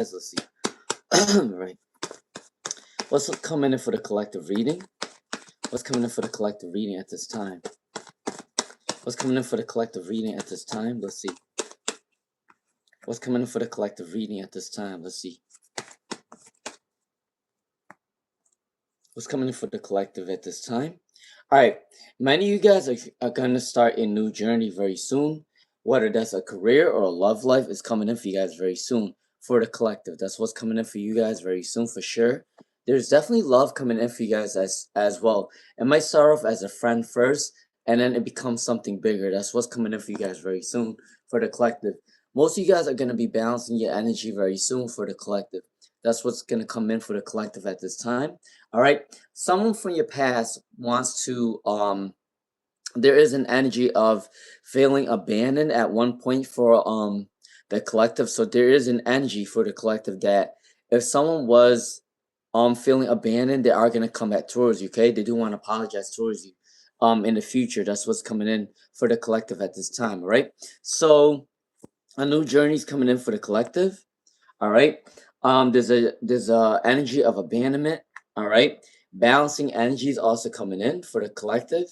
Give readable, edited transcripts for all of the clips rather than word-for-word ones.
Let's see. Right. What's coming in for the collective reading? What's coming in for the collective reading at this time? What's coming in for the collective reading at this time? Let's see. What's coming in for the collective reading at this time? Let's see. What's coming in for the collective at this time? All right. Many of you guys are going to start a new journey very soon. Whether that's a career or a love life is coming in for you guys very soon. For the collective, that's what's coming in for you guys very soon for sure. There's definitely love coming in for you guys as well. It might start off as a friend first, and then it becomes something bigger. That's what's coming in for you guys very soon for the collective. Most of you guys are going to be balancing your energy very soon for the collective. That's what's going to come in for the collective at this time. All right. Someone from your past wants to, there is an energy of feeling abandoned at one point for, the collective. So there is an energy for the collective that if someone was feeling abandoned, they are going to come back towards you. Okay, they do want to apologize towards you in the future. That's what's coming in for the collective at this time. All right, so a new journey is coming in for the collective. All right, there's a energy of abandonment. All right, balancing energy is also coming in for the collective.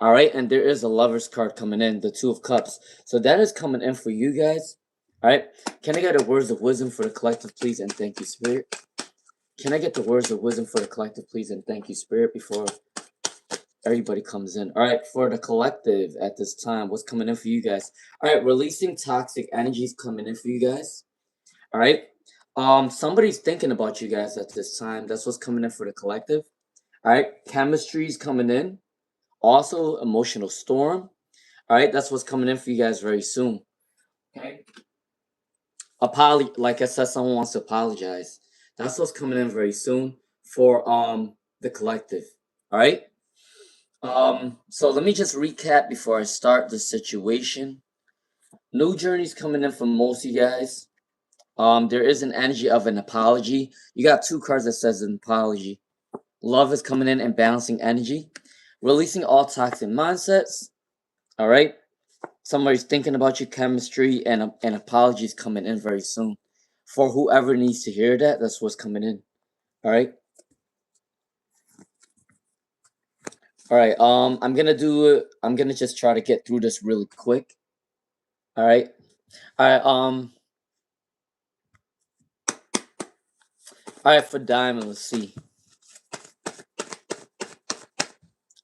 All right, and there is a Lover's card coming in, the Two of Cups. So that is coming in for you guys. All right, can I get the words of wisdom for the collective, please? And thank you, Spirit. Can I get the words of wisdom for the collective, please? And thank you, Spirit, before everybody comes in. All right, for the collective at this time, what's coming in for you guys? All right, releasing toxic energies coming in for you guys. All right, somebody's thinking about you guys at this time. That's what's coming in for the collective. All right, chemistry's coming in. Also, emotional storm. All right, that's what's coming in for you guys very soon. Okay. Like I said, someone wants to apologize. That's what's coming in very soon for the collective. All right. So let me just recap before I start the situation. New journeys coming in for most of you guys. There is an energy of an apology. You got two cards that says an apology. Love is coming in and balancing energy. Releasing all toxic mindsets. All right. Somebody's thinking about your chemistry and apologies coming in very soon. For whoever needs to hear that, that's what's coming in. All right. All right. I'm gonna just try to get through this really quick. All right. All right. All right, for diamond, let's see.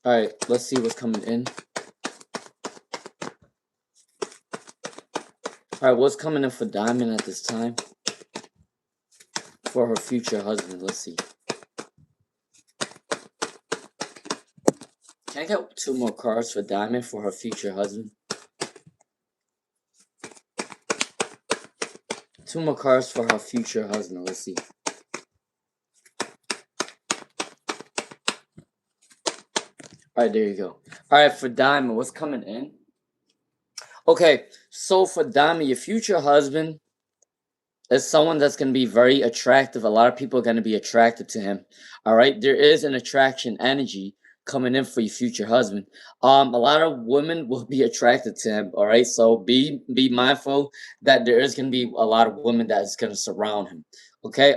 All right, let's see what's coming in. All right, what's coming in for diamond at this time? For her future husband, let's see. Can I get two more cards for diamond for her future husband? Two more cards for her future husband, let's see. All right, there you go. All right, for diamond, what's coming in? Okay, so for diamond, your future husband is someone that's going to be very attractive. A lot of people are going to be attracted to him. All right, there is an attraction energy coming in for your future husband. A lot of women will be attracted to him. All right, so be mindful that there is going to be a lot of women that is going to surround him. Okay,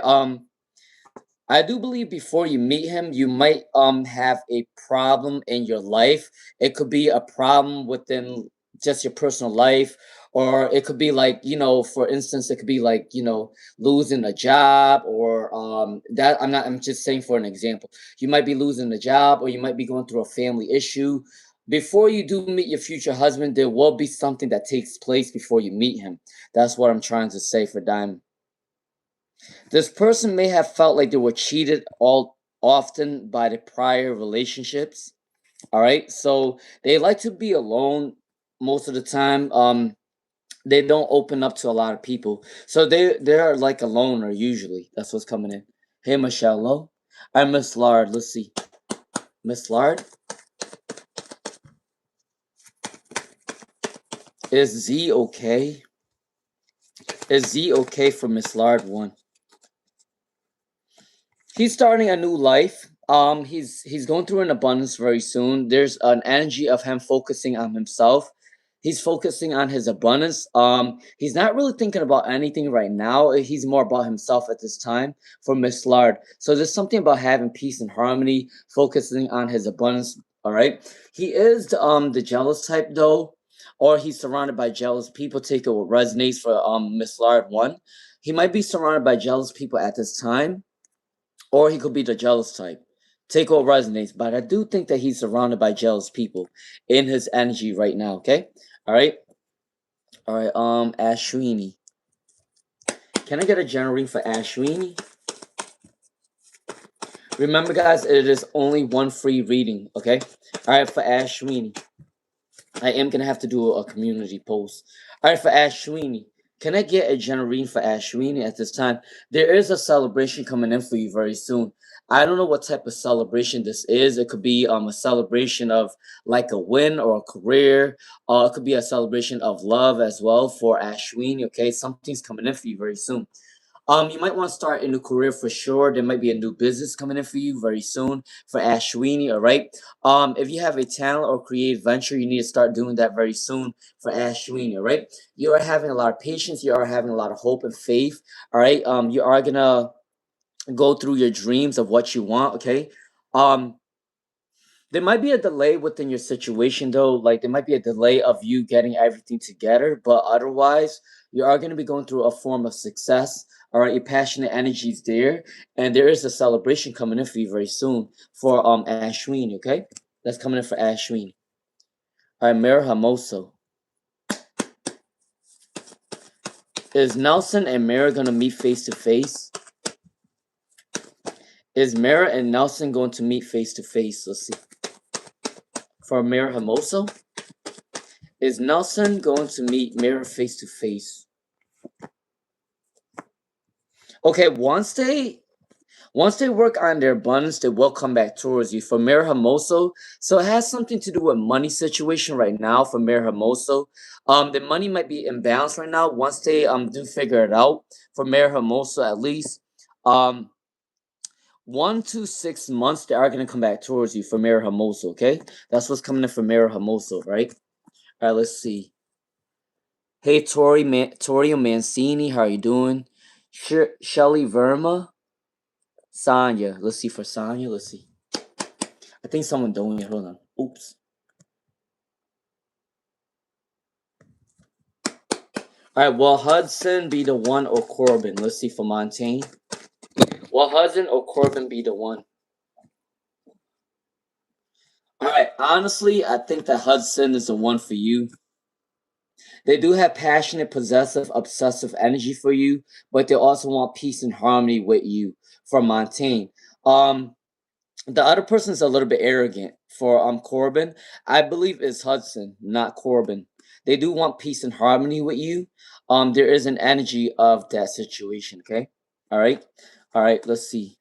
I do believe before you meet him, you might have a problem in your life. It could be a problem within just your personal life, or it could be like, for instance, it could be like, losing a job, or that I'm just saying for an example. You might be losing a job, or you might be going through a family issue. Before you do meet your future husband, there will be something that takes place before you meet him. That's what I'm trying to say for Diamond. This person may have felt like they were cheated all often by the prior relationships. All right, so they like to be alone most of the time. They don't open up to a lot of people, so they're like a loner usually. That's what's coming in. Hey, Michelle, hello. I'm Miss Lard. Let's see, Miss Lard. Is Z okay? Is Z okay for Miss Lard 1? He's starting a new life. He's going through an abundance very soon. There's an energy of him focusing on himself. He's focusing on his abundance. He's not really thinking about anything right now. He's more about himself at this time for Miss Lard. So there's something about having peace and harmony, focusing on his abundance. All right. He is the jealous type though, or he's surrounded by jealous people. Take it what resonates for Miss Lard one. He might be surrounded by jealous people at this time, or he could be the jealous type. Take what resonates, but I do think that he's surrounded by jealous people in his energy right now. Okay. All right. All right. Ashweeni. Can I get a general reading for Ashweeni? Remember, guys, it is only one free reading. Okay. All right. For Ashweeni, I am gonna have to do a community post. All right. For Ashweeni, can I get a general reading for Ashweeni at this time? There is a celebration coming in for you very soon. I don't know what type of celebration this is. It could be a celebration of like a win or a career. It could be a celebration of love as well for Ashweeni. Okay, something's coming in for you very soon. You might want to start a new career for sure. There might be a new business coming in for you very soon for Ashweeni. All right. If you have a talent or creative venture, you need to start doing that very soon for Ashweeni. All right. You are having a lot of patience. You are having a lot of hope and faith. All right. You are gonna go through your dreams of what you want. Okay. Um, there might be a delay within your situation though. Like there might be a delay of you getting everything together, but otherwise, you are going to be going through a form of success. All right, your passionate energy is there, and there is a celebration coming in for you very soon for Ashweeni. Okay, that's coming in for Ashweeni. All right, Mera Hamoso. Is Nelson and Mera gonna meet face to face? Is Mera and Nelson going to meet face to face? Let's see. For Mera Hamoso, is Nelson going to meet Mera face to face? Okay, once they work on their abundance, they will come back towards you. For Mera Hamoso, so it has something to do with money situation right now for Mera Hamoso. The money might be imbalanced right now. Once they do figure it out, for Mera Hamoso at least, 1 to 6 months, they are gonna come back towards you for Mera Hamoso. Okay, that's what's coming in for Mera Hamoso, right? All right, let's see. Hey, Torio Mancini, how are you doing? Shelly Verma, Sanya. Let's see for Sanya. Let's see. I think someone doing it. Hold on. Oops. All right. Will Hudson be the one or Corbin? Let's see for Montine. Will Hudson or Corbin be the one? All right. Honestly, I think that Hudson is the one for you. They do have passionate, possessive, obsessive energy for you, but they also want peace and harmony with you for Montaigne. The other person is a little bit arrogant for Corbin. I believe it's Hudson, not Corbin. They do want peace and harmony with you. There is an energy of that situation. Okay. All right. All right. Let's see.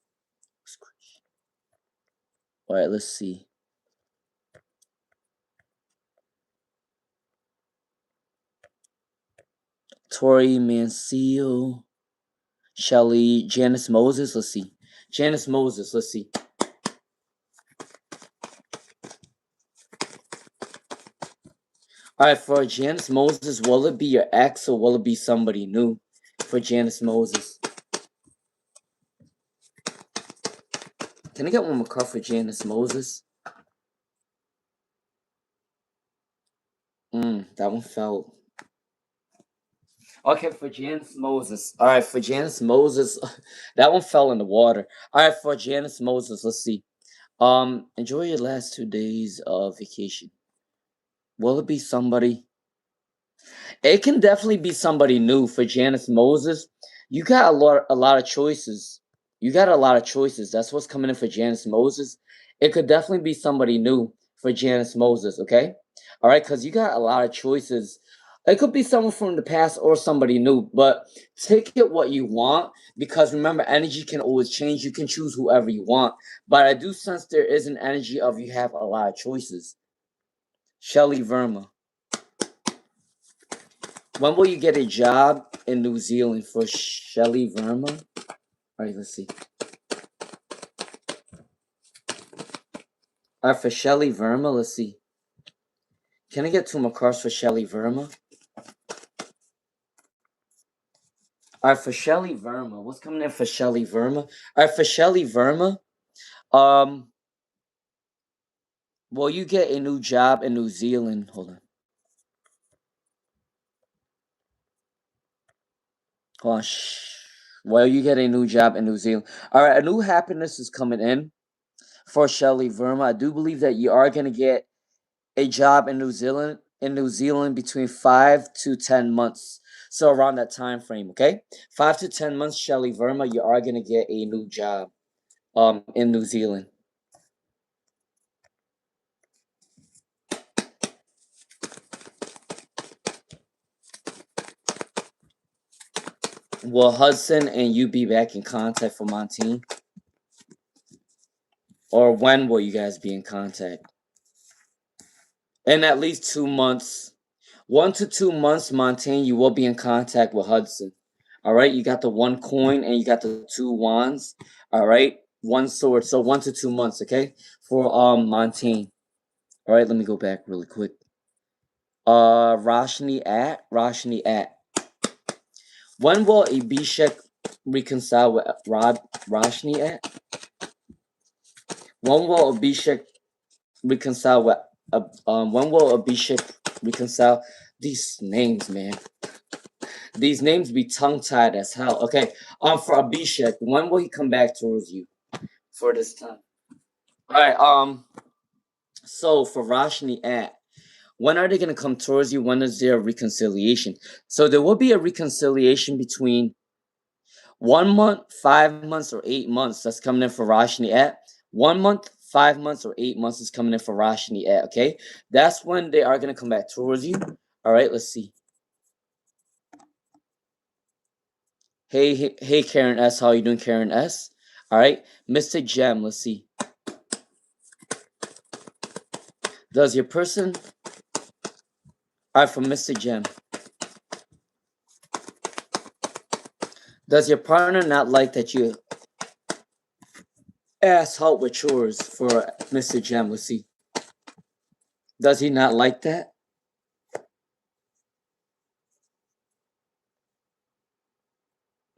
All right. Let's see. Tori Mansell, Shelly, Janice Moses. Let's see. Janice Moses. Let's see. All right, for Janice Moses, will it be your ex or will it be somebody new? For Janice Moses, can I get one more card for Janice Moses? That one fell. Okay, for Janice Moses. All right, for Janice Moses, that one fell in the water. All right, for Janice Moses, let's see. Enjoy your last 2 days of vacation. Will it be somebody? It can definitely be somebody new for Janice Moses. You got a lot of choices. You got a lot of choices. That's what's coming in for Janice Moses. It could definitely be somebody new for Janice Moses, okay? All right, because you got a lot of choices. It could be someone from the past or somebody new, but take it what you want because remember, energy can always change. You can choose whoever you want, but I do sense there is an energy of you have a lot of choices. Shelly Verma. When will you get a job in New Zealand for Shelly Verma? All right, let's see. All right, for Shelly Verma, let's see. Can I get 2 more cards for Shelly Verma? All right, for Shelly Verma, what's coming in for Shelly Verma? All right, for Shelly Verma, well, you get a new job in New Zealand. Hold on. Hold on. Well, you get a new job in New Zealand. All right, a new happiness is coming in for Shelly Verma. I do believe that you are gonna get a job in New Zealand. In New Zealand, between 5 to 10 months. So around that time frame, okay? 5 to 10 months, Shelly Verma, you are gonna get a new job in New Zealand. Will Hudson and you be back in contact for Montine? Or when will you guys be in contact? In at least 2 months. 1 to 2 months, Montine, you will be in contact with Hudson. All right, you got the 1 coin and you got the 2 wands. All right, 1 sword. So 1 to 2 months, okay? For Montine. All right, let me go back really quick. Rashni at. When will Abhishek reconcile with Rashni at? When will Abhishek reconcile with when will Abhishek reconcile? These names, man. These names be tongue-tied as hell. Okay. For Abhishek, when will he come back towards you for this time? Alright, so for Rashni at, when are they gonna come towards you? When is there a reconciliation? So there will be a reconciliation between 1 month, 5 months, or 8 months. That's coming in for Rashni at. 1 month, 5 months, or 8 months is coming in for Rashni at, okay? That's when they are gonna come back towards you. Alright, let's see. Hey, Karen S. How you doing, Karen S? Alright, Mystic Gem, let's see. Does your person... Alright, from Mystic Gem. Does your partner not like that you ask help with chores for Mr. Gem? Let's see. Does he not like that?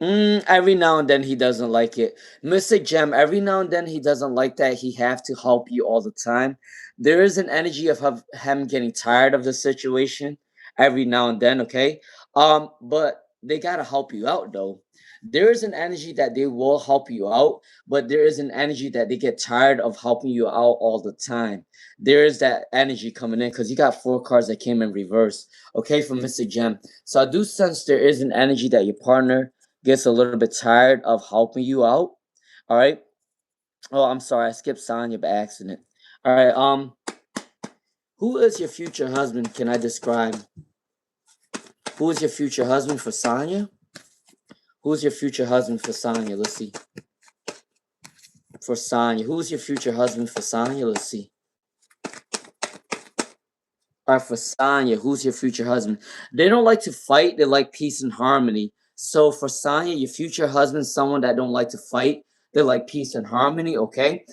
Every now and then he doesn't like it. Mr. Gem, every now and then he doesn't like that he have to help you all the time. There is an energy of him getting tired of the situation every now and then, okay? But they gotta help you out though. There is an energy that they will help you out, but there is an energy that they get tired of helping you out all the time. There is that energy coming in because you got 4 cards that came in reverse, okay, from Mr. Gem. So I do sense there is an energy that your partner gets a little bit tired of helping you out. All right. Oh, I'm sorry, I skipped Sonya by accident. All right. Who is your future husband? Can I describe? Who is your future husband for Sonya? Who's your future husband for Sonya? Let's see. For Sonya, who's your future husband for Sonya? Let's see. All right, for Sonya, who's your future husband? They don't like to fight. They like peace and harmony. So for Sonya, your future husband, someone that don't like to fight. They like peace and harmony. Okay.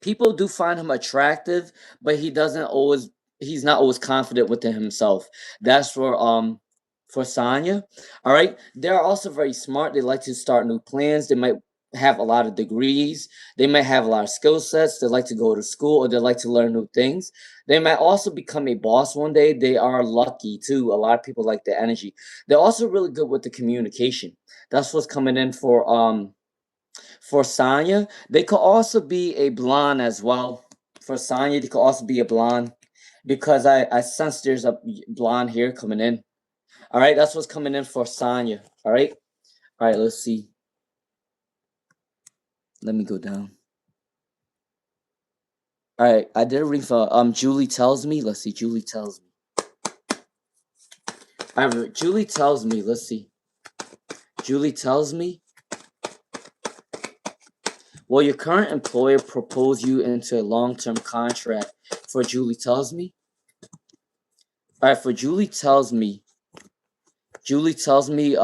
People do find him attractive, but he doesn't always. He's not always confident within himself. That's for Sonya. All right. They're also very smart. They like to start new plans. They might have a lot of degrees. They might have a lot of skill sets. They like to go to school or they like to learn new things. They might also become a boss one day. They are lucky too. A lot of people like the energy. They're also really good with the communication. That's what's coming in for Sonya. They could also be a blonde as well. For Sonya, they could also be a blonde because I sense there's a blonde here coming in. All right, that's what's coming in for Sonya. All right, let's see. Let me go down. All right, I did a read for Julie tells me. Let's see. Julie tells me. All right, Julie tells me. Let's see. Julie tells me. Will your current employer propose you into a long-term contract? For Julie tells me. All right, for Julie tells me. Julie tells me.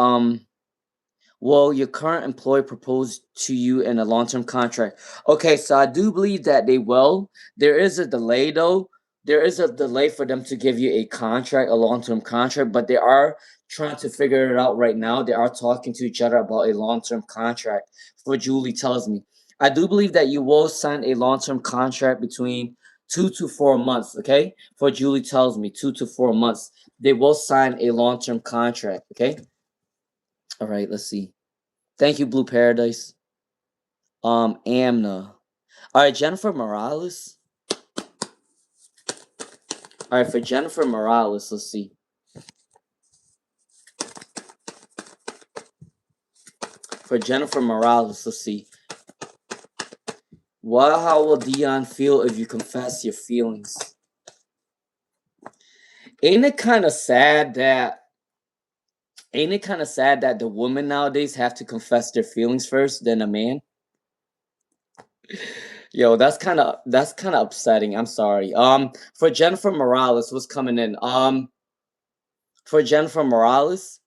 Will your current employer propose to you in a long-term contract? Okay, so I do believe that they will. There is a delay though. there is a delay for them to give you a contract, a long-term contract, but they are trying to figure it out right now. They are talking to each other about a long-term contract. For Julie tells me, I do believe that you will sign a long-term contract between 2 to 4 months. Okay, for Julie tells me 2 to 4 months. They will sign a long-term contract. Okay. All right. Let's see. Thank you, Blue Paradise. Amna. All right, Jennifer Morales. All right, for Jennifer Morales, let's see. For Jennifer Morales, let's see. How will Dion feel if you confess your feelings? Ain't it kind of sad that the women nowadays have to confess their feelings first than a man? Yo, that's kind of upsetting. I'm sorry. For Jennifer Morales, what's coming in? For Jennifer Morales,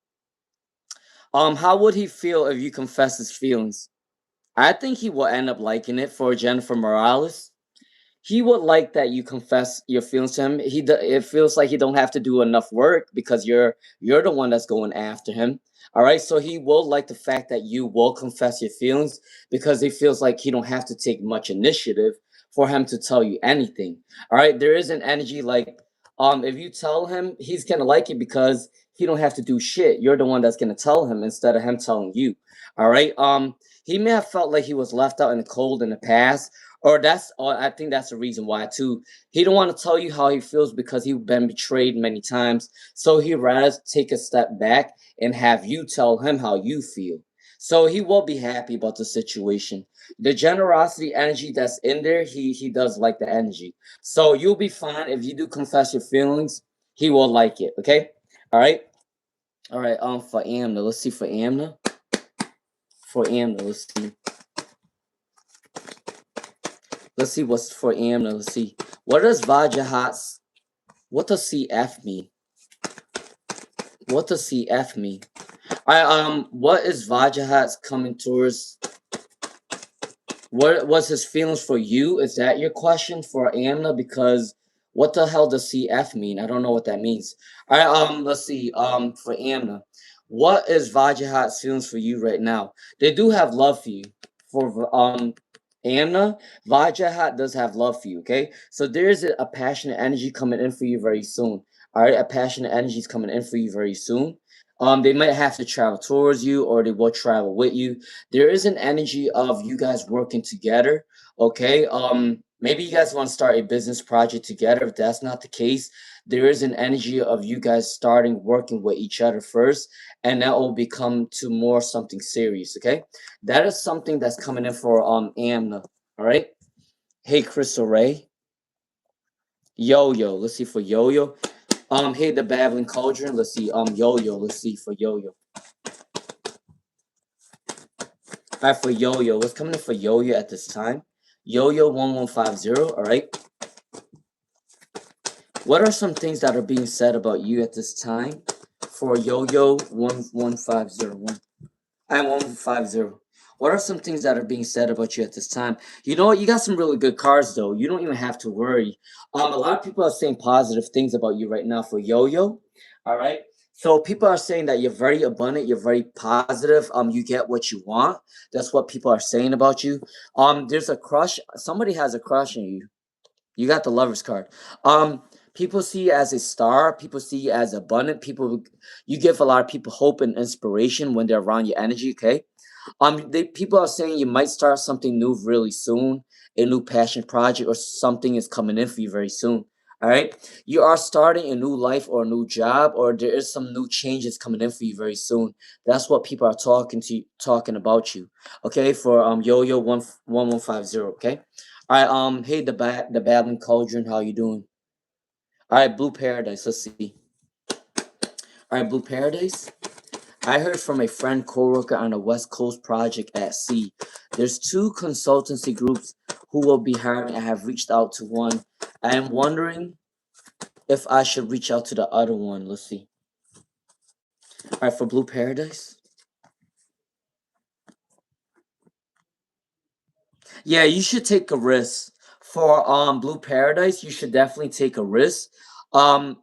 how would he feel if you confess his feelings? I think he will end up liking it. For Jennifer Morales, he would like that you confess your feelings to him. It feels like he don't have to do enough work because you're the one that's going after him. All right, so he will like the fact that you will confess your feelings because he feels like he don't have to take much initiative for him to tell you anything. All right, there is an energy like if you tell him, he's gonna like it because he don't have to do shit. You're the one that's gonna tell him instead of him telling you. All right. He may have felt like he was left out in the cold in the past, or I think that's the reason why too. He don't want to tell you how he feels because he's been betrayed many times. So he rather take a step back and have you tell him how you feel. So he will be happy about the situation. The generosity energy that's in there, he does like the energy. So you'll be fine if you do confess your feelings. He will like it. Okay. All right. All right. For Amna, let's see. For Amna. For Amna, let's see. Let's see what's for Amna. Let's see. What does Vajahat's? What does CF mean? What does CF mean? What is Vajahat's coming towards? What was his feelings for you? Is that your question for Amna? Because what the hell does CF mean? I don't know what that means. All right, let's see. For Amna, what is Vajahat's feelings for you right now? They do have love for you. For Amna, Vajahat does have love for you. Okay, so there is a passionate energy coming in for you very soon. All right, a passionate energy is coming in for you very soon. They might have to travel towards you, or they will travel with you. There is an energy of you guys working together. Okay. Maybe you guys want to start a business project together. If that's not the case, there is an energy of you guys starting working with each other first, and that will become to more something serious. Okay, that is something that's coming in for Amna. All right. Hey, Crystal Ray. Yo yo. Let's see for yo yo. Hey, the babbling cauldron. Let's see. Yo yo. Let's see for yo yo. All right, for yo yo. What's coming in for yo yo at this time? Yo yo 1150. All right. What are some things that are being said about you at this time for yo yo 1150? I'm 150. What are some things that are being said about you at this time? You know what? You got some really good cards though. You don't even have to worry. A lot of people are saying positive things about you right now for yo yo. All right. So people are saying that you're very abundant, you're very positive. You get what you want. That's what people are saying about you. There's a crush. Somebody has a crush on you. You got the Lover's card. People see you as a star. People see you as abundant. You give a lot of people hope and inspiration when they're around your energy. Okay. People are saying you might start something new really soon, a new passion project or something is coming in for you very soon. All right, you are starting a new life or a new job, or there is some new changes coming in for you very soon. That's what people are talking about you. Okay, for Yo Yo 1150. Okay, all right. Hey, the babbling cauldron, how you doing? All right, Blue Paradise. Let's see. All right, Blue Paradise. I heard from a friend coworker on a West Coast project at sea. There's two consultancy groups who will be hiring. I have reached out to one. I am wondering if I should reach out to the other one. Let's see. All right, for Blue Paradise. Yeah, you should take a risk For Blue Paradise, you should definitely take a risk. Um,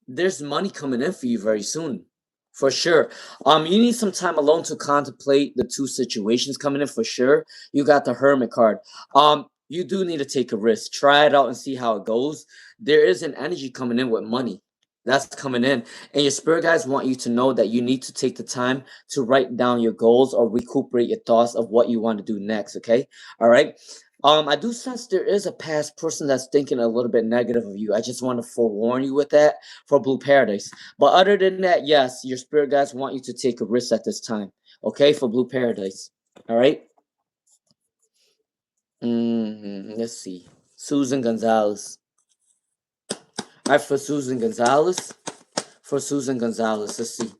there's money coming in for you very soon. For sure. You need some time alone to contemplate the two situations coming in for sure. You got the Hermit card. You do need to take a risk. Try it out and see how it goes. There is an energy coming in with money. That's coming in. And your spirit guides want you to know that you need to take the time to write down your goals or recuperate your thoughts of what you want to do next, okay? All right. I do sense there is a past person that's thinking a little bit negative of you. I just want to forewarn you with that for Blue Paradise. But other than that, yes, your spirit guides want you to take a risk at this time. Okay, for Blue Paradise. All right. Let's see. Susan Gonzalez. All right, for Susan Gonzalez. For Susan Gonzalez, let's see.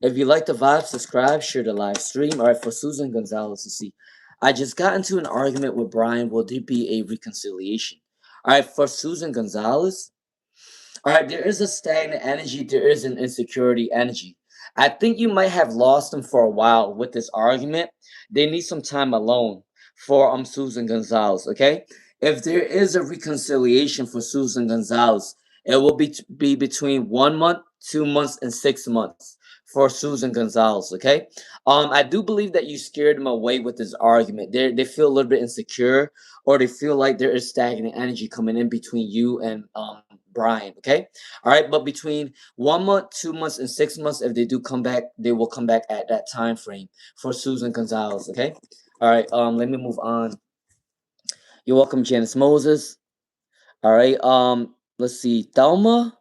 If you like the vibe, subscribe, share the live stream. All right, for Susan Gonzalez, let's see. I just got into an argument with Brian. Will there be a reconciliation? All right, for Susan Gonzalez. All right, there is a stagnant energy. There is an insecurity energy. I think you might have lost them for a while with this argument. They need some time alone for Susan Gonzalez. Okay, if there is a reconciliation for Susan Gonzalez, it will be between 1 month, 2 months, and 6 months for Susan Gonzalez. Okay, I do believe that you scared them away with this argument. They feel a little bit insecure, or they feel like there is stagnant energy coming in between you and Brian. Okay, all right, but between 1 month, 2 months, and 6 months, if they do come back, they will come back at that time frame for Susan Gonzalez. Okay, all right. Let me move on. You're welcome, Janice Moses. All right. Let's see, Thelma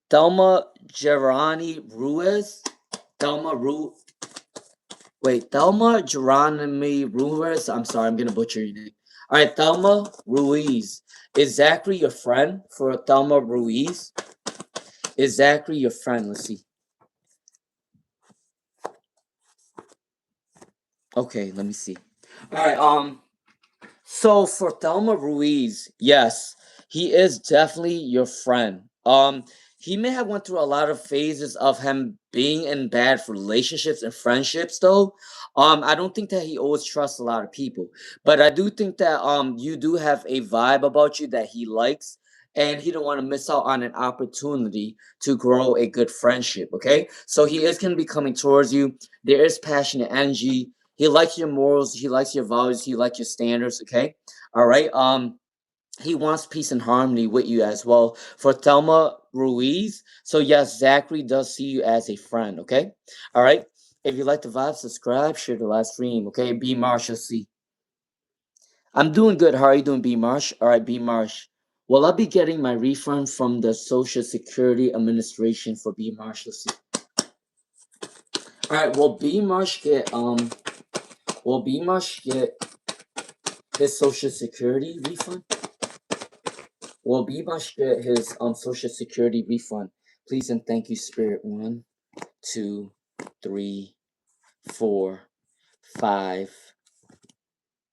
Gerani Ruiz. Thelma Ru. Wait, Thelma Geronimi Ruiz. I'm sorry, I'm gonna butcher your name. All right, Thelma Ruiz. Is Zachary your friend for Thelma Ruiz? Is Zachary your friend? Let's see. Okay, let me see. All right. So for Thelma Ruiz, yes, he is definitely your friend. He may have went through a lot of phases of him being in bad relationships and friendships, though. I don't think that he always trusts a lot of people, but I do think that you do have a vibe about you that he likes, and he don't want to miss out on an opportunity to grow a good friendship. Okay, so he is gonna be coming towards you. There is passionate energy. He likes your morals. He likes your values. He likes your standards. Okay. All right. He wants peace and harmony with you as well. For Thelma Ruiz. So yes, Zachary does see you as a friend. Okay. All right. If you like the vibe, subscribe, share the live stream. Okay. B Marshall C. I'm doing good. How are you doing, B Marsh? All right, B Marsh. Will I be getting my refund from the Social Security Administration for B Marshall C? All right. Will B Marsh get Will B Marsh get his Social Security refund? Will B Marsh get his Social Security refund? Please and thank you, Spirit. 1, 2, 3, 4, 5.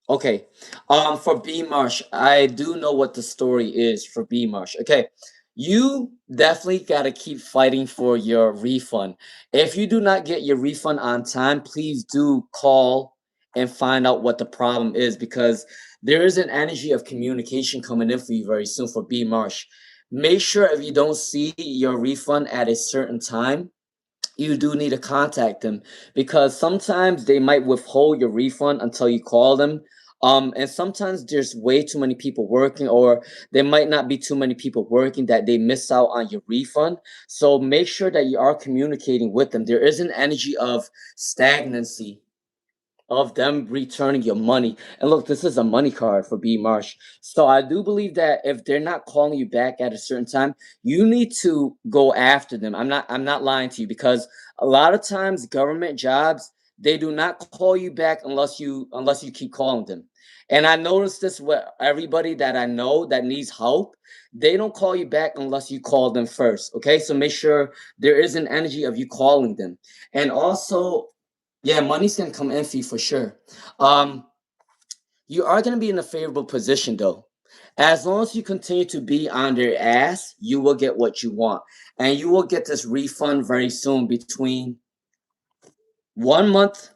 Okay. For B Marsh, I do know what the story is for B Marsh. Okay. You definitely got to keep fighting for your refund. If you do not get your refund on time, please do call and find out what the problem is, because there is an energy of communication coming in for you very soon for B Marsh. Make sure if you don't see your refund at a certain time, you do need to contact them, because sometimes they might withhold your refund until you call them. And sometimes there's way too many people working, or there might not be too many people working that they miss out on your refund. So make sure that you are communicating with them. There is an energy of stagnancy of them returning your money. And look, this is a money card for B Marsh. So I do believe that if they're not calling you back at a certain time, you need to go after them. I'm not lying to you, because a lot of times government jobs, they do not call you back unless you keep calling them. And I noticed this with everybody that I know that needs help. They don't call you back unless you call them first. Okay, so make sure there is an energy of you calling them. And also, yeah, money's gonna come in for you for sure. Um, you are gonna be in a favorable position though. As long as you continue to be on their ass, you will get what you want. And you will get this refund very soon, between 1 month,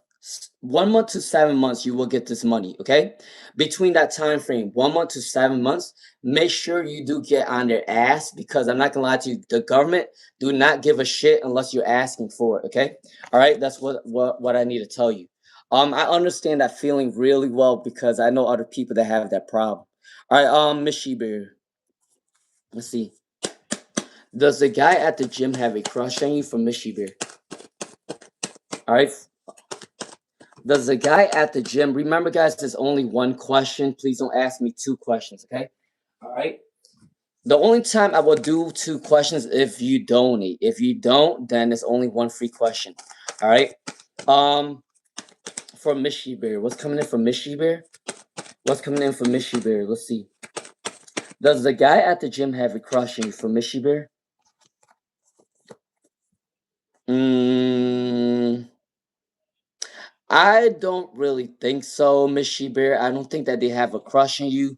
1 month to 7 months, you will get this money. Okay, between that time frame, 1 month to 7 months, make sure you do get on their ass, because I'm not gonna lie to you, the government do not give a shit unless you're asking for it. Okay, all right, that's what I need to tell you. I understand that feeling really well, because I know other people that have that problem. All right, Missy Bear, let's see. Does the guy at the gym have a crush on you? From Missy Bear. All right. Does the guy at the gym, remember guys, there's only one question. Please don't ask me two questions, okay? All right. The only time I will do two questions if you donate. If you don't, then it's only one free question. All right. Um, for Missy Bear, what's coming in for Missy Bear? What's coming in for Missy Bear? Let's see. Does the guy at the gym have a crush on you? For Missy Bear? I don't really think so, Missy Bear. I don't think that they have a crush on you.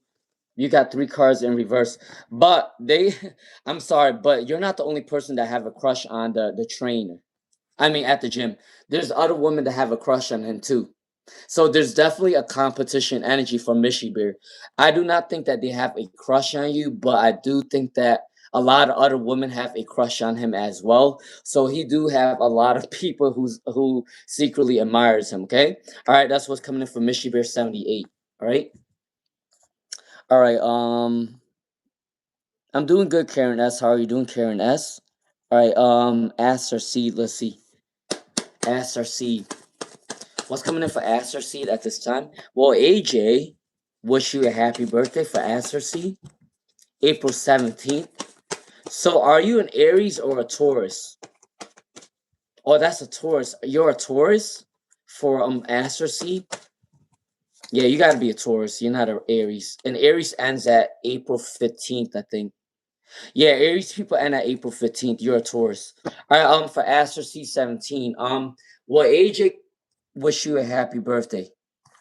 You got three cards in reverse, but they. I'm sorry, but you're not the only person that have a crush on the trainer. I mean, at the gym, there's other women that have a crush on him too. So there's definitely a competition energy for Missy Bear. I do not think that they have a crush on you, but I do think that a lot of other women have a crush on him as well. So he do have a lot of people who secretly admires him. Okay, all right, that's what's coming in for Missy Bear 78. All right, all right. I'm doing good, Karen S. How are you doing, Karen S? All right. Aster Seed. Let's see. Aster Seed. What's coming in for Aster Seed at this time? Well, AJ, wish you a happy birthday for Aster Seed, April 17th. So, are you an Aries or a Taurus? Oh, that's a Taurus. You're a Taurus for Aster Seed. Yeah, you got to be a Taurus. You're not an Aries. And Aries ends at April 15th, I think. Yeah, Aries people end at April 15th. You're a Taurus. All right, for Aster C17, will AJ wish you a happy birthday?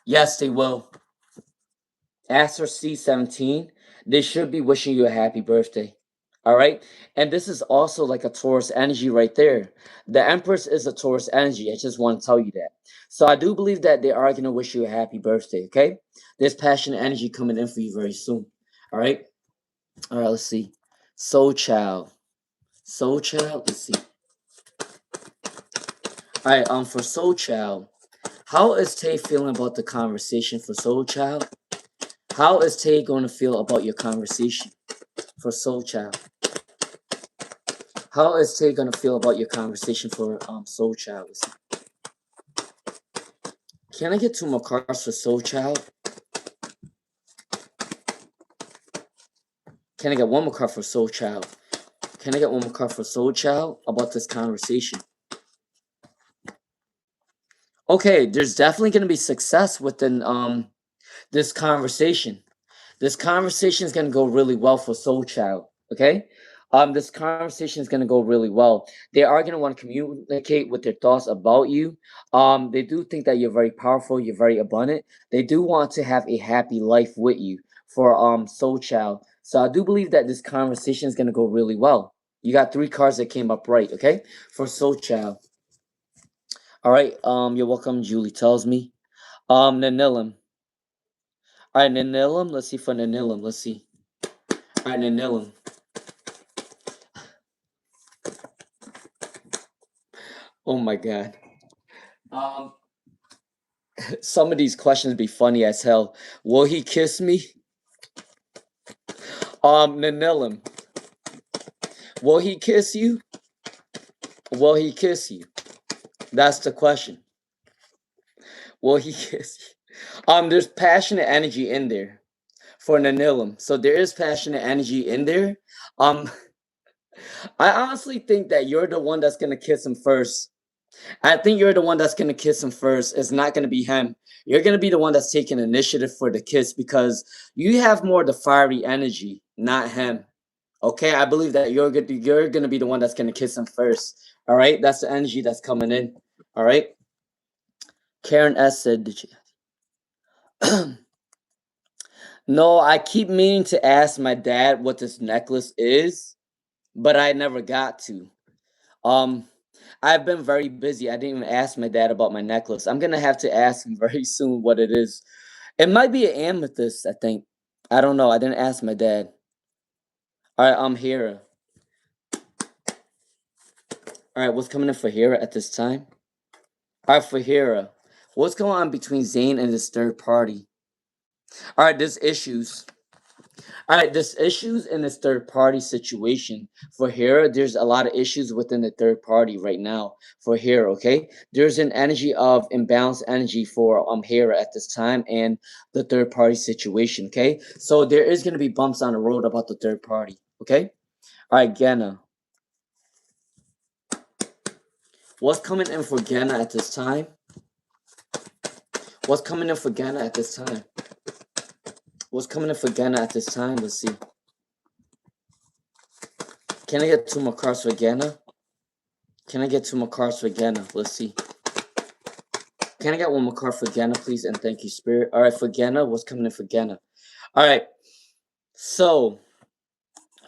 Yes, they will. Aster C17, they should be wishing you a happy birthday. All right, and this is also like a Taurus energy right there. The Empress is a Taurus energy. I just want to tell you that. So I do believe that they are gonna wish you a happy birthday. Okay, there's passionate energy coming in for you very soon. All right, all right. Let's see. Soul Child. Soul Child. Let's see. All right. For Soul Child, how is Tay feeling about the conversation for Soul Child? How is Tay going to feel about your conversation for Soul Child? How is Tay going to feel about your conversation for Soul Child? Let's see. Can I get two more cards for Soul Child? Can I get one more card for Soul Child? Can I get one more card for Soul Child about this conversation? Okay, there's definitely going to be success within this conversation. This conversation is going to go really well for Soul Child. Okay, this conversation is going to go really well. They are going to want to communicate with their thoughts about you. They do think that you're very powerful, you're very abundant. They do want to have a happy life with you for Soul Child. So I do believe that this conversation is going to go really well. You got three cards that came up right. Okay, for Soul Child. All right. You're welcome. Julie tells me. Nanilim. All right, Nanilim. Let's see for Nanilim. Let's see. All right, Nanilim. Oh my God. Um, some of these questions be funny as hell. Will he kiss me? Nanilim. Will he kiss you? Will he kiss you? That's the question. Will he kiss you? There's passionate energy in there for Nanilim. So there is passionate energy in there. Um, I honestly think that you're the one that's gonna kiss him first. I think you're the one that's gonna kiss him first. It's not gonna be him. You're gonna be the one that's taking initiative for the kiss, because you have more of the fiery energy, not him. Okay, I believe that you're gonna be the one that's gonna kiss him first. All right, that's the energy that's coming in. All right. Karen S said, "Did you?" No, I keep meaning to ask my dad what this necklace is, but I never got to. Um, I've been very busy. I didn't even ask my dad about my necklace. I'm gonna have to ask him very soon what it is. It might be an amethyst, I think. I don't know. I didn't ask my dad. Alright, I'm here. Alright, what's coming in for Hera at this time? Alright, for Hera. What's going on between Zayn and this third party? Alright, there's issues. Alright, there's issues in this third party situation. For Hera, there's a lot of issues within the third party right now. For Hera, okay? There's an energy of imbalanced energy for Hera at this time and the third party situation, okay? So there is gonna be bumps on the road about the third party, okay? Alright, Genna. What's coming in for Genna at this time? What's coming in for Genna at this time? What's coming in for Genna at this time? Let's see. Can I get 2 more cards for Genna? Can I get 2 more cards for Genna? Let's see. Can I get 1 more card for Genna, please? And thank you, Spirit. Alright, for Genna, what's coming in for Genna? Alright. So,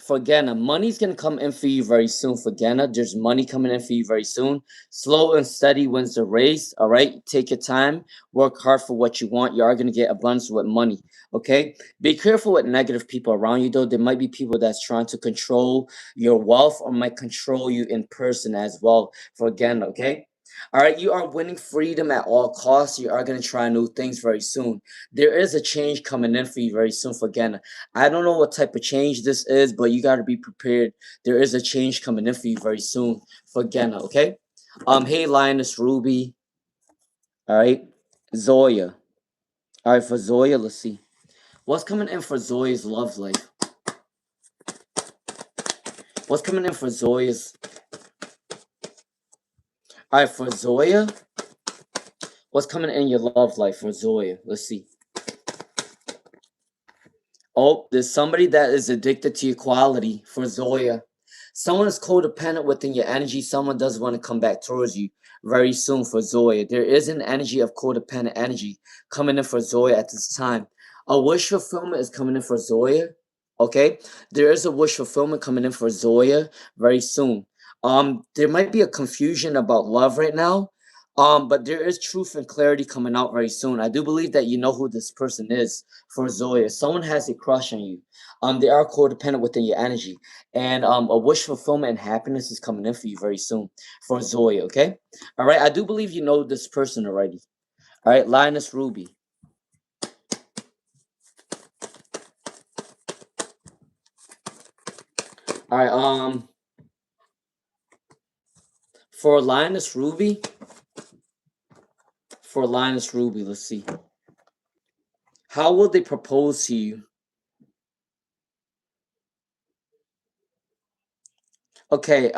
for Genna, money's gonna come in for you very soon. For Genna, there's money coming in for you very soon. Slow and steady wins the race. All right, take your time, work hard for what you want. You are gonna get abundance with money. Okay, be careful with negative people around you, though. There might be people that's trying to control your wealth or might control you in person as well. For Genna, okay. All right, you are winning freedom at all costs. You are going to try new things very soon. There is a change coming in for you very soon for Genna. I don't know what type of change this is, but you got to be prepared. There is a change coming in for you very soon for Genna, okay? Hey, Lionus Ruby. All right. Zoya. All right, for Zoya, let's see. What's coming in for Zoya's love life? What's coming in for Zoya's? All right, for Zoya. What's coming in your love life for Zoya? Let's see. Oh, there's somebody that is addicted to your quality for Zoya. Someone is codependent within your energy. Someone does want to come back towards you very soon for Zoya. There is an energy of codependent energy coming in for Zoya at this time. A wish fulfillment is coming in for Zoya. Okay, there is a wish fulfillment coming in for Zoya very soon. There might be a confusion about love right now. But there is truth and clarity coming out very soon. I do believe that you know who this person is for Zoya. Someone has a crush on you. They are codependent within your energy. And a wish fulfillment and happiness is coming in for you very soon for Zoya, okay? All right, I do believe you know this person already. All right, Lionus Ruby. All right, for Lionus Ruby, let's see. How will they propose to you? Okay,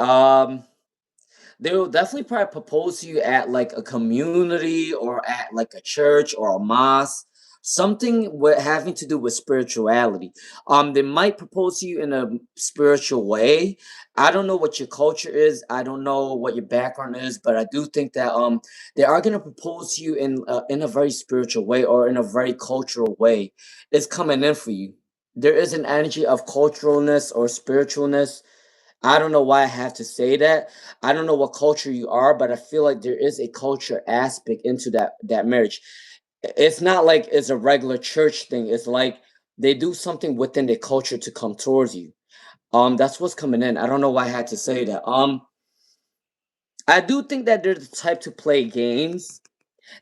they will definitely probably propose to you at like a community or at like a church or a mosque, something with having to do with spirituality. They might propose to you in a spiritual way. I don't know what your culture is. I don't know what your background is, but I do think that they are gonna propose to you in a very spiritual way or in a very cultural way. It's coming in for you. There is an energy of culturalness or spiritualness. I don't know why I have to say that. I don't know what culture you are, but I feel like there is a culture aspect into that marriage. It's not like it's a regular church thing. It's like they do something within their culture to come towards you. That's what's coming in. I don't know why I had to say that. I do think that they're the type to play games.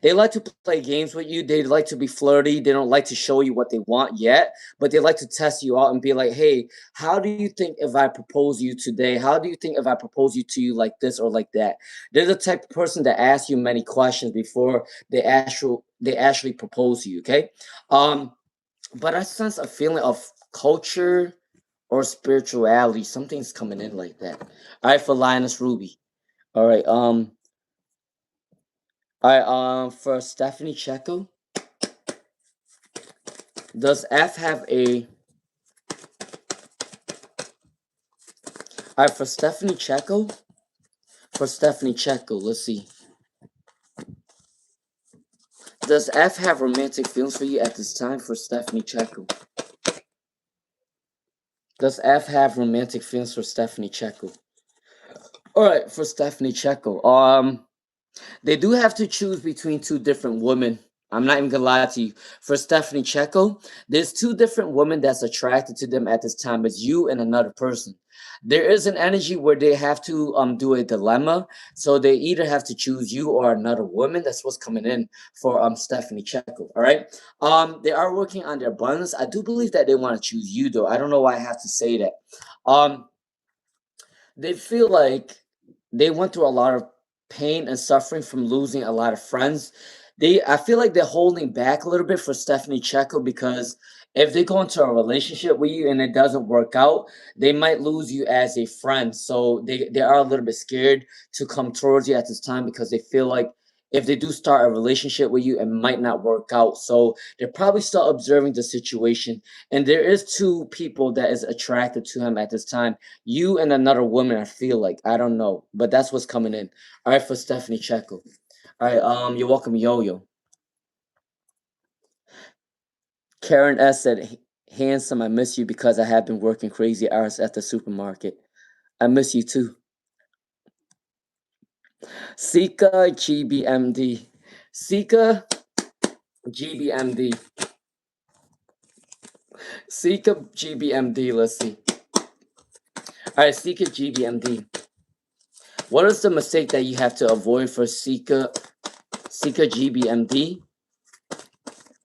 They like to play games with you. They like to be flirty. They don't like to show you what they want yet, but they like to test you out and be like, "Hey, how do you think if I propose you today? How do you think if I propose you to you like this or like that?" They're the type of person that asks you many questions before they actually propose to you. Okay, but I sense a feeling of culture or spirituality. Something's coming in like that. All right, for Lioness Ruby. All right, for Stephanie Checo. Does F have a... Alright, for Stephanie Checo? For Stephanie Checo, let's see. Does F have romantic feelings for you at this time for Stephanie Checo? Does F have romantic feelings for Stephanie Checo? All right, for Stephanie Checo. They do have to choose between two different women. I'm not even gonna lie to you. For Stephanie Checo, there's two different women that's attracted to them at this time. It's you and another person. There is an energy where they have to do a dilemma. So they either have to choose you or another woman. That's what's coming in for Stephanie Checo. All right. They are working on their abundance. I do believe that they want to choose you though. I don't know why I have to say that. Um, they feel like they went through a lot of pain and suffering from losing a lot of friends. I feel like they're holding back a little bit for Stephanie Checo because if they go into a relationship with you and it doesn't work out, they might lose you as a friend. So they are a little bit scared to come towards you at this time because they feel like if they do start a relationship with you, it might not work out. So they're probably still observing the situation. And there is two people that is attracted to him at this time. You and another woman, I feel like. I don't know. But that's what's coming in. All right, for Stephanie Checo. All right, you're welcome, Yo-Yo. Karen S said, handsome, I miss you because I have been working crazy hours at the supermarket. I miss you too. Sika GBMD. Sika GBMD. Sika GBMD, let's see. All right, Sika GBMD. What is the mistake that you have to avoid for Sika GBMD?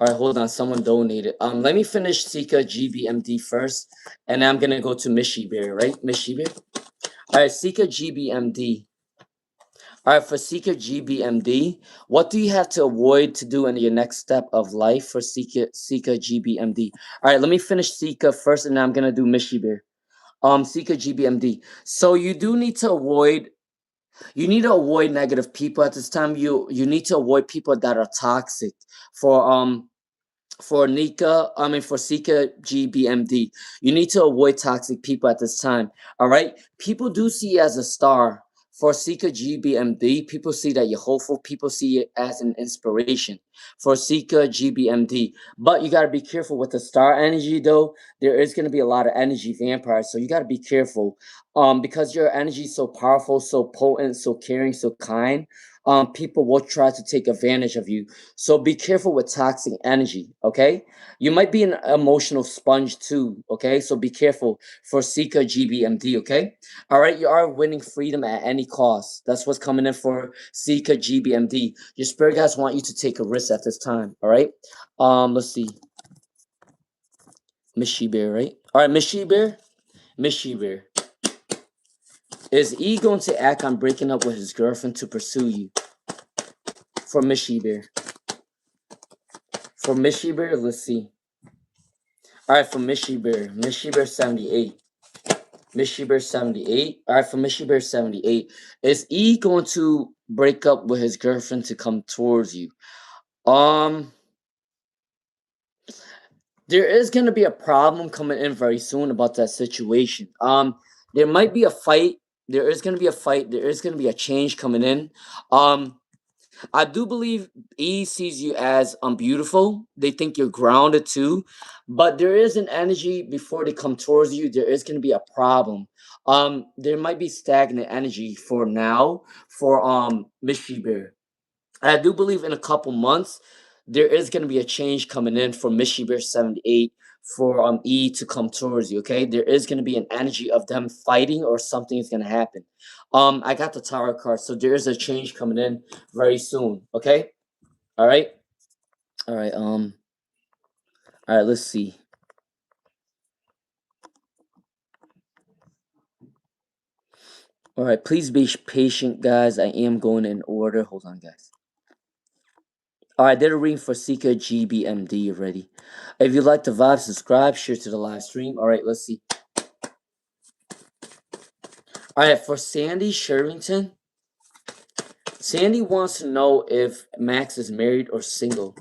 All right, hold on. Someone donated. Let me finish Sika GBMD first, and I'm gonna go to Missy Bear, right? Missy Bear. All right, Sika GBMD. All right, for Sika GBMD, what do you have to avoid to do in your next step of life for Sika GBMD? All right, let me finish Sika first, and then I'm gonna do Missy Bear. Sika GBMD. So you do need to avoid. You need to avoid negative people at this time. You need to avoid people that are toxic. For for Sika GBMD, you need to avoid toxic people at this time. All right, people do see you as a star. For Sika GBMD, people see that you're hopeful. People see it as an inspiration. For Sika GBMD, but you gotta be careful with the star energy. Though there is gonna be a lot of energy vampires, so you gotta be careful. Because your energy is so powerful, so potent, so caring, so kind. People will try to take advantage of you. So be careful with toxic energy, okay? You might be an emotional sponge too, okay? So be careful for Sika GBMD, okay? All right, you are winning freedom at any cost. That's what's coming in for Sika GBMD. Your spirit guides want you to take a risk at this time, all right? Let's see. Miss Bear, right? All right, Miss Bear. Miss Bear. Is E going to act on breaking up with his girlfriend to pursue you? For Miss Bear. For Miss Bear, let's see. All right, for Missy Bear 78. Missy Bear 78. All right, for Missy Bear 78. Is E going to break up with his girlfriend to come towards you? There is going to be a problem coming in very soon about that situation. There might be a fight. There is going to be a fight. There is going to be a change coming in. I do believe E sees you as beautiful. They think you're grounded too, but there is an energy before they come towards you. There is going to be a problem. There might be stagnant energy for now for Mystery Bear. I do believe in a couple months there is going to be a change coming in for Mystery Bear 78 for E to come towards you. Okay, there is going to be an energy of them fighting or something is going to happen. I got the Tower card, so there is a change coming in very soon. Okay, all right, all right. All right. Let's see. All right, please be patient, guys. I am going in order. Hold on, guys. All right, I did a reading for Sika GBMD already. If you like the vibe, subscribe, share to the live stream. All right, let's see. All right, for Sandy Sherrington. Sandy wants to know if Max is married or single.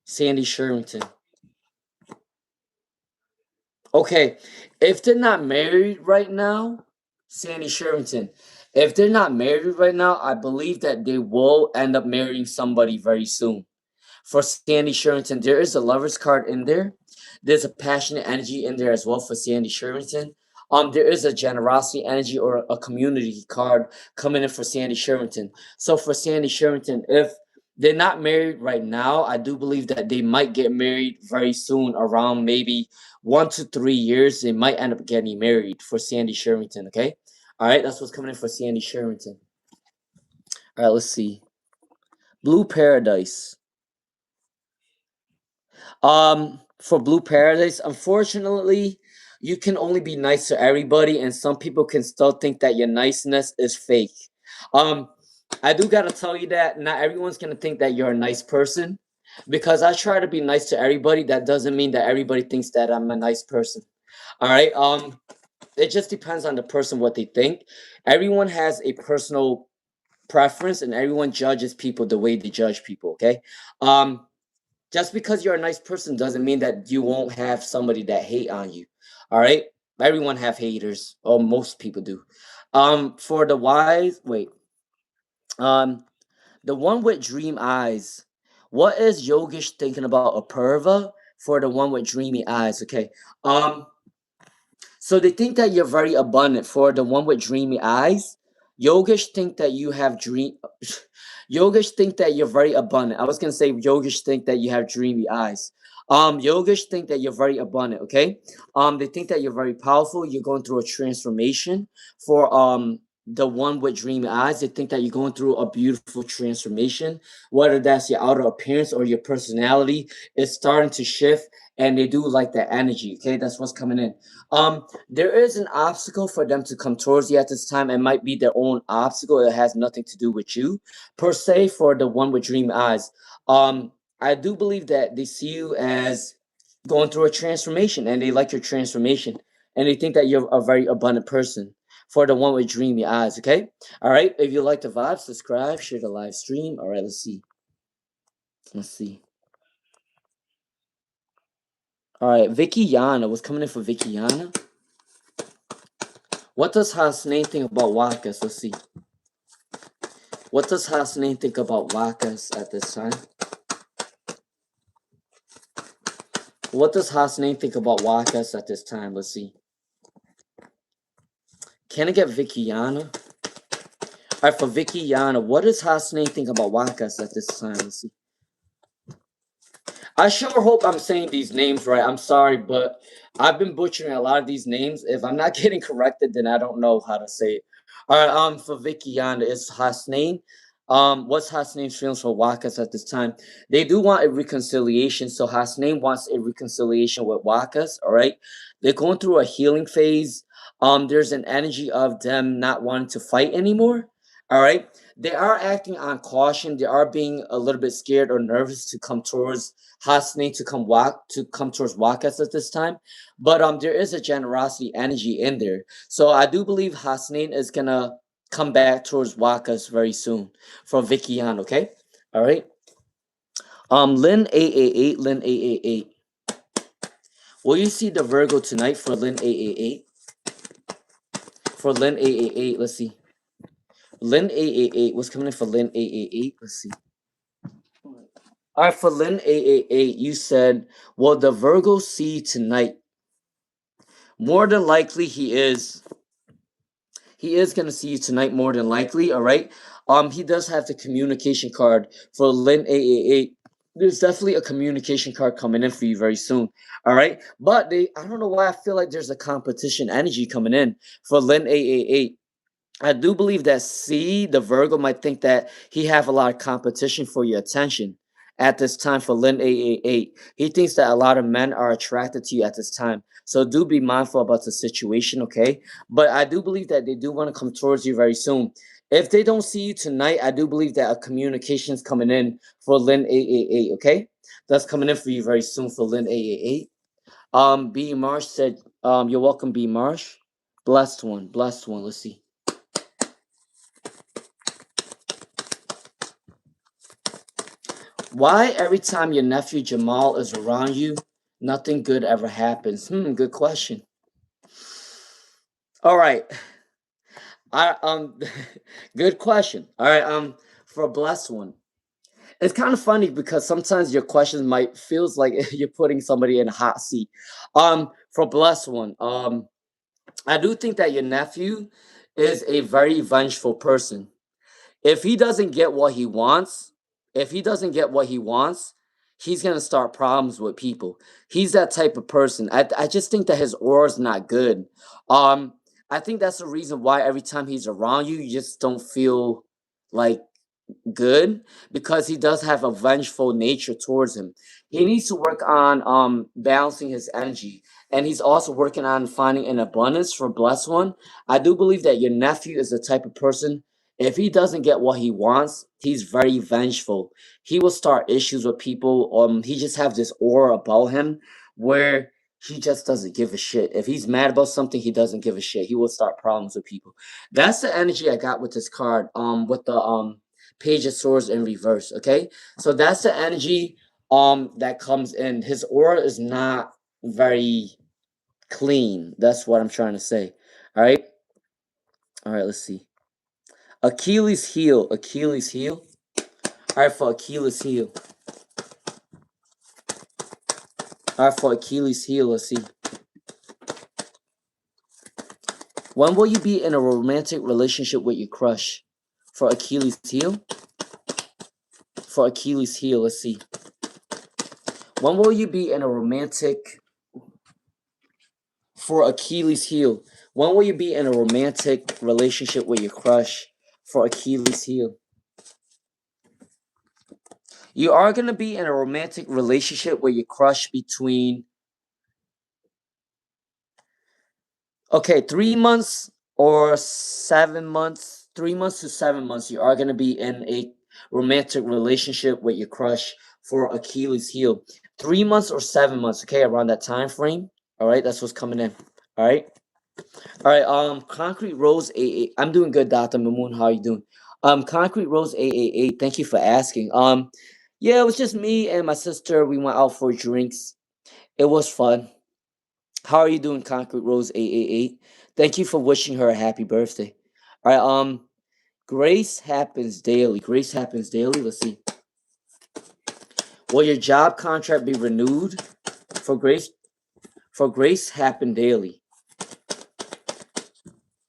Sandy Sherrington. Okay, if they're not married right now, Sandy Sherrington, if they're not married right now, I believe that they will end up marrying somebody very soon. For Sandy Sherrington, there is a lover's card in there. There's a passionate energy in there as well for Sandy Sherrington. there is a generosity energy or a community card coming in for Sandy Sherrington. So for Sandy Sherrington, if they're not married right now, I do believe that they might get married very soon, around maybe 1 to 3 years. They might end up getting married for Sandy Sherrington, okay? All right, that's what's coming in for Sandy Sherrington. All right, let's see. Blue Paradise. For Blue Paradise, unfortunately, you can only be nice to everybody, and some people can still think that your niceness is fake. Um, I do gotta tell you that not everyone's gonna think that you're a nice person, because I try to be nice to everybody. That doesn't mean that everybody thinks that I'm a nice person. All right. It just depends on the person what they think. Everyone has a personal preference, and everyone judges people the way they judge people. Okay. Um, just because you're a nice person doesn't mean that you won't have somebody that hate on you. All right. Everyone have haters, or most people do. For the wise, wait. Um, the one with dream eyes. What is Yogesh thinking about Apurva for the one with dreamy eyes? Okay. Um, so they think that you're very abundant for the one with dreamy eyes. Yogesh think that you have dream. Yogesh think that you're very abundant. I was gonna say Yogesh think that you have dreamy eyes. Yogesh think that you're very abundant. Okay. They think that you're very powerful. You're going through a transformation. For the one with dreamy eyes, they think that you're going through a beautiful transformation. Whether that's your outer appearance or your personality is starting to shift, and they do like that energy. Okay, that's what's coming in. There is an obstacle for them to come towards you at this time. It might be their own obstacle. It has nothing to do with you, per se. For the one with dream eyes, I do believe that they see you as going through a transformation, and they like your transformation, and they think that you're a very abundant person. For the one with dreamy eyes, okay. All right. If you like the vibe, subscribe, share the live stream. All right. Let's see. Let's see. All right. Vicky Yana was coming in for Vicky Yana. What does Hasnain think about Wakas? Let's see. What does Hasnain think about Wakas at this time? What does Hasnain think about Wakas at this time? Let's see. Can I get Vicky Yana? All right, for Vicky Yana, what does Hasnain think about Wakas at this time? Let's see. I sure hope I'm saying these names right. I'm sorry, but I've been butchering a lot of these names. If I'm not getting corrected, then I don't know how to say it. All right, for Vicky Yanda, it's Hasnain. What's Hasnain's feelings for Wakas at this time? They do want a reconciliation, so Hasnain wants a reconciliation with Wakas. All right, they're going through a healing phase. There's an energy of them not wanting to fight anymore. All right, they are acting on caution. They are being a little bit scared or nervous to come towards Hasnain, to come towards Wakas at this time. But there is a generosity energy in there. So I do believe Hasnain is gonna come back towards Wakas very soon for Vicky Han, okay? All right. Lynn A8, Lynn A8. Will you see the Virgo tonight for Lynn A8? For Lynn A8, let's see. Lynn A88, what's coming in for Lynn A88? Let's see. All right, for Lynn A88, you said, will the Virgo see tonight? More than likely, he is. He is going to see you tonight, more than likely, all right? He does have the communication card for Lynn A88. There's definitely a communication card coming in for you very soon, all right? But I don't know why I feel like there's a competition energy coming in for Lynn A88. I do believe that the Virgo might think that he have a lot of competition for your attention at this time for Lynn 888. He thinks that a lot of men are attracted to you at this time. So do be mindful about the situation, okay? But I do believe that they do want to come towards you very soon. If they don't see you tonight, I do believe that a communication is coming in for Lynn 888, okay? That's coming in for you very soon for Lynn 888. B Marsh said, you're welcome, B Marsh. Blessed one, blessed one. Let's see. Why every time your nephew Jamal is around you, nothing good ever happens? Good question. All right. Good question. All right, for a blessed one. It's kind of funny because sometimes your questions might feels like you're putting somebody in a hot seat. For a blessed one, I do think that your nephew is a very vengeful person. If he doesn't get what he wants, if he doesn't get what he wants, he's gonna start problems with people. He's that type of person. I just think that his aura is not good. Um, I think that's the reason why every time he's around you, you just don't feel like good, because he does have a vengeful nature towards him. He needs to work on balancing his energy, and he's also working on finding an abundance for blessed one. I do believe that your nephew is the type of person, if he doesn't get what he wants, he's very vengeful. He will start issues with people. He just have this aura about him where he just doesn't give a shit. If he's mad about something, he doesn't give a shit. He will start problems with people. That's the energy I got with this card. With the Page of Swords in reverse. Okay, so that's the energy that comes in. His aura is not very clean. That's what I'm trying to say. All right. All right. Let's see. Achilles heel. Achilles heel. All right, for Achilles heel. All right, for Achilles heel. Let's see. When will you be in a romantic relationship with your crush? For Achilles heel. For Achilles heel. Let's see. When will you be in a romantic for Achilles heel? When will you be in a romantic relationship with your crush? For Achilles heel. You are going to be in a romantic relationship with your crush between, okay, 3 months or 7 months. 3 months to 7 months, you are going to be in a romantic relationship with your crush for Achilles heel. 3 months or 7 months, okay, around that time frame. All right, that's what's coming in. All right. All right, Concrete Rose 88. I'm doing good, Dr. Mamoon. How are you doing? Concrete Rose 888. Thank you for asking. Yeah, it was just me and my sister. We went out for drinks. It was fun. How are you doing, Concrete Rose 888? Thank you for wishing her a happy birthday. All right, Grace happens daily. Grace happens daily. Let's see. Will your job contract be renewed for Grace? For Grace happen daily.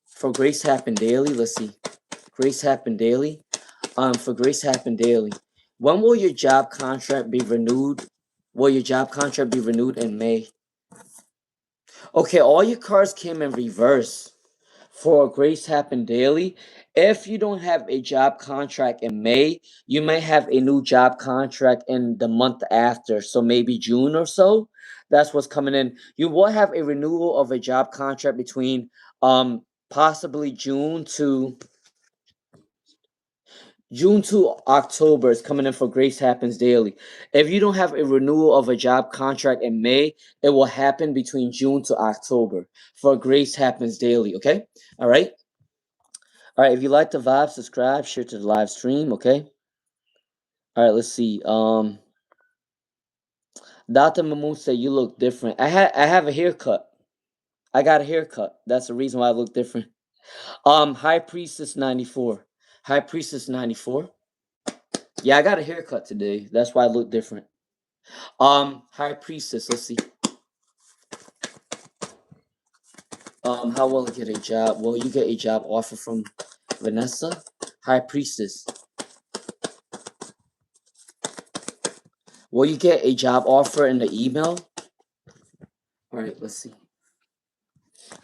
For Grace happen daily. Let's see. Grace happen daily. For Grace happen daily. When will your job contract be renewed? Will your job contract be renewed in May? Okay, all your cards came in reverse for Grace Happen Daily. If you don't have a job contract in May, you may have a new job contract in the month after, so maybe June or so. That's what's coming in. You will have a renewal of a job contract between possibly June to October is coming in for Grace Happens Daily. If you don't have a renewal of a job contract in May, it will happen between June to October for Grace Happens Daily, okay? All right? All right, if you like the vibe, subscribe, share to the live stream, okay? All right, let's see. Dr. Mamoon said you look different. I have a haircut. I got a haircut. That's the reason why I look different. High Priestess 94. High Priestess 94. Yeah, I got a haircut today. That's why I look different. High Priestess, let's see. How will I get a job? Will you get a job offer from Vanessa? High Priestess. Will you get a job offer in the email? Alright, let's see.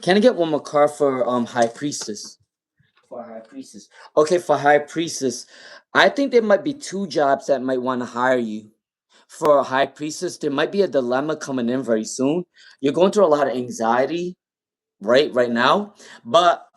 Can I get one more card for High Priestess? For High Priestess. Okay, for High Priestess. I think there might be two jobs that might want to hire you. For High Priestess, there might be a dilemma coming in very soon. You're going through a lot of anxiety right now, but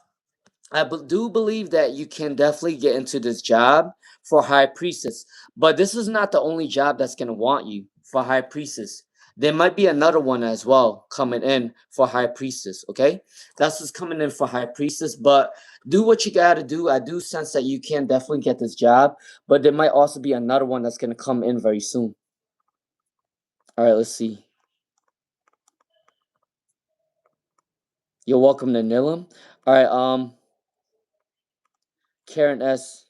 do believe that you can definitely get into this job for High Priestess. But this is not the only job that's going to want you for High Priestess. There might be another one as well coming in for High Priestess, okay? That's what's coming in for High Priestess. But do what you got to do. I do sense that you can definitely get this job. But there might also be another one that's going to come in very soon. All right, let's see. You're welcome to Nilam. All right, Karen S.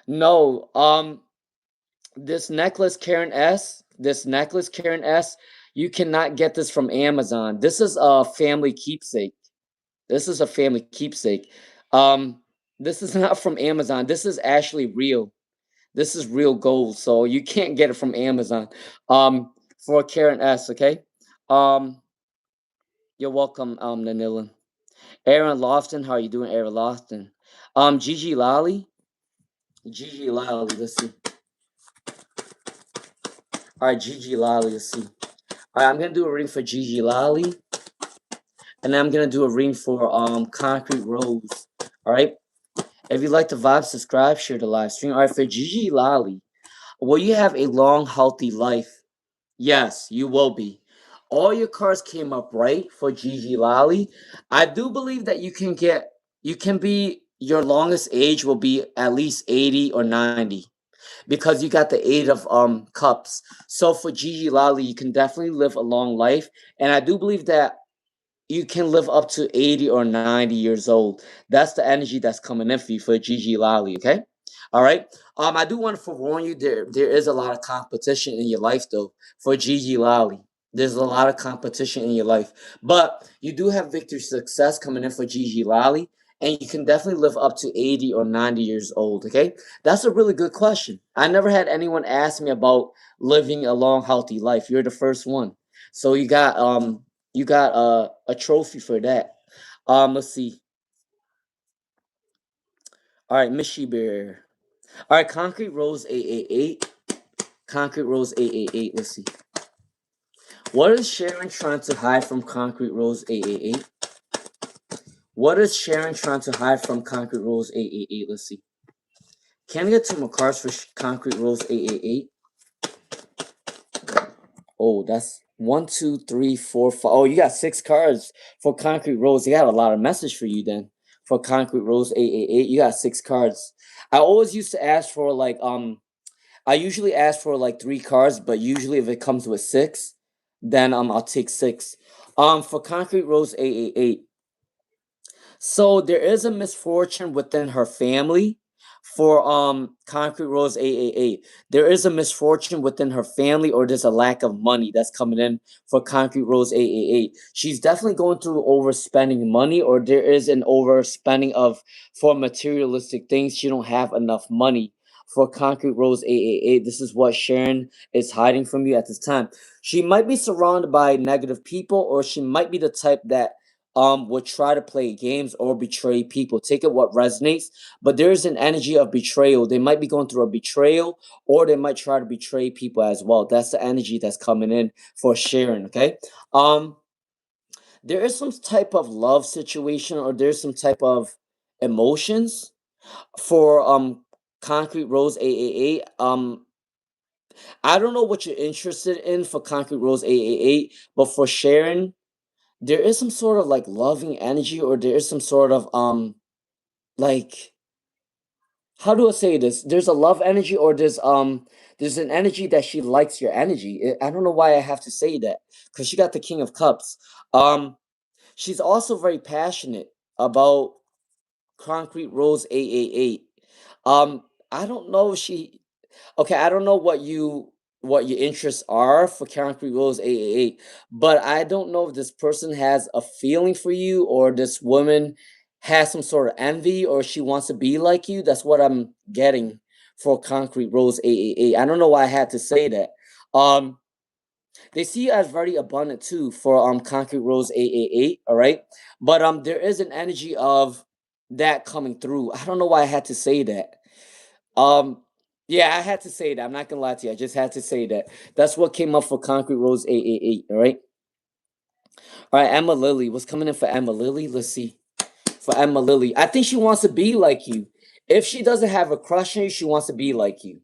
No, this necklace, Karen S. You cannot get this from Amazon. This is a family keepsake. This is a family keepsake. Um, this is not from Amazon. This is actually real. This is real gold, so you can't get it from Amazon. For Karen S, okay? Um, you're welcome, Nanila. Aaron Lofton, how are you doing, Aaron Lofton? Gigi Lally. Gigi Lally, let's see. Alright, Gigi Lally, let's see. Alright, I'm gonna do a reading for Gigi Lally. And then I'm gonna do a reading for Concrete Rose. Alright? If you like the vibe, subscribe, share the live stream. Alright, for Gigi Lally, will you have a long, healthy life? Yes, you will be. All your cards came up right for Gigi Lally. I do believe that you can be, your longest age will be at least 80 or 90 because you got the 8 of cups. So for Gigi Lally, you can definitely live a long life. And I do believe that you can live up to 80 or 90 years old. That's the energy that's coming in for you for Gigi Lally, okay? All right. I do want to forewarn you, there is a lot of competition in your life though for Gigi Lally. There's a lot of competition in your life. But you do have victory success coming in for Gigi Lally, and you can definitely live up to 80 or 90 years old, okay? That's a really good question. I never had anyone ask me about living a long, healthy life. You're the first one. So you got a trophy for that. Let's see. All right, Missy Bear. All right, Concrete Rose 888. Concrete Rose 888. Let's see. What is Sharon trying to hide from Concrete Rose 888? What is Sharon trying to hide from Concrete Rose 888? Let's see. Can I get 2 more cards for Concrete Rose 888? Oh, that's 1, 2, 3, 4, 5. Oh, you got 6 cards for Concrete Rose. They got a lot of message for you then. For Concrete Rose 888, you got 6 cards. I always used to ask for like I usually ask for like 3 cards, but usually if it comes with 6, then I'll take 6. For Concrete Rose 888. So there is a misfortune within her family for Concrete Rose 888. There is a misfortune within her family, or there's a lack of money that's coming in for Concrete Rose 888. She's definitely going through overspending money, or there is an overspending of for materialistic things. She don't have enough money for Concrete Rose 888. This is what Sharon is hiding from you at this time. She might be surrounded by negative people, or she might be the type that would try to play games or betray people. Take it what resonates, but there's an energy of betrayal. They might be going through a betrayal, or they might try to betray people as well. That's the energy that's coming in for Sharon. Okay. Um, there is some type of love situation, or there's some type of emotions for Concrete Rose 888. I don't know what you're interested in for Concrete Rose 888, but for Sharon, there is some sort of like loving energy, or there is some sort of like, how do I say this? There's a love energy, or there's an energy that she likes your energy. I don't know why I have to say that, because she got the King of Cups. Um, she's also very passionate about Concrete Rose 888. I don't know if she Okay, I don't know what your interests are for Concrete Rose 888, but I don't know if this person has a feeling for you, or this woman has some sort of envy, or she wants to be like you. That's what I'm getting for Concrete Rose 888. I don't know why I had to say that. Um they see you as very abundant too for Concrete Rose 888, all right? But there is an energy of that coming through. I don't know why I had to say that. Um, yeah, I had to say that. I'm not gonna lie to you. I just had to say that. That's what came up for Concrete Rose 888. All right. All right, Emma Lily. What's coming in for Emma Lily? Let's see. For Emma Lily, I think she wants to be like you. If she doesn't have a crush on you, she wants to be like you.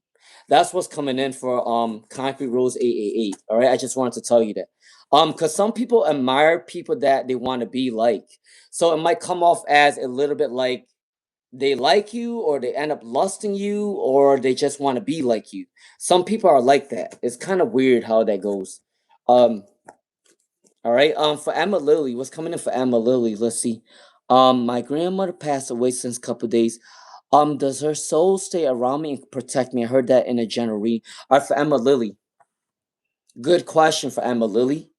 That's what's coming in for Concrete Rose 888. All right. I just wanted to tell you that. Because some people admire people that they want to be like. So it might come off as a little bit like they like you, or they end up lusting you, or they just want to be like you. Some people are like that. It's kind of weird how that goes. Um, all right. For Emma Lily, what's coming in for Emma Lily? Let's see. My grandmother passed away since a couple days. Does her soul stay around me and protect me? I heard that in a general read. All right, for Emma Lily. Good question for Emma Lily.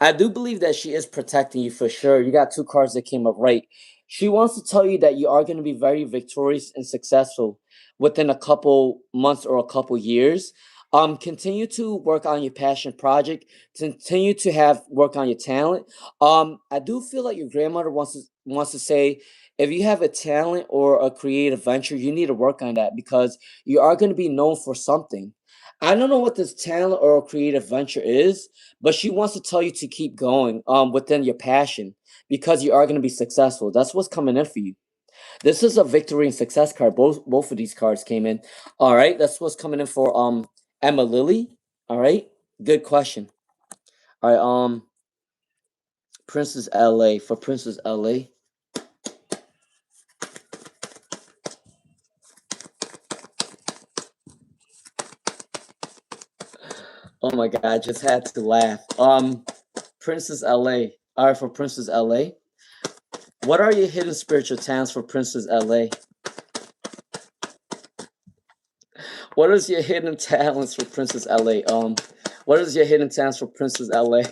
I do believe that she is protecting you for sure. You got two cards that came up right. She wants to tell you that you are going to be very victorious and successful within a couple months or a couple years. Continue to work on your passion project. Continue to have work on your talent. I do feel like your grandmother wants to say, if you have a talent or a creative venture, you need to work on that because you are going to be known for something. I don't know what this talent or creative venture is, but she wants to tell you to keep going within your passion because you are going to be successful. That's what's coming in for you. This is a victory and success card. Both of these cards came in. All right, that's what's coming in for Emma Lily. All right, good question. All right, Princess LA for Princess LA. Oh my god, I just had to laugh. Princess LA. All right, for Princess LA. What are your hidden spiritual talents for Princess LA? What is your hidden talents for Princess LA? What is your hidden talents for Princess LA?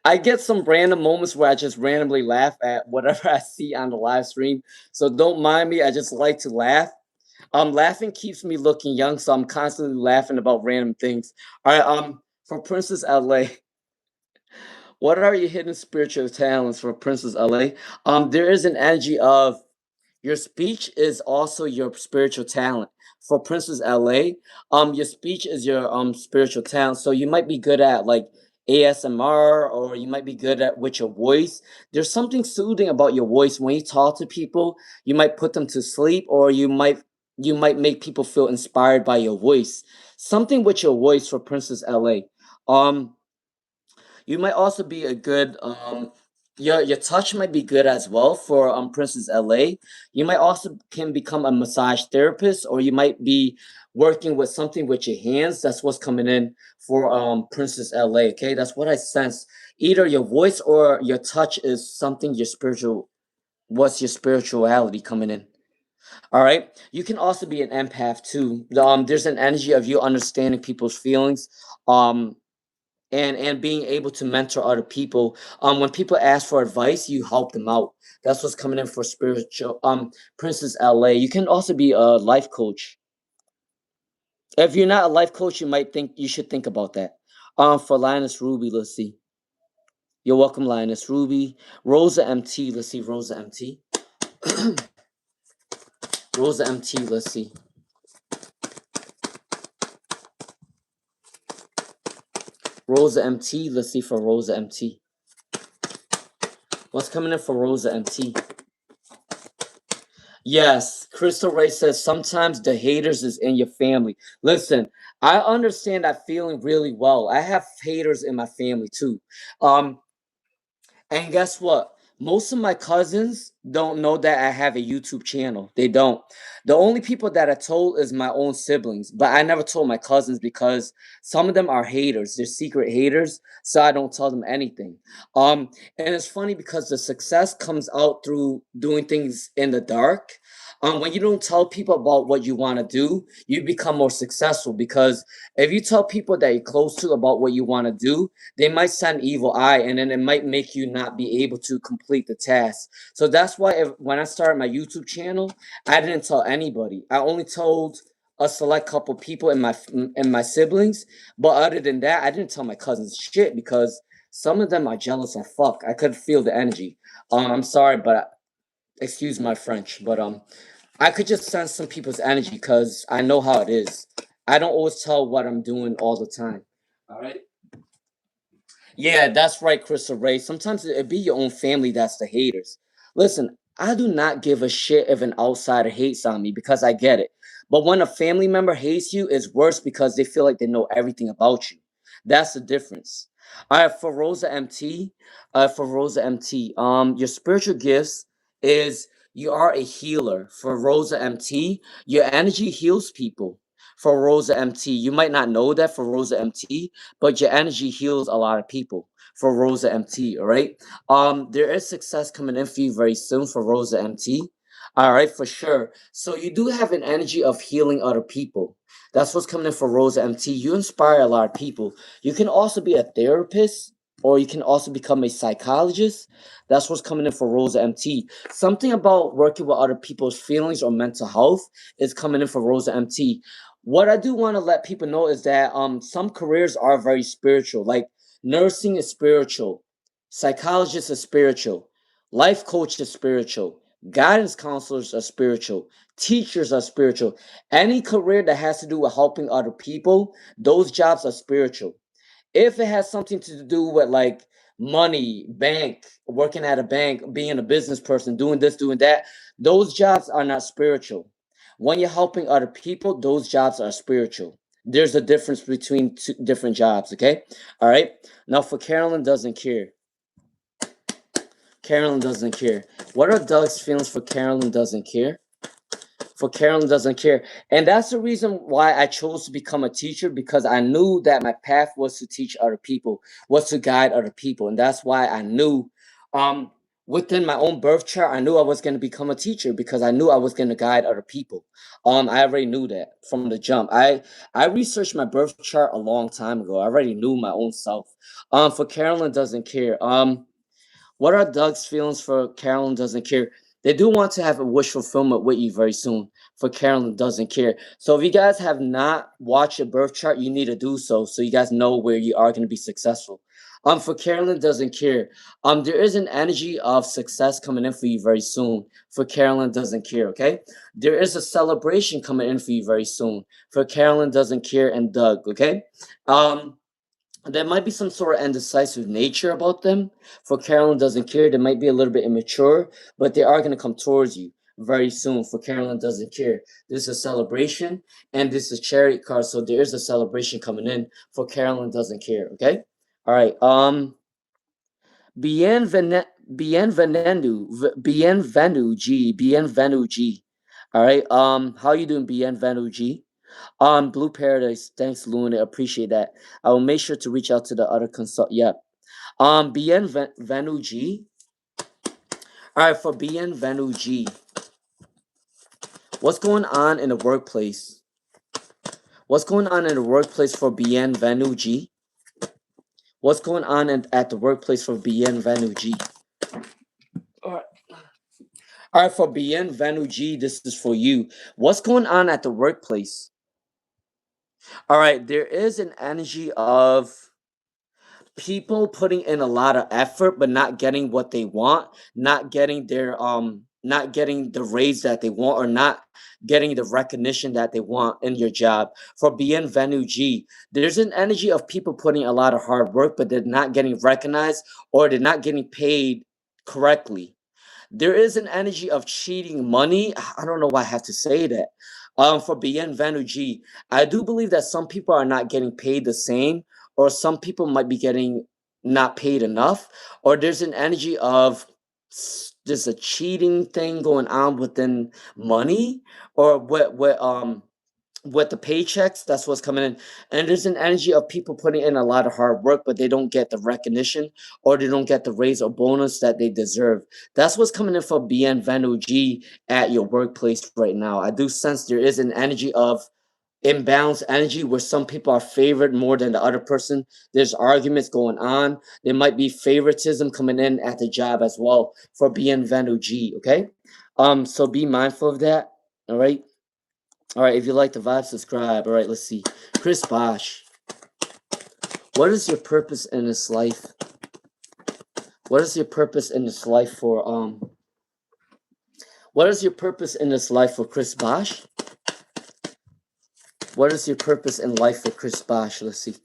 I get some random moments where I just randomly laugh at whatever I see on the live stream. So don't mind me. I just like to laugh. Laughing keeps me looking young, so I'm constantly laughing about random things. All right, for Princess LA, what are your hidden spiritual talents for Princess LA? There is an energy of your speech is also your spiritual talent. For Princess LA, your speech is your spiritual talent. So you might be good at like ASMR or you might be good at with your voice. There's something soothing about your voice when you talk to people. You might put them to sleep or you might make people feel inspired by your voice. Something with your voice for Princess LA. Um you might also be a good your touch might be good as well for Princess LA. You might also can become a massage therapist or you might be working with something with your hands. That's what's coming in for Princess LA, okay? That's what I sense. Either your voice or your touch is something your spiritual what's your spirituality coming in. All right. You can also be an empath too. There's an energy of you understanding people's feelings. Um and being able to mentor other people. When people ask for advice, you help them out. That's what's coming in for spiritual Princess LA. You can also be a life coach. If you're not a life coach, you might think you should think about that. For Lionus Ruby, let's see. You're welcome, Lionus Ruby. Rosa MT, let's see, Rosa MT. Rosa MT, let's see. Rosa MT, let's see for Rosa MT. What's coming in for Rosa MT? Yes, Crystal Ray says sometimes the haters is in your family. Listen, I understand that feeling really well. I have haters in my family too. Um, and guess what? Most of my cousins don't know that I have a YouTube channel. They don't. The only people that I told is my own siblings, but I never told my cousins because some of them are haters. They're secret haters, so I don't tell them anything. And it's funny because the success comes out through doing things in the dark. When you don't tell people about what you want to do, you become more successful because if you tell people that you're close to about what you want to do, they might send evil eye and then it might make you not be able to complete the task. So that's why when I started my YouTube channel, I didn't tell anybody. I only told a select couple people in my siblings, but other than that, I didn't tell my cousins shit because some of them are jealous as fuck. I could feel the energy. I'm sorry, but excuse my French, but I could just sense some people's energy because I know how it is. I don't always tell what I'm doing all the time. All right. Yeah, that's right, Crystal Ray. Sometimes it be your own family that's the haters. Listen, I do not give a shit if an outsider hates on me because I get it. But when a family member hates you, it's worse because they feel like they know everything about you. That's the difference. All right, for Rosa MT, your spiritual gifts is you are a healer. For Rosa MT, your energy heals people. For Rosa MT, you might not know that for Rosa MT, but your energy heals a lot of people for Rosa MT, all right? There is success coming in for you very soon for Rosa MT. All right, for sure. So you do have an energy of healing other people. That's what's coming in for Rosa MT. You inspire a lot of people. You can also be a therapist, or you can also become a psychologist. That's what's coming in for Rosa MT. Something about working with other people's feelings or mental health is coming in for Rosa MT. What I do want to let people know is that some careers are very spiritual. Like nursing is spiritual, psychologist is spiritual, life coach is spiritual, guidance counselors are spiritual, teachers are spiritual. Any career that has to do with helping other people, those jobs are spiritual. If it has something to do with like money, bank, working at a bank, being a business person, doing this, doing that, those jobs are not spiritual. When you're helping other people, those jobs are spiritual. There's a difference between two different jobs, okay? All right. Now for Carolyn Doesn't Care. Carolyn Doesn't Care. What are Doug's feelings for Carolyn Doesn't Care? For Carolyn Doesn't Care. And that's the reason why I chose to become a teacher, because I knew that my path was to teach other people, was to guide other people. And that's why I knew um, within my own birth chart, I knew I was going to become a teacher because I knew I was going to guide other people. I already knew that from the jump. I researched my birth chart a long time ago. I already knew my own self. For Carolyn Doesn't Care. What are Doug's feelings for Carolyn Doesn't Care? They do want to have a wish fulfillment with you very soon for Carolyn Doesn't Care. So if you guys have not watched your birth chart, you need to do so you guys know where you are going to be successful. For Carolyn Doesn't Care, there is an energy of success coming in for you very soon for Carolyn Doesn't Care, okay? There is a celebration coming in for you very soon for Carolyn Doesn't Care and Doug, okay? There might be some sort of indecisive nature about them. For Carolyn Doesn't Care, they might be a little bit immature, but they are going to come towards you very soon. For Carolyn Doesn't Care, this is a celebration, and this is a chariot card, so there is a celebration coming in for Carolyn Doesn't Care. Okay, all right. Bienvenu G. All right. How you doing, Bienvenu G? Blue Paradise. Thanks, Luna. Appreciate that. I will make sure to reach out to the other consult. Yep. Bienvenu G. All right, for Bienvenu G. What's going on in the workplace? What's going on in the workplace for Bienvenu G? What's going on at the workplace for Bienvenu G? All right. All right, for Bienvenu G, this is for you. What's going on at the workplace? All right, there is an energy of people putting in a lot of effort but not getting what they want, not getting the raise that they want, or not getting the recognition that they want in your job. For Bienvenu G, there's an energy of people putting a lot of hard work but they're not getting recognized, or they're not getting paid correctly. There is an energy of cheating money. I don't know why I have to say that. For Bienvenu G, I do believe that some people are not getting paid the same, or some people might be getting not paid enough, or there's an energy of there's a cheating thing going on within money, or with the paychecks. That's what's coming in. And there's an energy of people putting in a lot of hard work but they don't get the recognition, or they don't get the raise or bonus that they deserve. That's what's coming in for Bienvenu G at your workplace right now. I do sense there is an energy of imbalanced energy where some people are favored more than the other person. There's arguments going on. There might be favoritism coming in at the job as well for Bienvenu G, okay? So be mindful of that. All right. All right, if you like the vibe, subscribe. All right, let's see. Chris Bosch. What is your purpose in this life? What is your purpose in this life for What is your purpose in this life for Chris Bosch? What is your purpose in life for Chris Bosch? Let's see.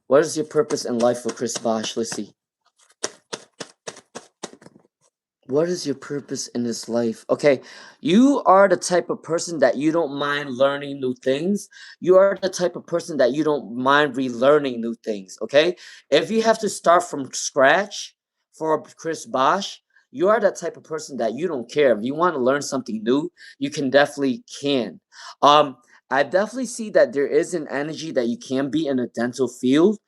What is your purpose in life for Chris Bosch? Let's see. What is your purpose in this life? Okay, you are the type of person that you don't mind learning new things. You are the type of person that you don't mind relearning new things, okay? If you have to start from scratch for Chris Bosch, you are that type of person that you don't care. If you want to learn something new, you can definitely can. I definitely see that there is an energy that you can be in the dental field,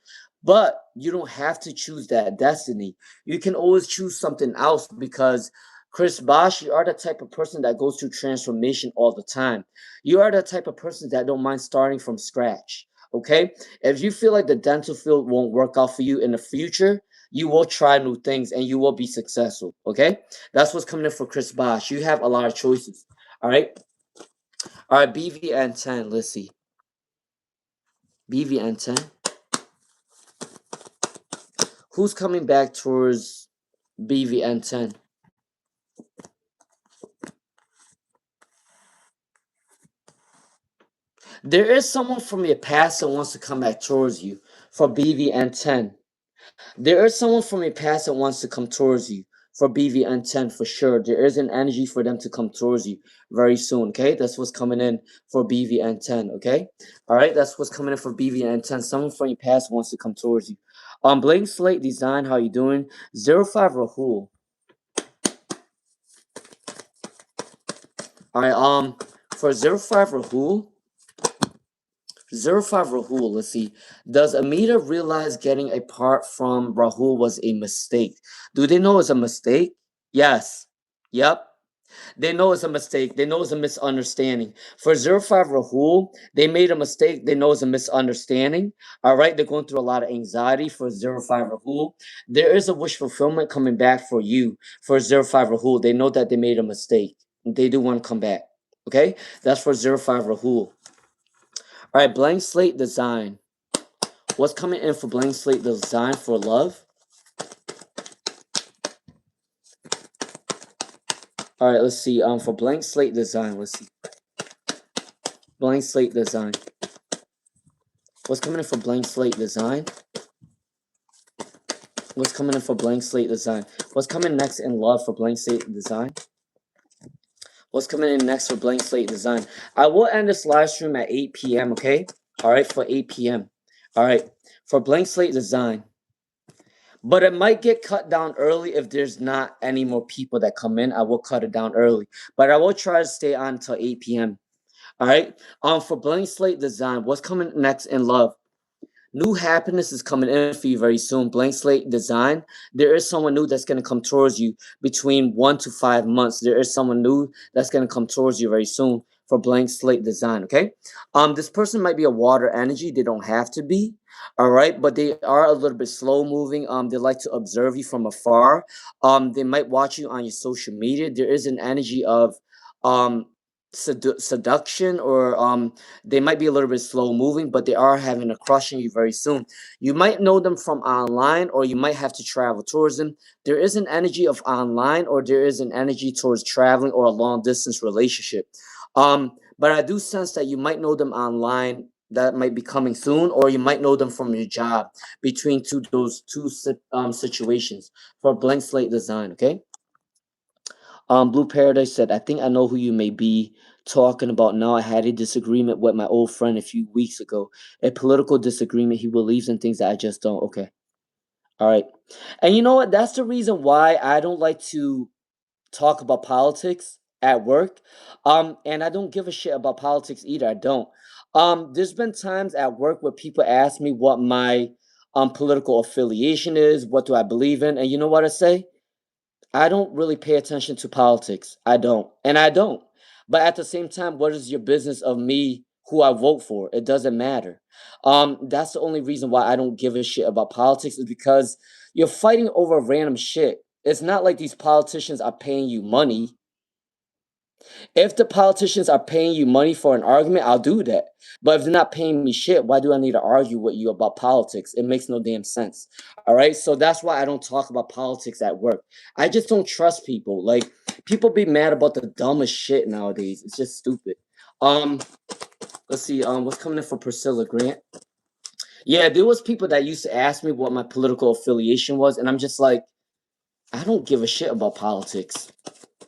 but you don't have to choose that destiny. You can always choose something else, because Chris Bosh, you are the type of person that goes through transformation all the time. You are the type of person that don't mind starting from scratch. Okay? If you feel like the dental field won't work out for you in the future, you will try new things and you will be successful. Okay? That's what's coming in for Chris Bosh. You have a lot of choices. All right? All right, BVN10. Let's see. BVN10. Who's coming back towards BVN10? There is someone from your past that wants to come back towards you for BVN10. There is someone from your past that wants to come towards you for BVN10 for sure. There is an energy for them to come towards you very soon, okay? That's what's coming in for BVN10, okay? All right, that's what's coming in for BVN10. Someone from your past wants to come towards you. Blank Slate Design, how you doing? 05 Rahul. All right, for 05 Rahul, 05 Rahul, let's see. Does Amita realize getting a part from Rahul was a mistake? Do they know it's a mistake? Yes. Yep. They know it's a mistake. They know it's a misunderstanding. For 05 Rahul, they made a mistake. They know it's a misunderstanding. All right. They're going through a lot of anxiety for 05 Rahul. There is a wish fulfillment coming back for you for 05 Rahul. They know that they made a mistake. They do want to come back. Okay. That's for 05 Rahul. All right, Blank Slate Design. What's coming in for Blank Slate Design for love? All right, let's see. For Blank Slate Design, let's see. Blank Slate Design. What's coming in for Blank Slate Design? What's coming in for Blank Slate Design? What's coming next in love for Blank Slate Design? What's coming in next for Blank Slate Design? I will end this live stream at 8 p.m., okay? All right, for 8 p.m. All right, for Blank Slate Design. But it might get cut down early if there's not any more people that come in. I will cut it down early. But I will try to stay on until 8 p.m. All right? For Blank Slate Design, what's coming next in love? New happiness is coming in for you very soon. Blank Slate Design. There is someone new that's going to come towards you between 1 to 5 months. There is someone new that's going to come towards you very soon for Blank Slate Design, okay? This person might be a water energy. They don't have to be, all right? But they are a little bit slow moving. They like to observe you from afar. They might watch you on your social media. There is an energy of seduction, or they might be a little bit slow moving, but they are having a crush on you very soon. You might know them from online, or you might have to travel towards them. There is an energy of online, or there is an energy towards traveling or a long distance relationship. But I do sense that you might know them online. That might be coming soon, or you might know them from your job. Between those two situations for Blank Slate Design, okay? Blue Paradise said, I think I know who you may be talking about now. I had a disagreement with my old friend a few weeks ago. A political disagreement. He believes in things that I just don't. Okay. All right. And you know what? That's the reason why I don't like to talk about politics at work. And I don't give a shit about politics either. I don't. There's been times at work where people ask me what my political affiliation is, what do I believe in, and you know what I say? I don't really pay attention to politics. I don't. And I don't. But at the same time, what is your business of me who I vote for? It doesn't matter. That's the only reason why I don't give a shit about politics, is because you're fighting over random shit. It's not like these politicians are paying you money. If the politicians are paying you money for an argument, I'll do that. But if they're not paying me shit, why do I need to argue with you about politics? It makes no damn sense. All right. So that's why I don't talk about politics at work. I just don't trust people. Like, people be mad about the dumbest shit nowadays. It's just stupid. Let's see. What's coming in for Priscilla Grant? Yeah, there was people that used to ask me what my political affiliation was, and I'm just like, I don't give a shit about politics.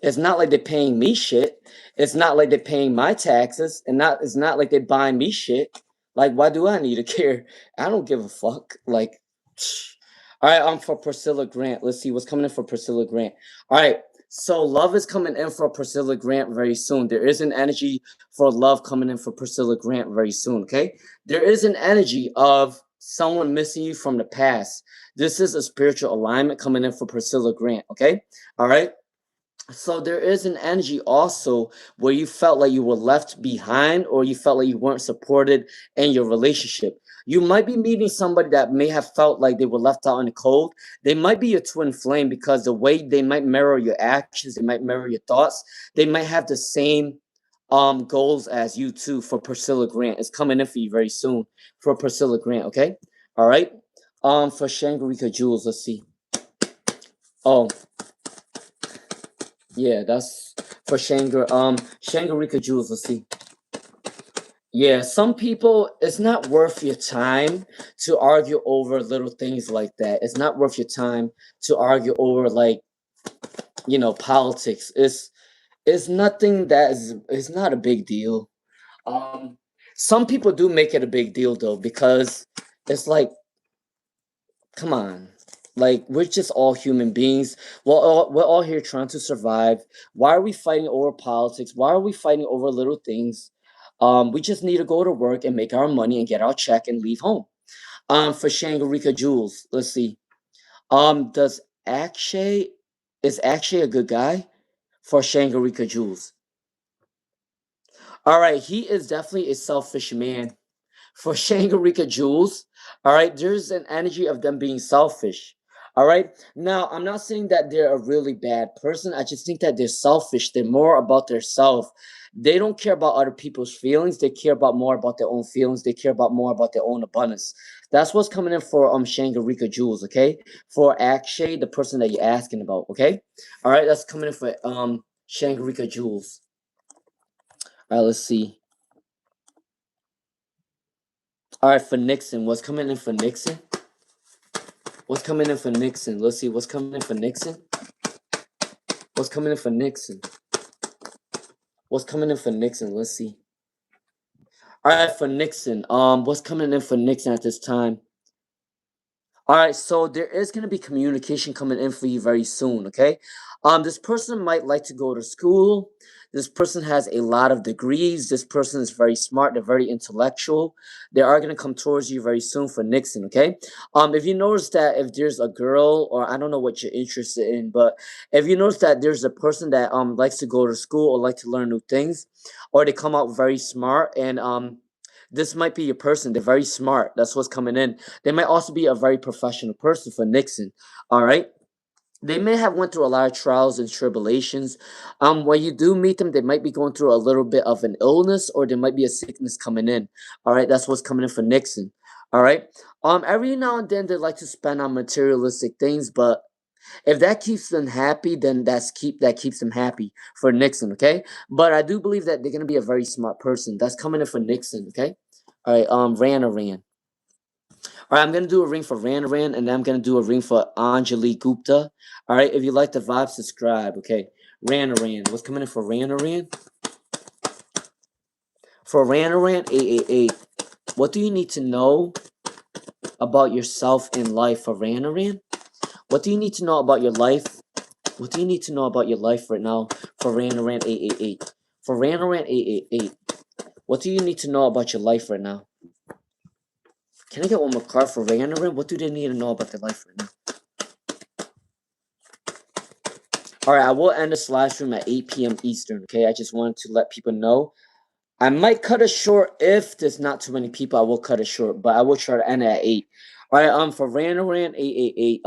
It's not like they're paying me shit. It's not like they're paying my taxes, and it's not like they're buying me shit. Like, why do I need to care? I don't give a fuck. Like, all right, for Priscilla Grant. Let's see what's coming in for Priscilla Grant. All right, so love is coming in for Priscilla Grant very soon. There is an energy for love coming in for Priscilla Grant very soon, okay? There is an energy of someone missing you from the past. This is a spiritual alignment coming in for Priscilla Grant, okay? All right? So there is an energy also where you felt like you were left behind or you felt like you weren't supported in your relationship. You might be meeting somebody that may have felt like they were left out in the cold. They might be your twin flame because the way they might mirror your actions, they might mirror your thoughts. They might have the same goals as you too. For Priscilla Grant, it's coming in for you very soon. For Priscilla Grant, okay? All right. For Shangria Jewels, let's see. Oh, yeah, that's for Shangri Jewels, let's see. Yeah, some people, it's not worth your time to argue over little things like that. It's not worth your time to argue over like, politics. It's nothing that is it's not a big deal. Um some people do make it a big deal though because it's like, come on. Like, we're just all human beings. We're all here trying to survive. Why are we fighting over politics? Why are we fighting over little things? We just need to go to work and make our money and get our check and leave home. For Shangri Jewels, let's see. Does Akshay is Akshay a good guy for Shangri Jewels? All right, he is definitely a selfish man. For Shangri Jewels, all right, there's an energy of them being selfish. All right. Now, I'm not saying that they're a really bad person. I just think that they're selfish. They're more about their self. They don't care about other people's feelings. They care about more about their own feelings. They care about more about their own abundance. That's what's coming in for Shangri Jewels, okay? For Akshay, the person that you're asking about, okay? All right, that's coming in for Shangri Jewels. All right, let's see. All right, for Nixon, what's coming in for Nixon? What's coming in for Nixon? Let's see. What's coming in for Nixon? What's coming in for Nixon? What's coming in for Nixon? Let's see. All right, for Nixon. What's coming in for Nixon at this time? All right, so there is going to be communication coming in for you very soon, okay? This person might like to go to school. This person has a lot of degrees. This person is very smart. They're very intellectual. They are going to come towards you very soon for Nixon, okay? If you notice that if there's a girl, or I don't know what you're interested in, but if you notice that there's a person that likes to go to school or like to learn new things, or they come out very smart and this might be your person. They're very smart. That's what's coming in. They might also be a very professional person for Nixon. All right. They may have went through a lot of trials and tribulations. When you do meet them, they might be going through a little bit of an illness, or there might be a sickness coming in. All right, that's what's coming in for Nixon. All right. Every now and then they like to spend on materialistic things, but if that keeps them happy, then that keeps them happy for Nixon, okay? But I do believe that they're gonna be a very smart person. That's coming in for Nixon, okay? All right, Ran. All right, I'm gonna do a ring for Ran, and then I'm gonna do a ring for Anjali Gupta. All right, if you like the vibe, subscribe, okay? Ran. What's coming in for Ran? For Ran, 888. What do you need to know about yourself in life for Ran? What do you need to know about your life? What do you need to know about your life right now for Ran 888? For Ran 888, what do you need to know about your life right now? Can I get one more card for Ran? What do they need to know about their life right now? Alright, I will end this live stream at 8 p.m. Eastern, okay? I just wanted to let people know. I might cut it short if there's not too many people. I will cut it short, but I will try to end it at 8. Alright, for Ran 888,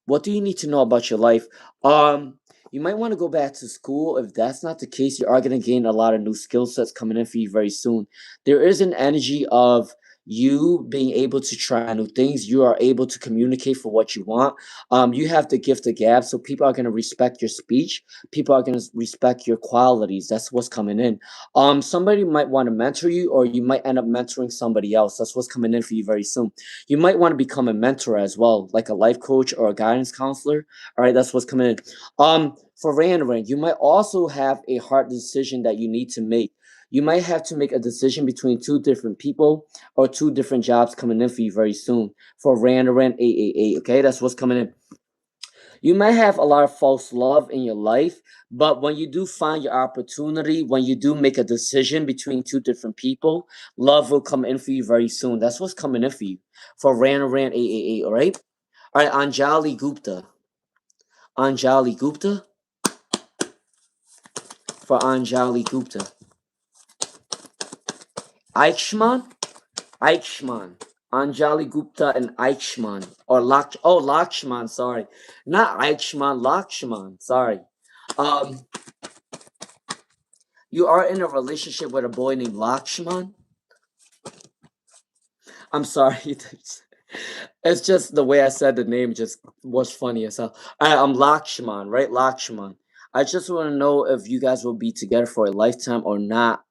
what do you need to know about your life? You might want to go back to school. If that's not the case, you are going to gain a lot of new skill sets coming in for you very soon. There is an energy of you being able to try new things. You are able to communicate for what you want. You have the gift of gab, so people are going to respect your speech. People are going to respect your qualities. That's what's coming in. Somebody might want to mentor you, or you might end up mentoring somebody else. That's what's coming in for you very soon. You might want to become a mentor as well, like a life coach or a guidance counselor. All right, that's what's coming in. For Ran, you might also have a hard decision that you need to make. You might have to make a decision between two different people or two different jobs coming in for you very soon. For Ran 888, okay, that's what's coming in. You might have a lot of false love in your life, but when you do find your opportunity, when you do make a decision between two different people, love will come in for you very soon. That's what's coming in for you. For Ran 888, all right? All right, Anjali Gupta. Anjali Gupta? for Anjali Gupta. Eichmann? Eichmann. Anjali Gupta and Eichmann. Or Lakshman, sorry. Not Eichmann, Lakshman, sorry. You are in a relationship with a boy named Lakshman? I'm sorry. It's just the way I said the name just was funny as hell. I'm Lakshman, right? Lakshman. I just want to know if you guys will be together for a lifetime or not.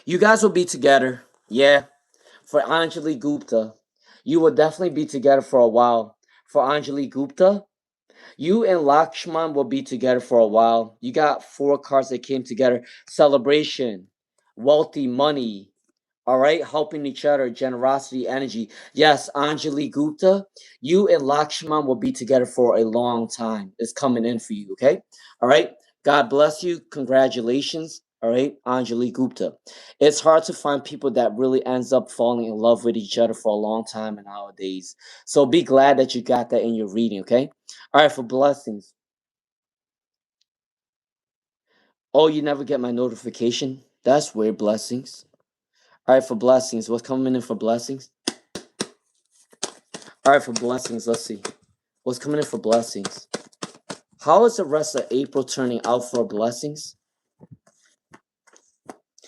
You guys will be together. Yeah. For Anjali Gupta. You will definitely be together for a while. For Anjali Gupta, you and Lakshman will be together for a while. You got 4 cards that came together. Celebration, wealthy, money, all right, helping each other, generosity, energy. Yes, Anjali Gupta, you and Lakshman will be together for a long time. It's coming in for you, okay? All right, God bless you. Congratulations. All right, Anjali Gupta. It's hard to find people that really ends up falling in love with each other for a long time nowadays. So be glad that you got that in your reading, okay? All right, for blessings. Oh, you never get my notification? That's weird, blessings. All right, for blessings. What's coming in for blessings? All right, for blessings, let's see. What's coming in for blessings? How is the rest of April turning out for blessings?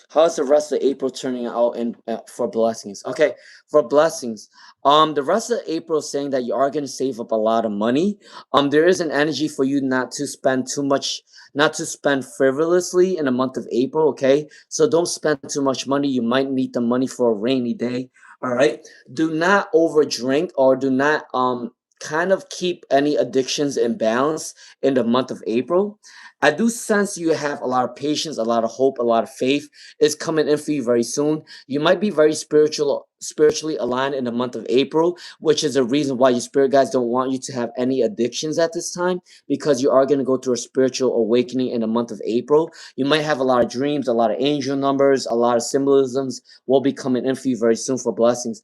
How is the rest of April turning out in for blessings? Okay, for blessings. The rest of April is saying that you are going to save up a lot of money. There is an energy for you not to spend too much, not to spend frivolously in the month of April. Okay, so don't spend too much money. You might need the money for a rainy day. All right. Do not overdrink or do not kind of keep any addictions in balance in the month of April. I do sense you have a lot of patience, a lot of hope, a lot of faith is coming in for you very soon. You might be very spiritually aligned in the month of April, which is a reason why your spirit guides don't want you to have any addictions at this time, because you are going to go through a spiritual awakening in the month of April. You might have a lot of dreams, a lot of angel numbers, a lot of symbolisms will be coming in for you very soon for blessings.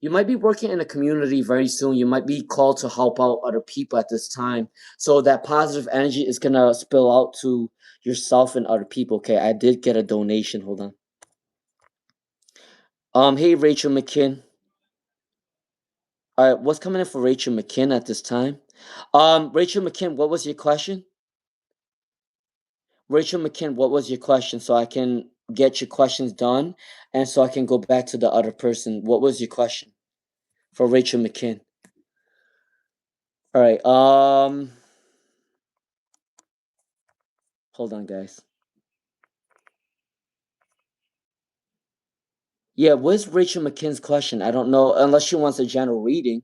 You might be working in a community very soon. You might be called to help out other people at this time. So that positive energy is going to spill out to yourself and other people. Okay, I did get a donation. Hold on. Hey Rachel McKinn. All right, what's coming in for Rachel McKinn at this time? Rachel McKinn, what was your question? Rachel McKinn, what was your question? So I can get your questions done, and so I can go back to the other person. What was your question for Rachel McKinn? All right. Hold on, guys. Yeah, what's Rachel McKinn's question? I don't know, unless she wants a general reading.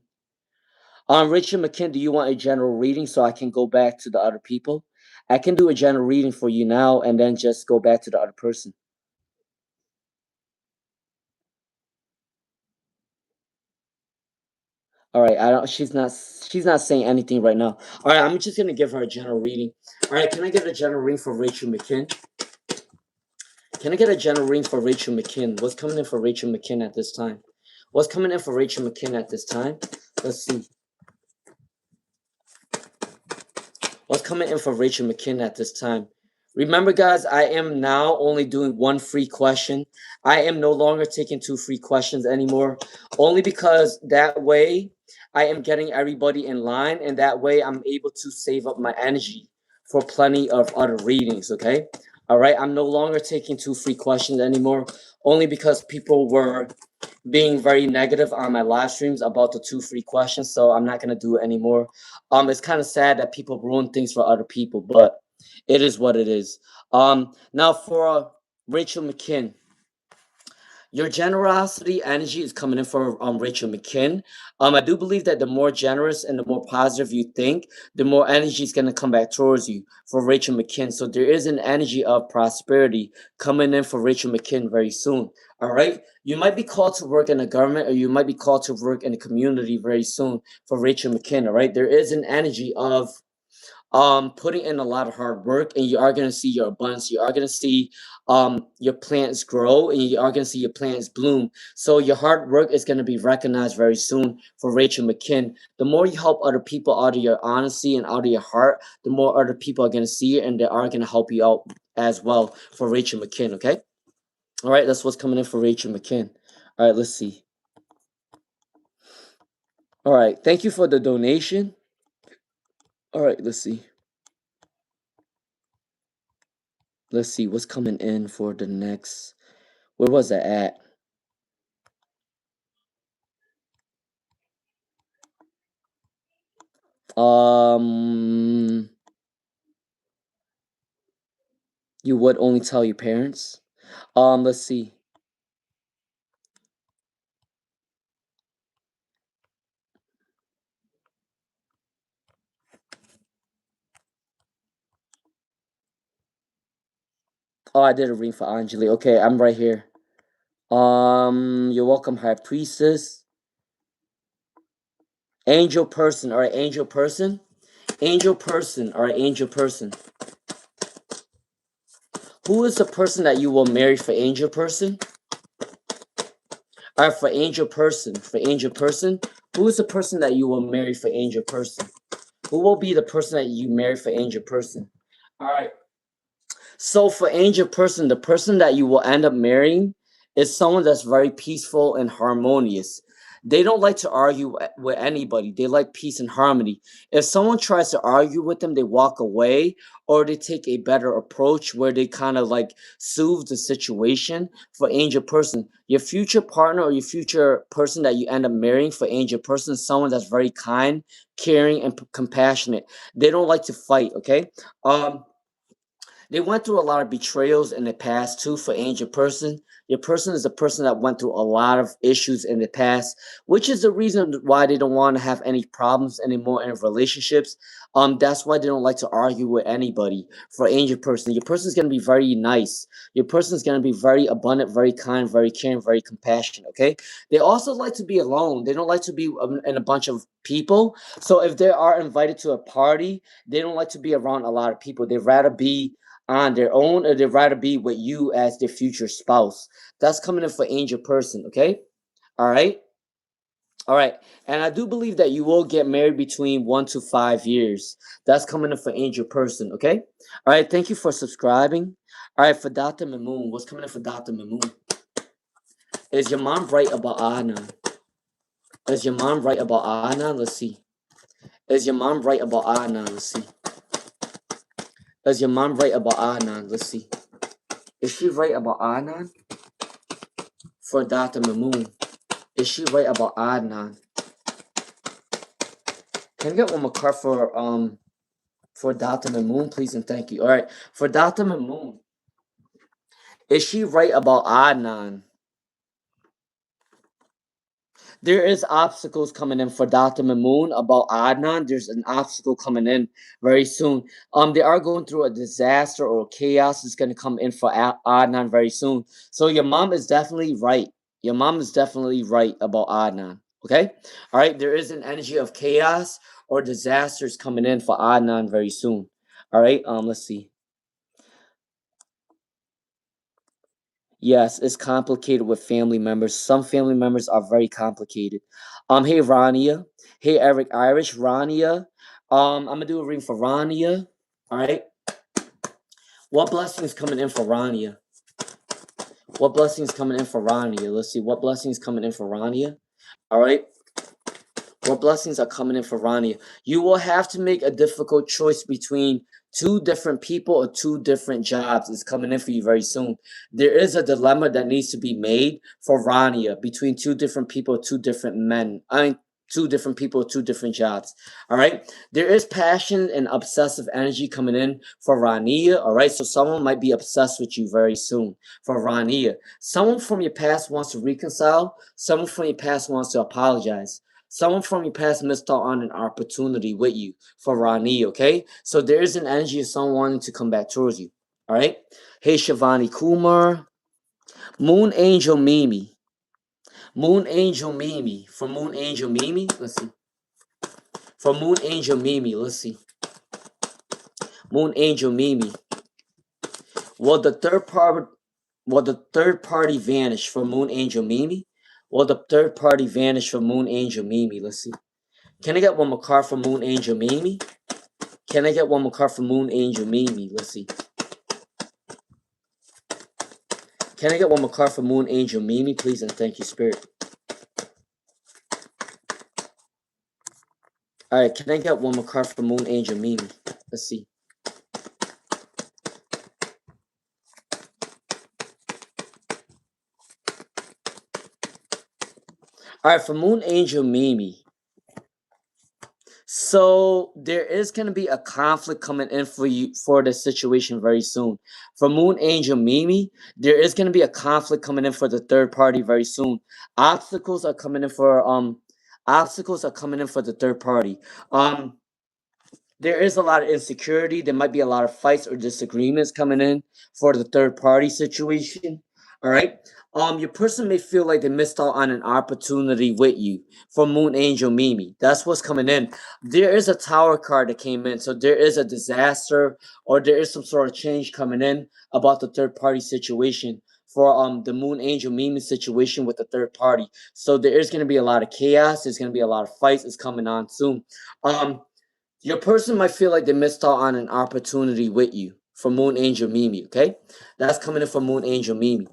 Richard McKinn, do you want a general reading so I can go back to the other people? I can do a general reading for you now and then just go back to the other person. All right, I don't. She's not. She's not saying anything right now. All right, I'm just gonna give her a general reading. All right, can I get a general reading for Rachel McKinn? Can I get a general reading for Rachel McKinn? What's coming in for Rachel McKinn at this time? What's coming in for Rachel McKinn at this time? Let's see. What's coming in for Rachel McKinn at this time? Remember, guys, I am now only doing 1 free question. I am no longer taking 2 free questions anymore, only because that way I am getting everybody in line, and that way I'm able to save up my energy for plenty of other readings, okay? All right, I'm no longer taking 2 free questions anymore, only because people were being very negative on my live streams about the 2 free questions, so I'm not gonna do it anymore. It's kind of sad that people ruin things for other people, but it is what it is. Now for Rachel McKinn. Your generosity energy is coming in for Rachel McKinn. I do believe that the more generous and the more positive you think, the more energy is going to come back towards you for Rachel McKinn. So there is an energy of prosperity coming in for Rachel McKinn very soon. All right. You might be called to work in the government, or you might be called to work in the community very soon for Rachel McKinn. All right. There is an energy of putting in a lot of hard work, and you are going to see your abundance. You are going to see your plants grow, and you are going to see your plants bloom. So your hard work is going to be recognized very soon for Rachel McKinn. The more you help other people out of your honesty and out of your heart, the more other people are going to see it, and they are going to help you out as well for Rachel McKinn. Okay. All right, that's what's coming in for Rachel McKinn. All right, let's see. All right, thank you for the donation. All right, let's see. Let's see what's coming in for the next. Where was that at? You would only tell your parents. Let's see. Oh, I did a reading for Anjali. Okay, I'm right here. You're welcome, High Priestess. Angel person. All right, angel person. Angel person. All right, angel person. Who is the person that you will marry for angel person? All right, for angel person. For angel person. Who is the person that you will marry for angel person? Who will be the person that you marry for angel person? All right. So for angel person, the person that you will end up marrying is someone that's very peaceful and harmonious. They don't like to argue with anybody. They like peace and harmony. If someone tries to argue with them, they walk away or they take a better approach where they kind of like soothe the situation. For angel person, your future partner or your future person that you end up marrying for angel person is someone that's very kind, caring, and compassionate. They don't like to fight, okay? They went through a lot of betrayals in the past too for Angel Person. Your person is a person that went through a lot of issues in the past, which is the reason why they don't want to have any problems anymore in relationships. That's why they don't like to argue with anybody. For Angel Person, your person is gonna be very nice. Your person is gonna be very abundant, very kind, very caring, very compassionate. Okay. They also like to be alone. They don't like to be in a bunch of people. So if they are invited to a party, they don't like to be around a lot of people. They'd rather be on their own or they'd rather be with you as their future spouse. That's coming in for angel person, okay? All right. All right. And I do believe that you will get married between 1 to 5 years. That's coming in for angel person, okay? All right. Thank you for subscribing. All right. For Dr. Mamoon, what's coming in for Dr. Mamoon? Is your mom right about Anna? Is your mom right about Anna? Let's see. Is your mom right about Anna? Let's see. Is your mom right about Anna? Let's see. Is she right about Anna? For Dr. Mamoon. Is she right about Adnan? Can I get one more card for Dr. Mamoon, please and thank you. All right, for Dr. Mamoon. Is she right about Adnan? There is obstacles coming in for Dr. Mamoon about Adnan. There's an obstacle coming in very soon. They are going through a disaster or chaos is going to come in for Adnan very soon. So your mom is definitely right. Your mom is definitely right about Adnan. Okay? All right, there is an energy of chaos or disasters coming in for Adnan very soon. All right, let's see. Yes, it's complicated with family members. Some family members are very complicated. Hey Rania. Hey Eric Irish. Rania. I'm gonna do a reading for Rania. Alright. What blessings coming in for Rania? What blessings coming in for Rania? Let's see. What blessings coming in for Rania? Alright. What blessings are coming in for Rania? You will have to make a difficult choice between two different people or two different jobs. Is coming in for you very soon. There is a dilemma that needs to be made for Rania between two different people, two different men. I mean, two different people, two different jobs. All right. There is passion and obsessive energy coming in for Rania. All right. So someone might be obsessed with you very soon for Rania. Someone from your past wants to reconcile. Someone from your past wants to apologize. Someone from your past missed out on an opportunity with you for Rani, okay? So there is an energy of someone wanting to come back towards you, all right? Hey, Shivani Kumar. Moon Angel Mimi. Moon Angel Mimi. For Moon Angel Mimi, let's see. For Moon Angel Mimi, let's see. Moon Angel Mimi. Will the third party vanish for Moon Angel Mimi? Will the third party vanish for Moon Angel Mimi? Let's see. Can I get one more card for Moon Angel Mimi? Can I get one more card for Moon Angel Mimi? Let's see. Can I get one more card for Moon Angel Mimi, please? And thank you, Spirit. Alright, can I get one more card for Moon Angel Mimi? Let's see. Alright, for Moon Angel Mimi. So there is going to be a conflict coming in for you for the situation very soon. For Moon Angel Mimi, there is going to be a conflict coming in for the third party very soon. Obstacles are coming in for the third party. There is a lot of insecurity. There might be a lot of fights or disagreements coming in for the third party situation. All right. Your person may feel like they missed out on an opportunity with you for Moon Angel Mimi. That's what's coming in. There is a Tower card that came in, so there is a disaster or there is some sort of change coming in about the third party situation for the Moon Angel Mimi situation with the third party. So there is going to be a lot of chaos. There's going to be a lot of fights. It's coming on soon. Your person might feel like they missed out on an opportunity with you for Moon Angel Mimi, okay? That's coming in from Moon Angel Mimi.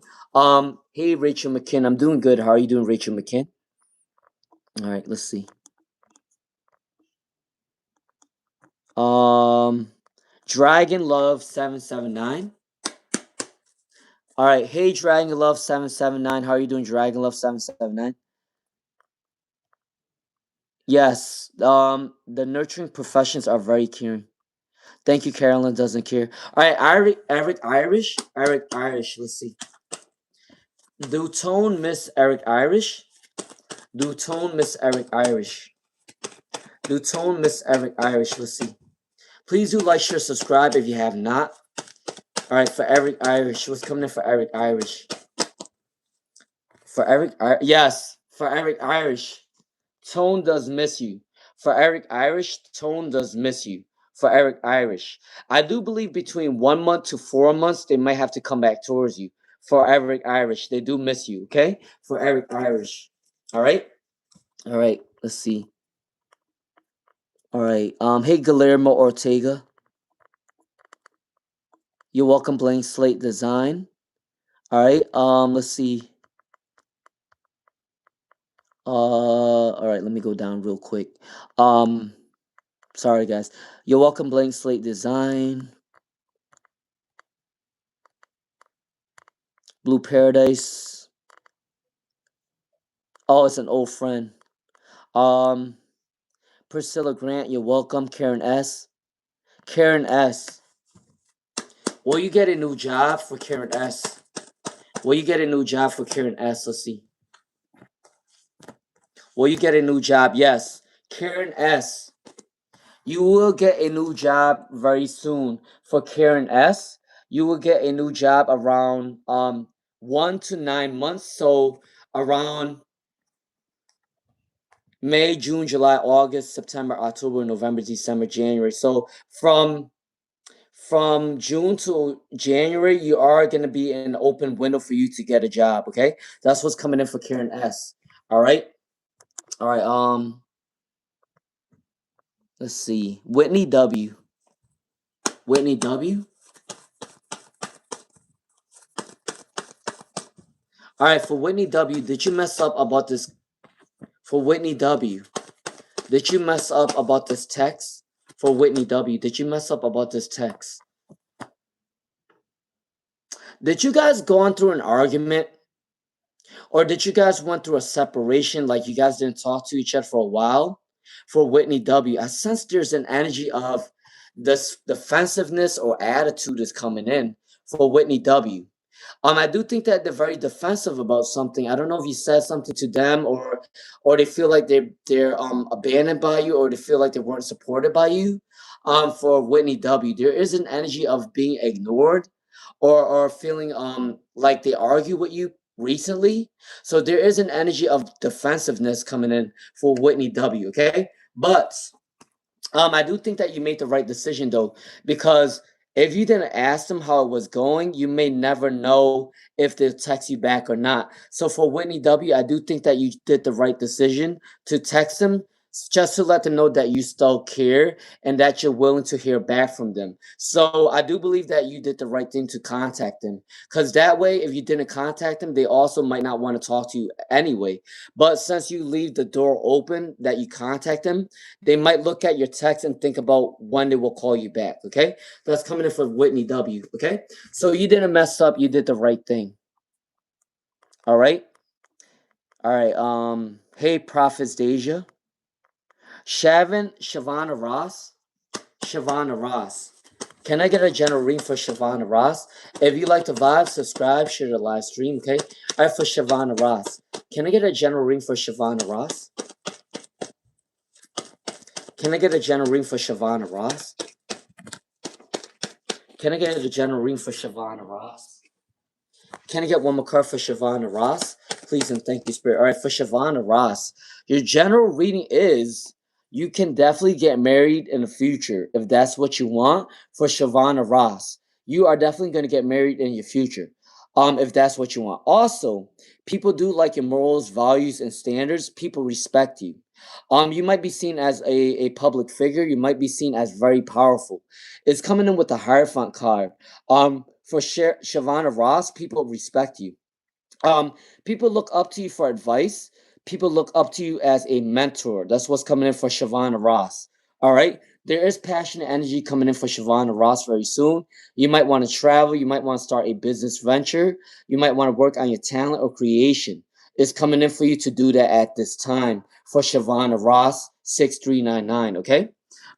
Hey, Rachel McKinn. I'm doing good. How are you doing, Rachel McKinn? All right, let's see. Dragon Love 779. All right, hey, Dragon Love 779. How are you doing, Dragon Love 779? Yes, the nurturing professions are very caring. Thank you, Carolyn Doesn't Care. All right, Eric Irish. Let's see. Do tone Miss Eric Irish? Do tone Miss Eric Irish? Do tone Miss Eric Irish? Let's see. Please do like, share, subscribe if you have not. All right, for Eric Irish. What's coming in for Eric Irish? For Eric yes, for Eric Irish. Tone does miss you. For Eric Irish, Tone does miss you. For Eric Irish. I do believe between 1 month to 4 months, they might have to come back towards you. For Eric Irish, they do miss you, okay? For Eric Irish. All right? All right, let's see. All right. Hey, Guillermo Ortega. You're welcome playing Slate Design. All right. Let's see. All right, let me go down real quick. Sorry guys. You're welcome playing Slate Design. Blue Paradise. Oh, it's an old friend. Priscilla Grant, you're welcome. Karen S. Karen S. Will you get a new job for Karen S? Will you get a new job for Karen S? Let's see. Will you get a new job? Yes. Karen S. You will get a new job very soon for Karen S. You will get a new job around 1 to 9 months. So around May, June, July, August, September, October, November, December, January. So from June to January, you are going to be in an open window for you to get a job, okay? That's what's coming in for Karen S. All right? All right, let's see. Whitney W. Whitney W. All right, for Whitney W, did you mess up about this? For Whitney W, did you mess up about this text? For Whitney W, did you mess up about this text? Did you guys go on through an argument? Or did you guys went through a separation, like you guys didn't talk to each other for a while? For Whitney W, I sense there's an energy of this defensiveness or attitude is coming in for Whitney W. I do think that they're very defensive about something. I don't know if you said something to them or they feel like they're abandoned by you or they feel like they weren't supported by you. For Whitney W, there is an energy of being ignored or feeling like they argue with you recently. So there is an energy of defensiveness coming in for Whitney W, okay? But I do think that you made the right decision though, because if you didn't ask them how it was going, you may never know if they'll text you back or not. So for Whitney W, I do think that you did the right decision to text them just to let them know that you still care and that you're willing to hear back from them. So I do believe that you did the right thing to contact them, because that way, if you didn't contact them, they also might not want to talk to you anyway. But since you leave the door open that you contact them, they might look at your text and think about when they will call you back. Okay, that's coming in for Whitney W. Okay, so you didn't mess up. You did the right thing. All right, all right. Hey, Prophets Deja, Shiovana Ross, Shiovana Ross. Can I get a general reading for Shiovana Ross? If you like the vibe, subscribe, share the live stream. Okay, all right, for Shiovana Ross. Can I get a general reading for Shiovana Ross? Can I get a general reading for Shiovana Ross? Can I get a general reading for Shiovana Ross? Can I get one more card for Shiovana Ross? Please and thank you, Spirit. All right, for Shiovana Ross, your general reading is you can definitely get married in the future if that's what you want. For Shiovana Ross, you are definitely going to get married in your future, if that's what you want. Also, people do like your morals, values, and standards. People respect you. You might be seen as a public figure. You might be seen as very powerful. It's coming in with the Hierophant card. For Shiovana Ross, people respect you. Um, People look up to you for advice. People look up to you as a mentor. That's what's coming in for Shiovana Ross. All right. There is passionate energy coming in for Shiovana Ross very soon. You might want to travel. You might want to start a business venture. You might want to work on your talent or creation. It's coming in for you to do that at this time for Shiovana Ross 6399. Okay.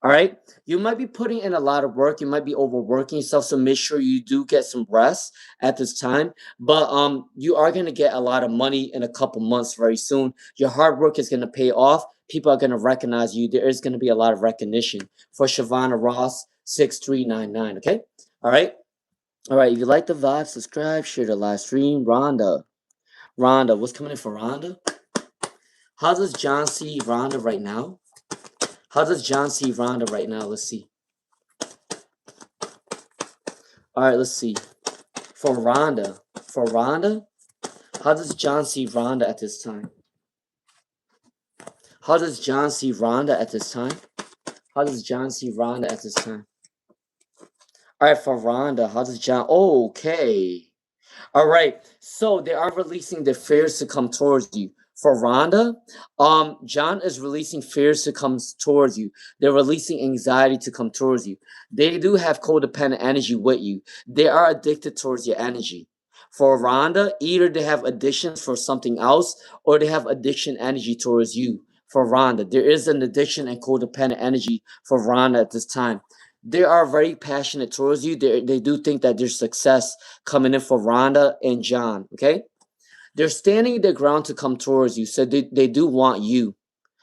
All right. You might be putting in a lot of work. You might be overworking yourself. So make sure you do get some rest at this time. But you are gonna get a lot of money in a couple months very soon. Your hard work is gonna pay off. People are gonna recognize you. There is gonna be a lot of recognition for Shiovana Ross 6399. Okay, all right, all right. If you like the vibe, subscribe, share the live stream. Rhonda, what's coming in for Rhonda? How does John see Rhonda right now? How does John see Rhonda right now? Let's see. All right, let's see. For Rhonda, how does John see Rhonda at this time? How does John see Rhonda at this time? How does John see Rhonda at this time? All right, for Rhonda, how does John? Okay. All right. So they are releasing the fears to come towards you. For Rhonda, John is releasing fears to come towards you. They're releasing anxiety to come towards you. They do have codependent energy with you. They are addicted towards your energy. For Rhonda, either they have addictions for something else or they have addiction energy towards you. For Rhonda, there is an addiction and codependent energy for Rhonda at this time. They are very passionate towards you. They do think that there's success coming in for Rhonda and John. Okay, they're standing their ground to come towards you, so they do want you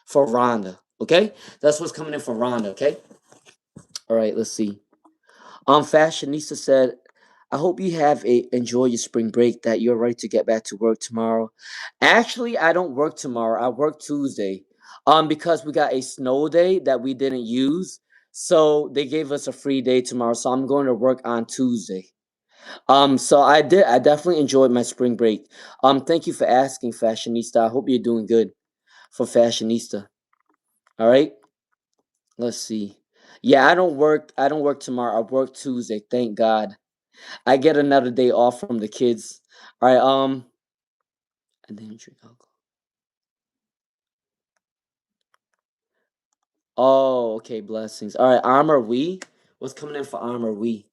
for Rhonda. Okay, that's what's coming in for Rhonda. Okay, all right, let's see. Fashionista said, I hope you have a enjoy your spring break, that you're ready to get back to work tomorrow. Actually, I don't work tomorrow. I work Tuesday. Because we got a snow day that we didn't use. So they gave us a free day tomorrow. So I'm going to work on Tuesday. So I definitely enjoyed my spring break. Thank you for asking, Fashionista. I hope you're doing good for Fashionista. All right. Let's see. Yeah, I don't work tomorrow. I work Tuesday. Thank God. I get another day off from the kids. All right. And then drink alcohol. Oh, okay. Blessings. All right. Armor We. What's coming in for Armor We?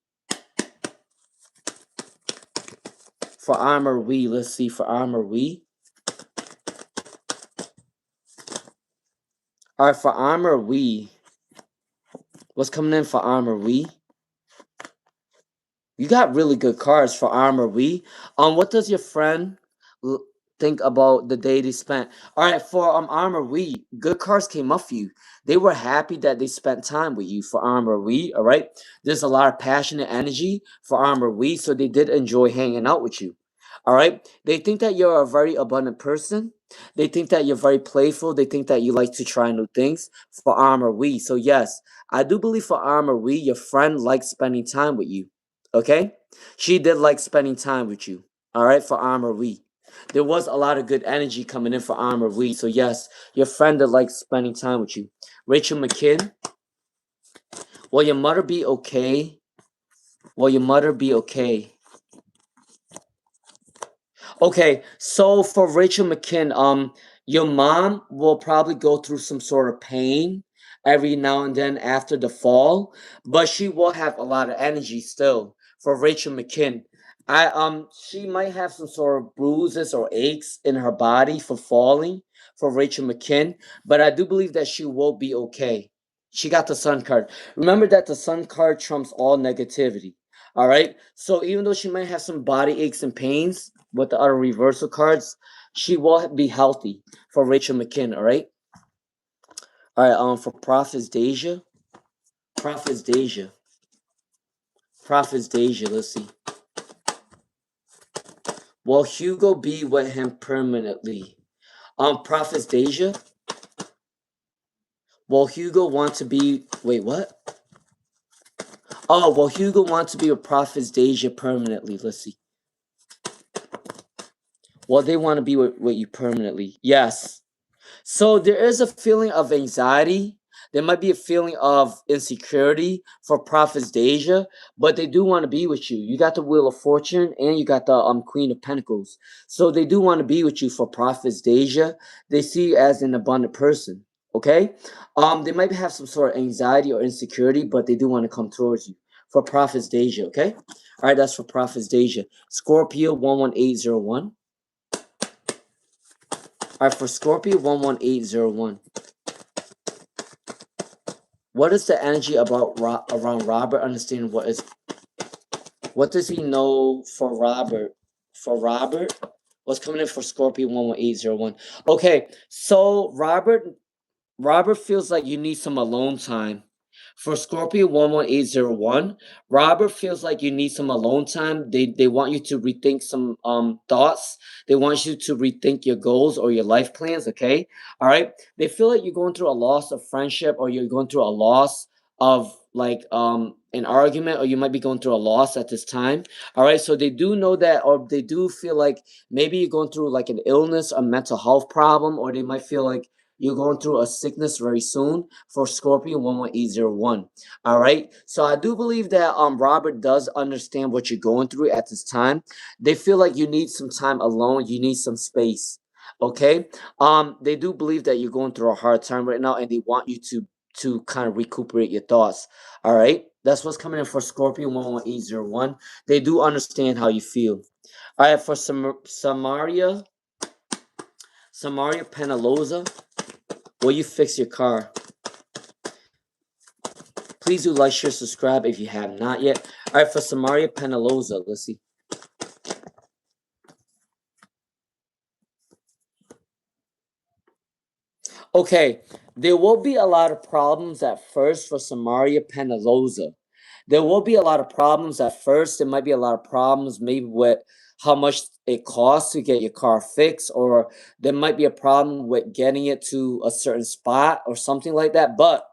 For Armor We. Let's see. For Armor We. All right. For Armor We. What's coming in for Armor We? You got really good cards for Armor We. What does your friend think about the day they spent? All right, for Armor We, good cards came up for you. They were happy that they spent time with you for Armor We. All right, there's a lot of passionate energy for Armor We, so they did enjoy hanging out with you. All right. They think that you're a very abundant person. They think that you're very playful. They think that you like to try new things. For Armor We. So yes, I do believe for Armor We, your friend likes spending time with you. Okay? She did like spending time with you. All right, for Armor We. There was a lot of good energy coming in for Armor We. So yes, your friend that likes spending time with you. Rachel McKinn. Will your mother be okay? Will your mother be okay? Okay, so for Rachel McKinn, your mom will probably go through some sort of pain every now and then after the fall, but she will have a lot of energy still. For Rachel McKinn, she might have some sort of bruises or aches in her body for falling. For Rachel McKinn, but I do believe that she will be okay. She got the Sun card. Remember that the Sun card trumps all negativity. All right. So even though she might have some body aches and pains with the other reversal cards, she will be healthy. For Rachel McKinn. All right. All right. For Prophet's Deja. Prophet's Deja. Prophet's Deja. Let's see. Will Hugo be with him permanently? Prophet's Deja. Will Hugo want to be? Wait, what? Oh, well, Hugo wants to be with Prophet's Deja permanently. Let's see. Well, they want to be with you permanently. Yes. So there is a feeling of anxiety. There might be a feeling of insecurity for Prophet's Deja, but they do want to be with you. You got the Wheel of Fortune and you got the Queen of Pentacles. So they do want to be with you for Prophet's Deja. They see you as an abundant person. Okay? They might have some sort of anxiety or insecurity, but they do want to come towards you for Prophet's Deja. Okay? All right, that's for Prophet's Deja. Scorpio 11801. All right, for Scorpio 11801. What is the energy about around Robert? Understanding what does he know for Robert? For Robert, what's coming in for Scorpio 11801? Okay, so Robert feels like you need some alone time. For Scorpio 11801, Robert feels like you need some alone time. They want you to rethink some thoughts. They want you to rethink your goals or your life plans, okay? All right? They feel like you're going through a loss of friendship or you're going through a loss of like an argument or you might be going through a loss at this time. All right? So they do know that or they do feel like maybe you're going through like an illness, a mental health problem, or they might feel like you're going through a sickness very soon for Scorpio 11801. All right. So I do believe that Robert does understand what you're going through at this time. They feel like you need some time alone. You need some space. Okay. They do believe that you're going through a hard time right now and they want you to kind of recuperate your thoughts. All right. That's what's coming in for Scorpio 11801. They do understand how you feel. All right, for Samaria Panaloa. Will you fix your car? Please do like, share, subscribe if you have not yet. All right, for Samaria Panaloa, let's see. Okay, there will be a lot of problems at first for Samaria Panaloa. There will be a lot of problems at first. There might be a lot of problems maybe with how much it costs to get your car fixed, or there might be a problem with getting it to a certain spot or something like that. But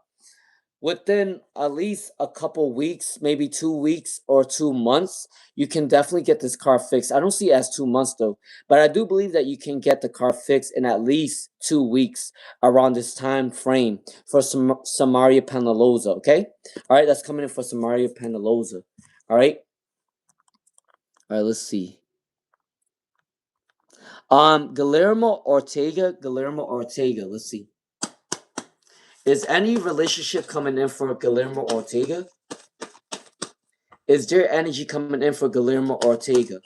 within at least a couple weeks, maybe 2 weeks or 2 months, you can definitely get this car fixed. I don't see it as 2 months though, but I do believe that you can get the car fixed in at least 2 weeks around this time frame for Samaria Panaloa. Okay, all right, that's coming in for Samaria Panaloa. All right, all right, let's see. Guillermo Ortega. Let's see. Is any relationship coming in for Guillermo Ortega? Is there energy coming in for Guillermo Ortega?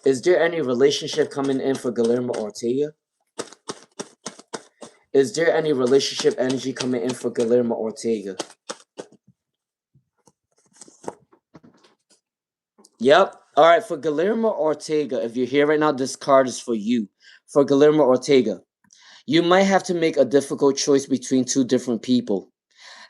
Is there any relationship coming in for Guillermo Ortega? Is there any relationship energy coming in for Guillermo Ortega? Yep. All right, for Guillermo Ortega, if you're here right now, this card is for you. For Guillermo Ortega, you might have to make a difficult choice between two different people.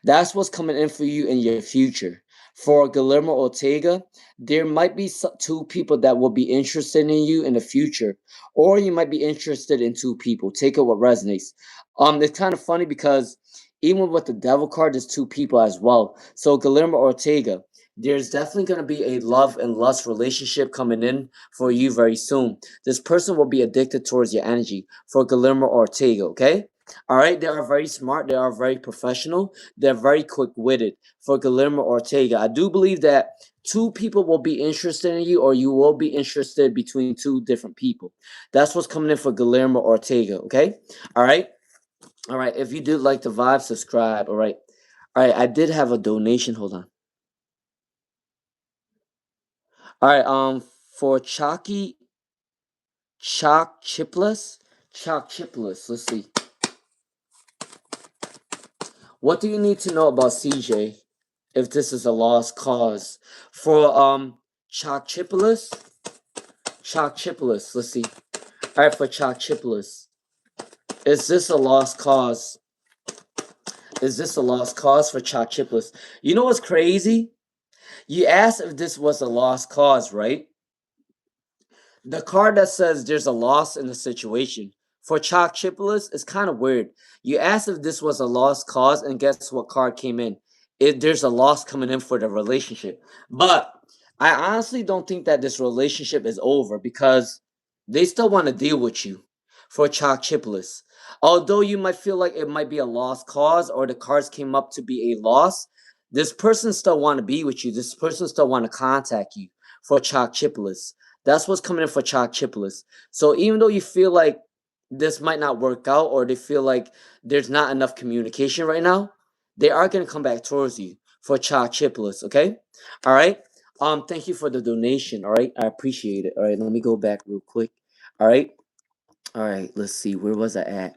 That's what's coming in for you in your future. For Guillermo Ortega, there might be two people that will be interested in you in the future, or you might be interested in two people. Take it what resonates. It's kind of funny because even with the devil card, there's two people as well. So Guillermo Ortega, there's definitely going to be a love and lust relationship coming in for you very soon. This person will be addicted towards your energy for Guillermo Ortega, okay? All right, they are very smart, they are very professional, they're very quick-witted for Guillermo Ortega. I do believe that two people will be interested in you, or you will be interested between two different people. That's what's coming in for Guillermo Ortega, okay? All right? All right, if you did like the vibe, subscribe, all right? All right, I did have a donation, hold on. All right, for Chak Chipas, let's see. What do you need to know about CJ if this is a lost cause? For Chak Chipas, let's see. Alright, for Chak Chipas. Is this a lost cause? Is this a lost cause for Chak Chipas? You know what's crazy? You asked if this was a lost cause, right? The card that says there's a loss in the situation for Chak Chipas is kind of weird. You asked if this was a lost cause, and guess what card came in? There's a loss coming in for the relationship. But I honestly don't think that this relationship is over because they still want to deal with you for Chak Chipas. Although you might feel like it might be a lost cause or the cards came up to be a loss, this person still want to be with you. This person still want to contact you for Chak Chipas. That's what's coming in for Chak Chipas. So even though you feel like this might not work out or they feel like there's not enough communication right now, they are going to come back towards you for Chak Chipas, okay? All right? Thank you for the donation, all right? I appreciate it. All right, let me go back real quick. All right? All right, let's see. Where was I at?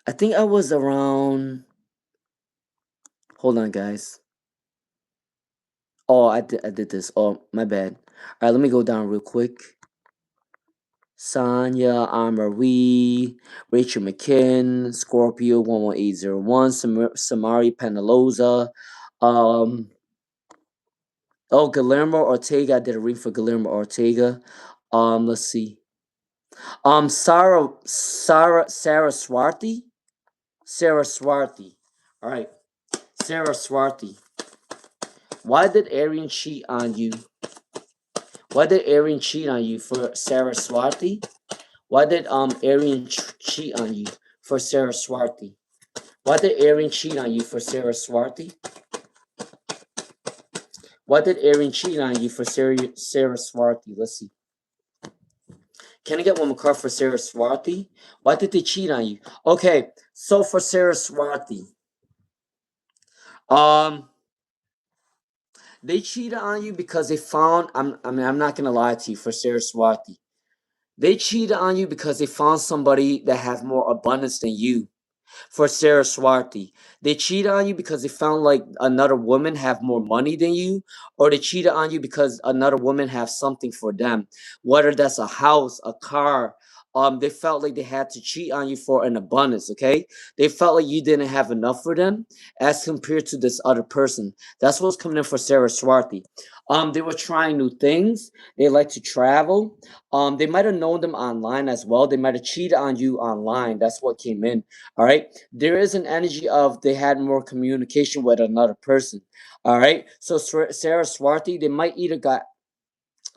I think I was around. Hold on, guys. Oh, I did this. Oh, my bad. All right, let me go down real quick. Sonia, Marie, Rachel McKinn, Scorpio 11801, Samaria Panaloa, Guillermo Ortega. I did a read for Guillermo Ortega. Let's see. Sarah Swarthy. All right, Sarah Swarthy. Why did Arian cheat on you? Why did Arian cheat on you for Sarah Swarthy? Why did Arian cheat on you for Sarah Swarthy? Why did Arian cheat on you for Sarah Swarthy? Why did Arian cheat on you for Sarah Swarthy? Let's see. Can I get one more card for Sarah Swarthy? Why did they cheat on you? Okay, so for Sarah Swarthy, they cheated on you because they found. I'm not gonna lie to you for Sarah Swarthy. They cheated on you because they found somebody that has more abundance than you. For Sarah Swarthy, they cheated on you because they found like another woman have more money than you, or they cheated on you because another woman have something for them, whether that's a house, a car. They felt like they had to cheat on you for an abundance. Okay, they felt like you didn't have enough for them as compared to this other person. That's what's coming in for Sarah Swarthy. They were trying new things. They like to travel. They might have known them online as well. They might have cheated on you online. That's what came in. All right. There is an energy of they had more communication with another person. All right. So Sarah Swarthy, they might either got.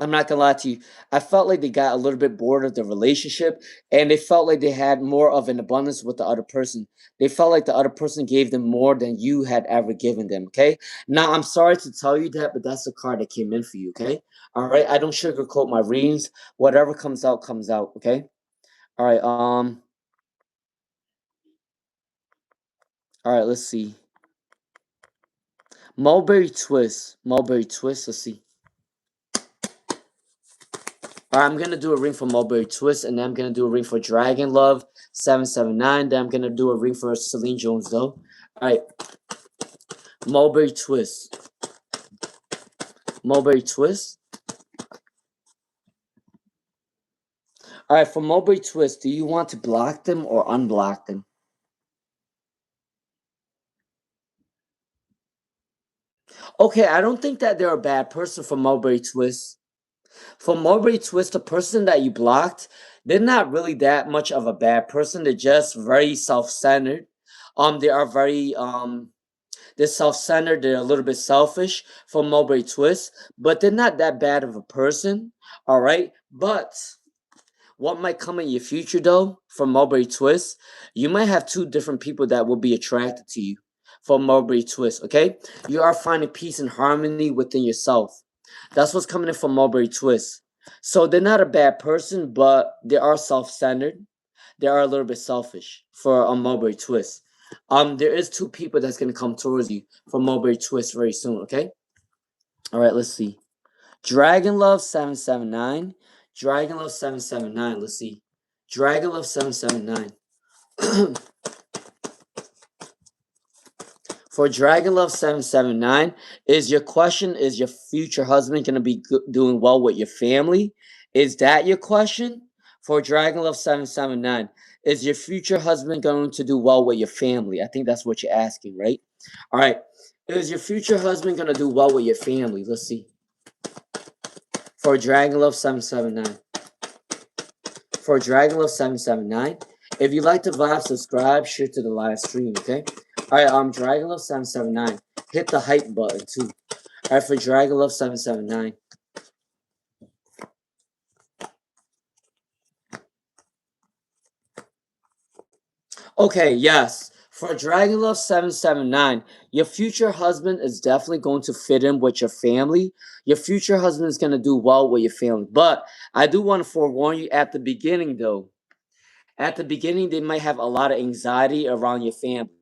I'm not gonna lie to you. I felt like they got a little bit bored of the relationship, and they felt like they had more of an abundance with the other person. They felt like the other person gave them more than you had ever given them. Okay. Now I'm sorry to tell you that, but that's the card that came in for you. Okay. All right. I don't sugarcoat my readings. Whatever comes out comes out. Okay. All right. All right. Let's see. Mulberry Twist. Let's see. All right, I'm gonna do a ring for Mulberry Twist, and then I'm gonna do a ring for Dragon Love 779. Then I'm gonna do a ring for Selen Jones, though. All right, Mulberry Twist. Mulberry Twist. All right, for Mulberry Twist, do you want to block them or unblock them? Okay, I don't think that they're a bad person for Mulberry Twist. For Mulberry Twist, the person that you blocked, they're not really that much of a bad person. They're just very self-centered. They are very they're self-centered. They're a little bit selfish for Mulberry Twist, but they're not that bad of a person. All right, but what might come in your future though for Mulberry Twist, you might have two different people that will be attracted to you for Mulberry Twist. Okay, you are finding peace and harmony within yourself. That's what's coming in from Mulberry Twist. So they're not a bad person, but they are self-centered. They are a little bit selfish for a Mulberry Twist. There is two people that's gonna come towards you from Mulberry Twist very soon. Okay. All right. Let's see. Dragon Love 779. Dragon Love 779. Let's see. Dragon Love 779. For Dragon Love 779, is your question, is your future husband going to be doing well with your family? Is that your question? For Dragon Love 779, is your future husband going to do well with your family? I think that's what you're asking, right? All right. Is your future husband going to do well with your family? Let's see. For Dragon Love 779. For Dragon Love 779, if you like the vibe, subscribe, share to the live stream, okay? Alright, Dragon Love 779. Hit the hype button too. Alright, for Dragon Love 779. Okay, yes. For Dragon Love 779, your future husband is definitely going to fit in with your family. Your future husband is going to do well with your family. But I do want to forewarn you at the beginning though. At the beginning, they might have a lot of anxiety around your family.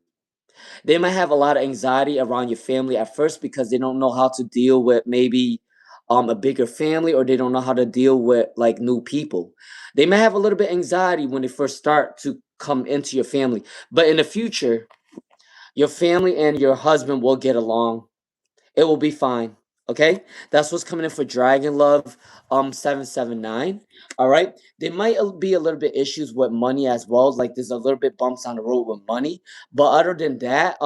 They might have a lot of anxiety around your family at first because they don't know how to deal with maybe a bigger family, or they don't know how to deal with like new people. They may have a little bit anxiety when they first start to come into your family, but in the future, your family and your husband will get along. It will be fine. Okay, that's what's coming in for Dragon Love 779. All right, there might be a little bit issues with money as well. Like there's a little bit bumps on the road with money, but other than that,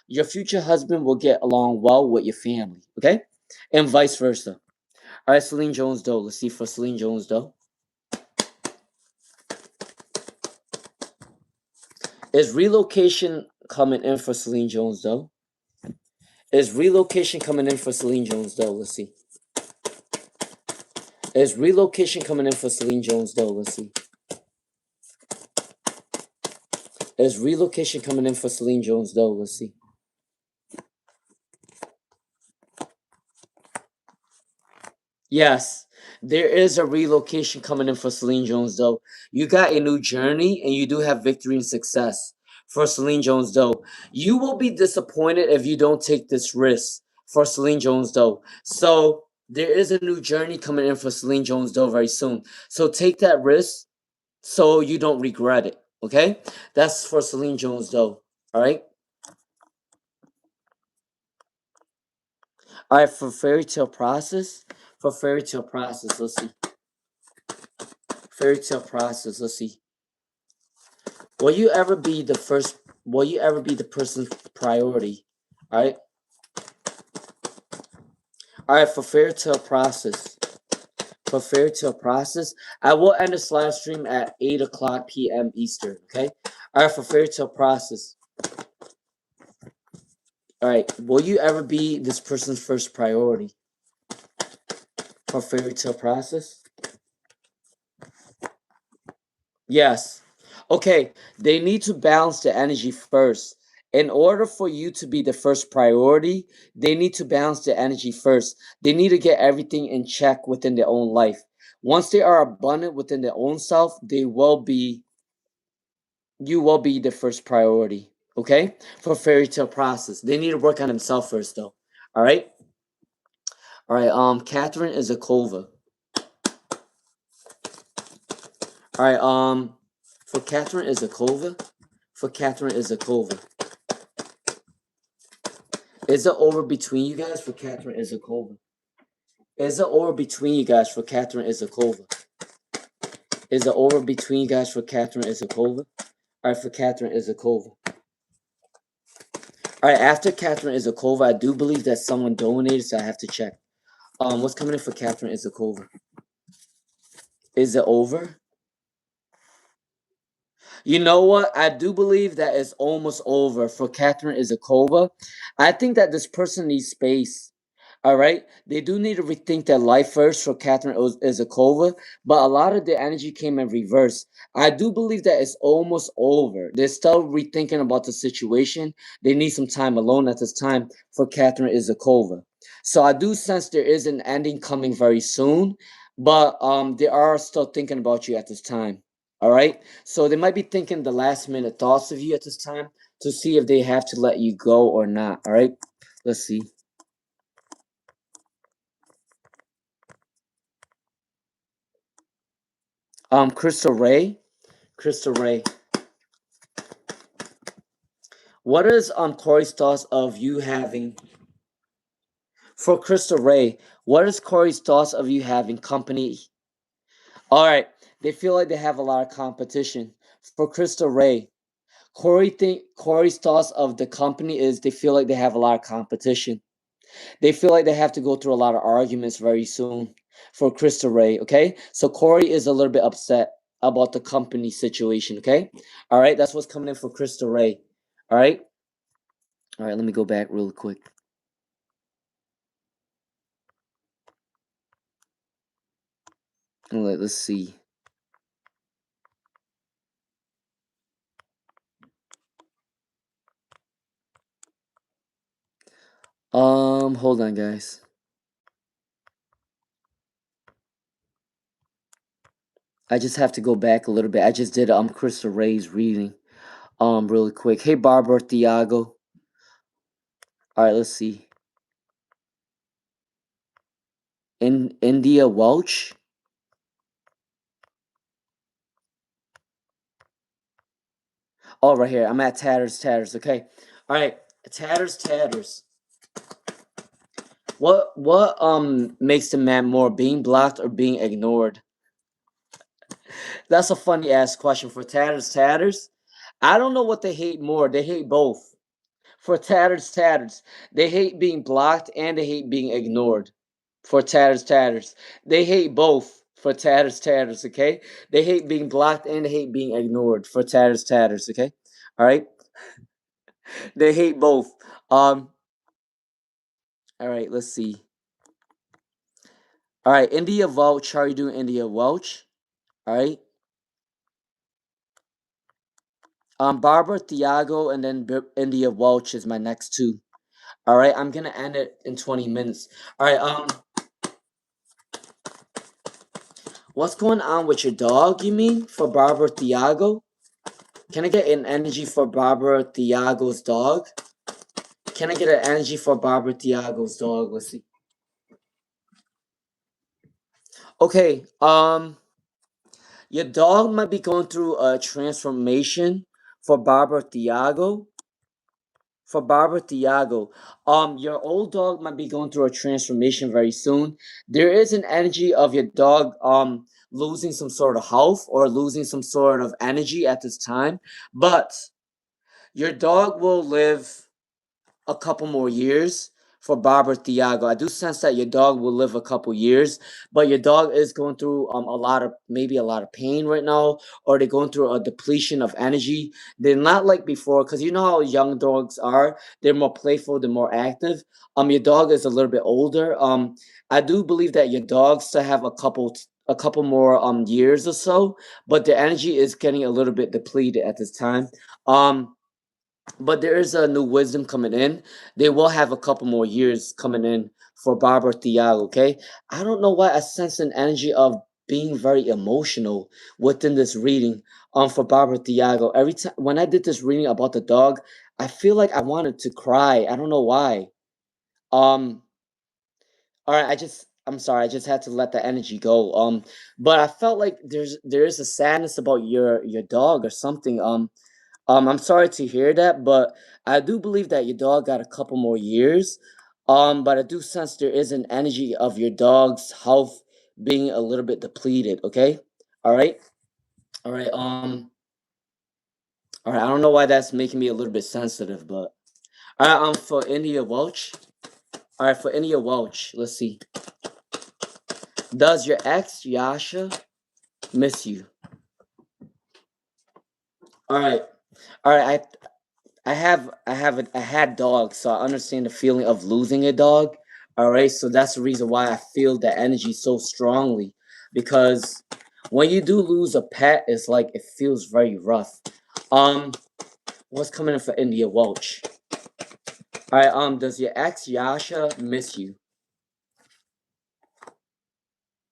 your future husband will get along well with your family. Okay, and vice versa. All right, Selen Jones though. Let's see for Selen Jones though. Is relocation coming in for Selen Jones though? Is relocation coming in for Selen Jones though? Let's see. Is relocation coming in for Selen Jones though? Let's see. Is relocation coming in for Selen Jones though? Let's see. Yes, there is a relocation coming in for Selen Jones though. You got a new journey and you do have victory and success for Selen Jones though. You will be disappointed if you don't take this risk for Selen Jones though. So there is a new journey coming in for Selen Jones though very soon. So take that risk so you don't regret it. Okay? That's for Selen Jones though. Alright? Alright, for Fairy Tale Process. For Fairy Tale Process, let's see. Fairy Tale Process, let's see. Will you ever be the first? Will you ever be the person's priority? Alright? Alright, for Fairy Tale Process. For Fairy Tale Process, I will end this live stream at 8 o'clock p.m. Eastern, okay? Alright, for Fairy Tale Process. Alright, will you ever be this person's first priority? For Fairy Tale Process? Yes. Okay, they need to balance the energy first. In order for you to be the first priority, they need to balance the energy first. They need to get everything in check within their own life. Once they are abundant within their own self, you will be the first priority. Okay? For Fairy Tale Process. They need to work on themselves first though. Alright? Alright, Katherine Isazakova. Alright, for Katherine Isazakova. For Katherine Isazakova. Is it over between you guys for Katherine Isazakova? Is it over between you guys for Katherine Isazakova? Is it over between you guys for Katherine Isazakova? Alright, for Katherine Isazakova. All right, after Katherine Isazakova, I do believe that someone donated, so I have to check. What's coming in for Katherine Isazakova? Is it over? You know what? I do believe that it's almost over for Katherine Isazakova. I think that this person needs space. All right, they do need to rethink their life first for Katherine Isazakova, but a lot of the energy came in reverse. I do believe that it's almost over. They're still rethinking about the situation. They need some time alone at this time for Katherine Isazakova. So I do sense there is an ending coming very soon, but they are still thinking about you at this time. All right, so they might be thinking the last minute thoughts of you at this time to see if they have to let you go or not. All right, let's see. Crystal Ray. Crystal Ray. What is Corey's thoughts of you having for Crystal Ray? What is Corey's thoughts of you having company? All right, they feel like they have a lot of competition. For Crystal Ray, Corey's thoughts of the company is they feel like they have a lot of competition. They feel like they have to go through a lot of arguments very soon. For Crystal Ray, okay? So Corey is a little bit upset about the company situation, okay? All right, that's what's coming in for Crystal Ray. All right? All right, let me go back real quick. Let's see. Hold on, guys. I just have to go back a little bit. I just did Crystal Ray's reading really quick. Hey, Barbara Thiago. All right, let's see. In India Welch. Oh, right here. I'm at Tatters. Okay. All right, Tatters. What makes the man more, being blocked or being ignored? That's a funny ass question for Tatters. I don't know what they hate more. They hate both. For Tatters. They hate being blocked and they hate being ignored. For Tatters. They hate both. For Tatters. Okay. They hate being blocked and they hate being ignored. For Tatters. Okay. All right. They hate both. Um. All right. Let's see. All right. India Welch. How are you doing, India Welch? All right. Barbara Thiago and then India Welch is my next two. All right, I'm gonna end it in 20 minutes. All right, what's going on with your dog? You mean for Barbara Thiago? Can I get an energy for Barbara Thiago's dog? Can I get an energy for Barbara Thiago's dog? Let's see. Okay, your dog might be going through a transformation for Barbara Thiago. For Barbara Thiago, your old dog might be going through a transformation very soon. There is an energy of your dog losing some sort of health or losing some sort of energy at this time, but your dog will live a couple more years for Barbara Thiago. I do sense that your dog will live a couple years, but your dog is going through maybe a lot of pain right now, or they're going through a depletion of energy. They're not like before, because you know how young dogs are. They're more playful, they're more active. Your dog is a little bit older. I do believe that your dog still have a couple more years or so, but the energy is getting a little bit depleted at this time. But there is a new wisdom coming in. They will have a couple more years coming in for Barbara Thiago, okay? I don't know why I sense an energy of being very emotional within this reading for Barbara Thiago. Every time when I did this reading about the dog, I feel like I wanted to cry. I don't know why. Um all right, I'm sorry, I just had to let the energy go. But I felt like there is a sadness about your dog or something. I'm sorry to hear that, but I do believe that your dog got a couple more years. But I do sense there is an energy of your dog's health being a little bit depleted. Okay, all right, all right. All right. I don't know why that's making me a little bit sensitive, but Alright, for India Welch. Alright, for India Welch, let's see. Does your ex Yasha miss you? Alright. Alright, I had dogs, so I understand the feeling of losing a dog. Alright, so that's the reason why I feel the energy so strongly. Because when you do lose a pet, it's like it feels very rough. What's coming in for India Welch? Alright, does your ex Yasha miss you?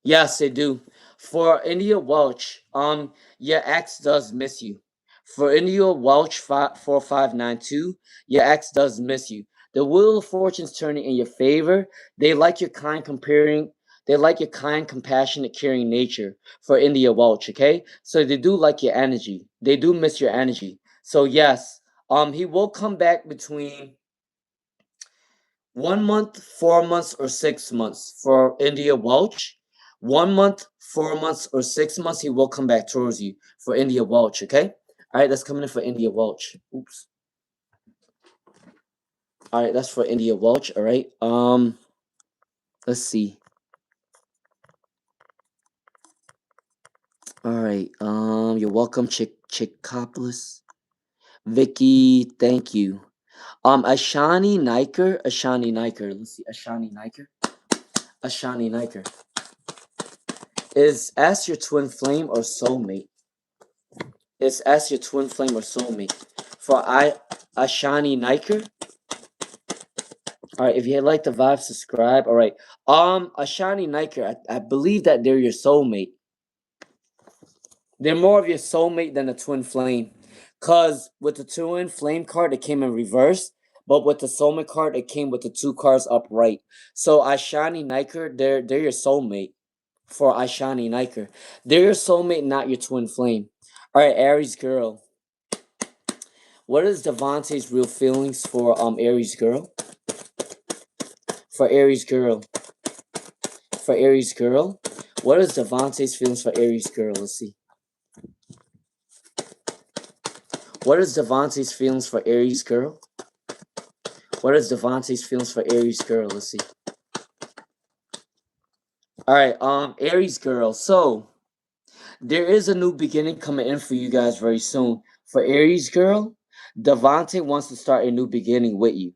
Yes, they do. For India Welch, your ex does miss you. For India Welch 4592, your ex does miss you. The wheel of fortune's turning in your favor. They like your kind comparing. They like your kind, compassionate, caring nature. For India Welch, okay. So they do like your energy. They do miss your energy. So yes, he will come back between 1 month, 4 months, or 6 months for India Welch. 1 month, 4 months, or 6 months, he will come back towards you for India Welch, okay? Alright, that's coming in for India Welch. Oops. Alright, that's for India Welch, alright. Let's see. Alright, you're welcome, Chak Chipas. Vicky, thank you. Ashani Nikker. Let's see, Ashani Nikker. Is S your twin flame or soulmate? Is S your twin flame or soulmate? For Ashani Nikker. Alright, if you like the vibe, subscribe. Alright. Ashani Nikker, I believe that they're your soulmate. They're more of your soulmate than a twin flame. Cause with the twin flame card, it came in reverse. But with the soulmate card, it came with the two cards upright. So Ashani Nikker, they're your soulmate. For Ashani Nikker. They're your soulmate, not your twin flame. Alright, Aries Girl. What is Devontae's real feelings for Aries Girl? For Aries Girl. For Aries Girl. What is Devontae's feelings for Aries Girl? Let's see. What is Devontae's feelings for Aries Girl? What is Devontae's feelings for Aries Girl? Let's see. Alright, Aries Girl. So there is a new beginning coming in for you guys very soon. For Aries Girl, Devontae wants to start a new beginning with you.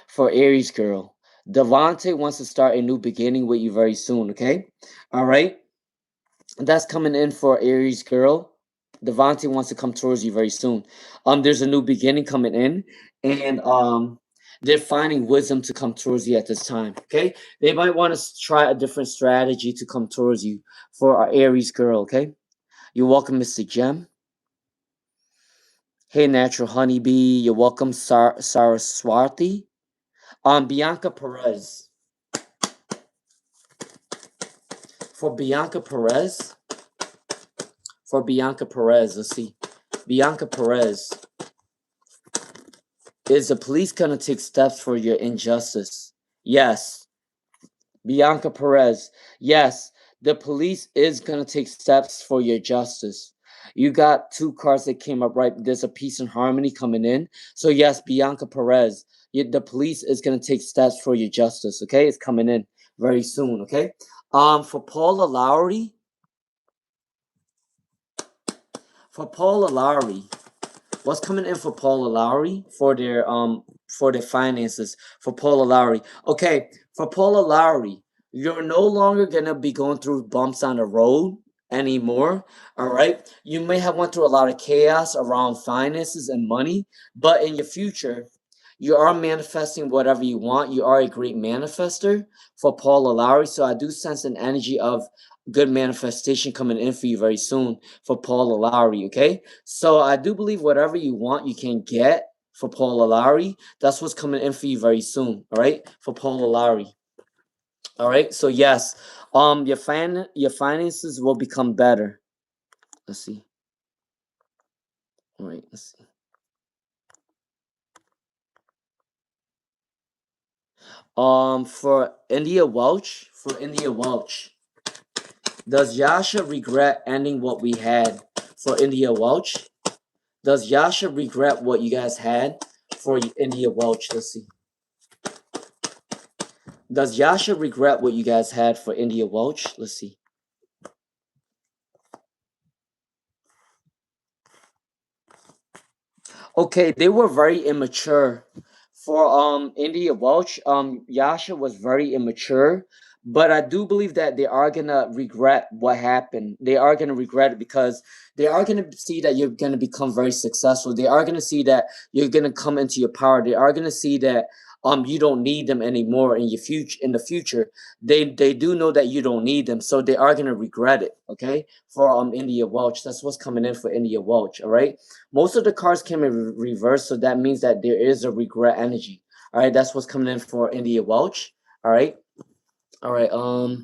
For Aries Girl, Devontae wants to start a new beginning with you very soon, okay? Alright? That's coming in for Aries Girl. Devontae wants to come towards you very soon. There's a new beginning coming in, and they're finding wisdom to come towards you at this time. Okay, they might want to try a different strategy to come towards you for our Aries Girl. Okay, you're welcome, Mr. Gem. Hey, Natural Honeybee. You're welcome, Saraswati. Bianca Perez. For Bianca Perez. Let's see. Bianca Perez. Is the police gonna take steps for your injustice? Yes. Bianca Perez. Yes, the police is gonna take steps for your justice. You got two cards that came up right. There's a peace and harmony coming in. So yes, Bianca Perez. The police is gonna take steps for your justice. Okay, it's coming in very soon. Okay. For Paula Lowry. For Paula Lowry. What's coming in for Paula Lowry for their finances for Paula Lowry? Okay, for Paula Lowry, you're no longer gonna be going through bumps on the road anymore. All right, you may have went through a lot of chaos around finances and money, but in your future, you are manifesting whatever you want. You are a great manifester for Paula Lowry. So I do sense an energy of good manifestation coming in for you very soon for Paula Lowry, okay? So I do believe whatever you want, you can get for Paula Lowry. That's what's coming in for you very soon, all right? For Paula Lowry. All right? So yes, your finances will become better. Let's see. All right, let's see. For India Welch, does Yasha regret ending what we had for India Welch? Does Yasha regret what you guys had for India Welch. Let's see. Does Yasha regret what you guys had for India Welch? Let's see. Okay, they were very immature. For India Welch, Yasha was very immature, but I do believe that they are gonna regret what happened. They are gonna regret it because they are gonna see that you're gonna become very successful. They are gonna see that you're gonna come into your power. They are gonna see that you don't need them anymore in your future. In the future, they do know that you don't need them, so they are gonna regret it. Okay, for India Welch, that's what's coming in for India Welch. All right. Most of the cards came in reverse, so that means that there is a regret energy. All right, that's what's coming in for India Welch. All right, all right, all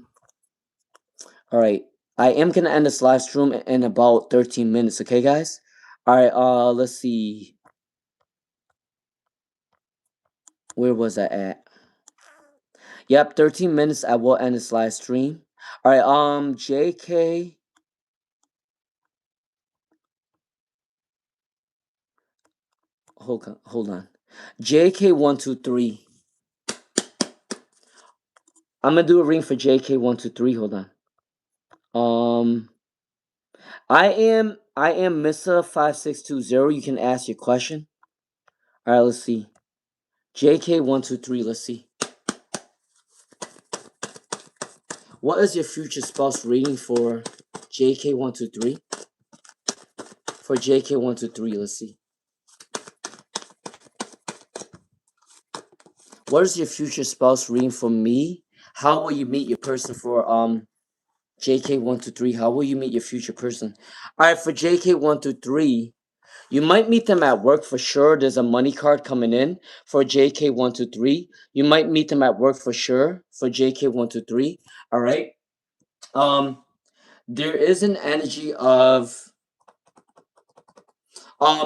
right. I am gonna end this live stream in about 13 minutes. Okay, guys. All right. Let's see. Where was I at? Yep, 13 minutes. I will end this live stream. All right. JK. Hold on. JK123. I'm gonna do a ring for JK123. Hold on. I am Missa5620. You can ask your question. Alright, let's see. JK123, let's see. What is your future spouse reading for JK123? For JK123, let's see. What is your future spouse reading for me? How will you meet your person for JK123? How will you meet your future person? Alright, for JK123, you might meet them at work for sure. There's a money card coming in for JK123. You might meet them at work for sure for JK123. All right. There is an energy of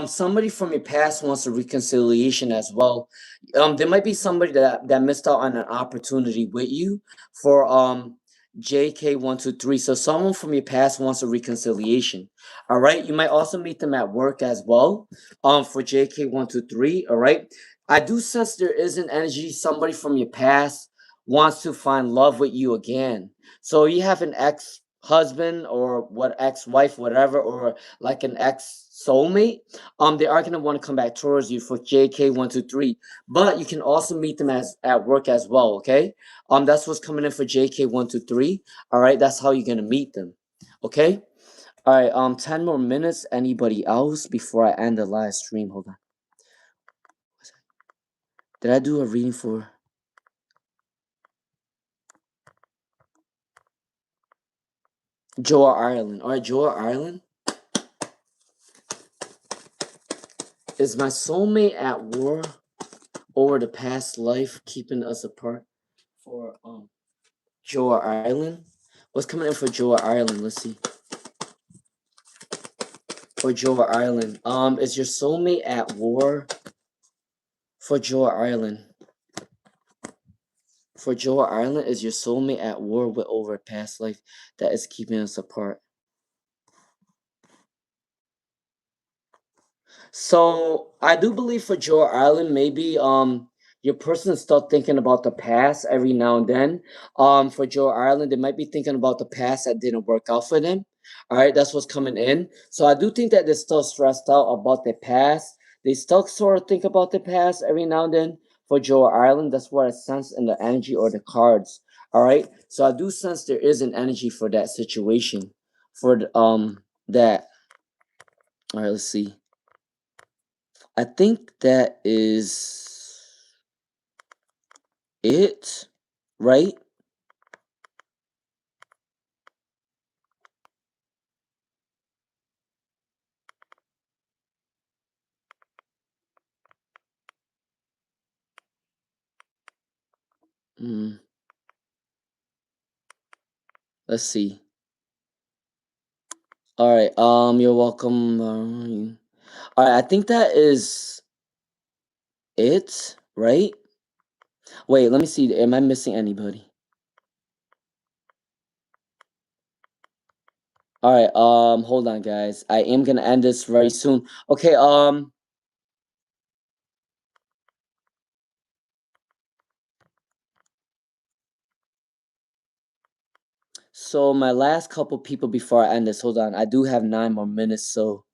somebody from your past wants a reconciliation as well. There might be somebody that missed out on an opportunity with you for JK123. So someone from your past wants a reconciliation. All right. You might also meet them at work as well. For JK123. All right. I do sense there is an energy somebody from your past wants to find love with you again. So you have an ex husband or what ex wife, whatever, or like an ex soulmate. They are gonna want to come back towards you for JK123. But you can also meet them as at work as well. Okay. That's what's coming in for JK123. All right, that's how you're gonna meet them. Okay. All right. 10 more minutes. Anybody else before I end the live stream? Hold on. Did I do a reading for Joa Ireland? All right, Joa Ireland. Is my soulmate at war over the past life keeping us apart? For Joa Ireland. What's coming in for Joa Ireland? Let's see. For Joa Ireland. Is your soulmate at war for Joa Ireland? For Joa Ireland, is your soulmate at war with over a past life that is keeping us apart? So I do believe for Joe Island, maybe your person is still thinking about the past every now and then. For Joe Ireland, they might be thinking about the past that didn't work out for them. All right, that's what's coming in. So I do think that they're still stressed out about their past. They still sort of think about the past every now and then. For Joe Ireland, that's what I sense in the energy or the cards. All right, so I do sense there is an energy for that situation. For that. All right, let's see. I think that is it, right? Mm, let's see. All right. You're welcome. All right. I think that is it, right? Wait. Let me see. Am I missing anybody? All right. Hold on, guys. I am gonna end this very soon. Okay. So my last couple people before I end this, hold on. I do have 9 more minutes, so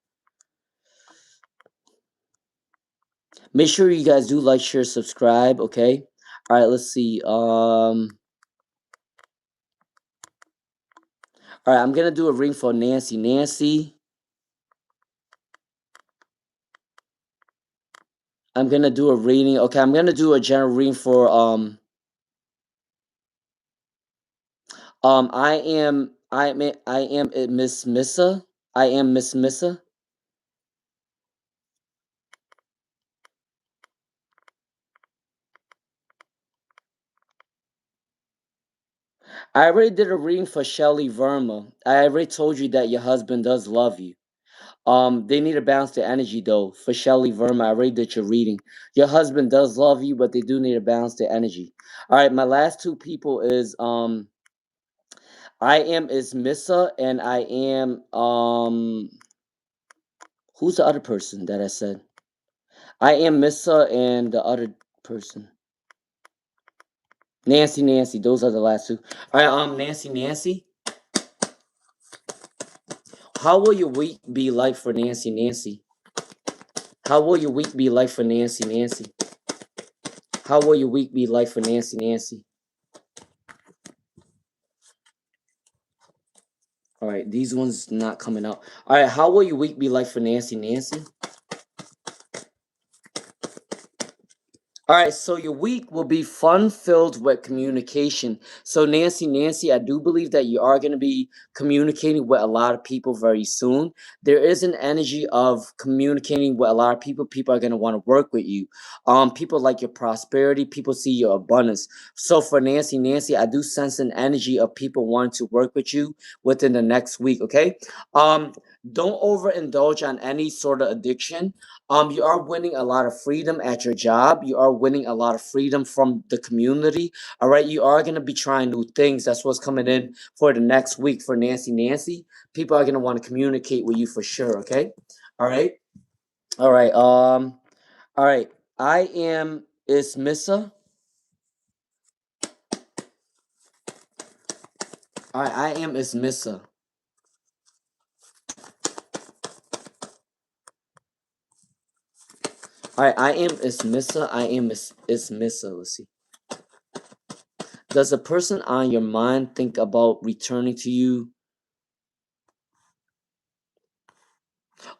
make sure you guys do like, share, subscribe, okay? All right, let's see. All right, I'm gonna do a ring for Nancy. Nancy, I'm gonna do a reading. Okay, I'm gonna do a general reading for I am Miss Missa. I am Miss Missa. I already did a reading for Shelly Verma. I already told you that your husband does love you. They need to balance their energy though. For Shelly Verma, I already did your reading. Your husband does love you, but they do need to balance their energy. All right, my last 2 people is I am is Missa and I am who's the other person that I said? I am Missa and the other person. Nancy. Those are the last 2. All right, Nancy. How will your week be like for Nancy? How will your week be like for Nancy? How will your week be like for Nancy? All right, these ones not coming out. All right, how will your week be like for Nancy? All right, so your week will be fun-filled with communication. So Nancy, I do believe that you are going to be communicating with a lot of people very soon. There is an energy of communicating with a lot of people. People are going to want to work with you. People like your prosperity. People see your abundance. So for Nancy, I do sense an energy of people wanting to work with you within the next week. Okay. Don't overindulge on any sort of addiction. You are winning a lot of freedom at your job. You are winning a lot of freedom from the community. All right, you are gonna be trying new things. That's what's coming in for the next week for Nancy. People are gonna want to communicate with you for sure. Okay, all right, all right. All right. I am is Missa. All right, I am is Missa. All right, I am is Missa. I am is Missa. Let's see. Does the person on your mind think about returning to you?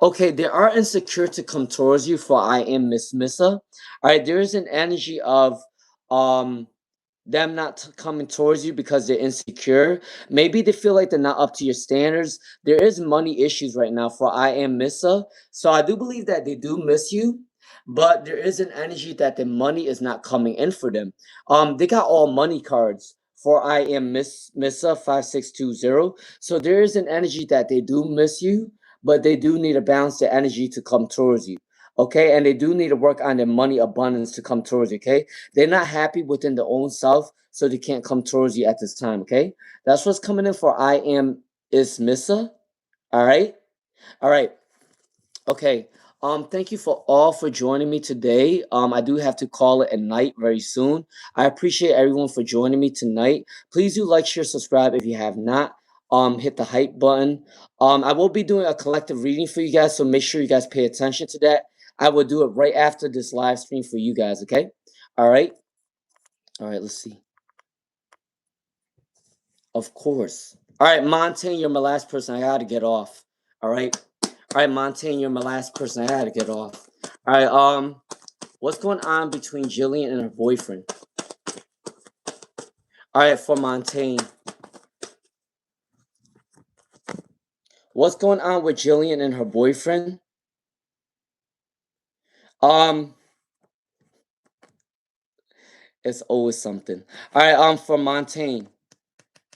Okay, there are insecure to come towards you for I am Miss Missa. Alright, there is an energy of um them not coming towards you because they're insecure. Maybe they feel like they're not up to your standards. There is money issues right now for I am Missa. So I do believe that they do miss you, but there is an energy that the money is not coming in for them. They got all money cards for I am Missa 5620. So there is an energy that they do miss you, but they do need to balance their energy to come towards you. Okay, and they do need to work on their money abundance to come towards you. Okay, they're not happy within their own self, so they can't come towards you at this time. Okay, that's what's coming in for I am is Missa. All right, all right. Okay. Thank you for all for joining me today. I do have to call it a night very soon. I appreciate everyone for joining me tonight. Please do like, share, subscribe if you have not. Hit the hype button. I will be doing a collective reading for you guys, so make sure you guys pay attention to that. I will do it right after this live stream for you guys, okay? All right. All right, let's see. Of course. All right, Montine, you're my last person. I gotta get off. All right. All right, Montine, you're my last person. I gotta get off. All right. What's going on between Jillian and her boyfriend? All right, for Montaigne. What's going on with Jillian and her boyfriend? Um, it's always something. All right. For Montaigne.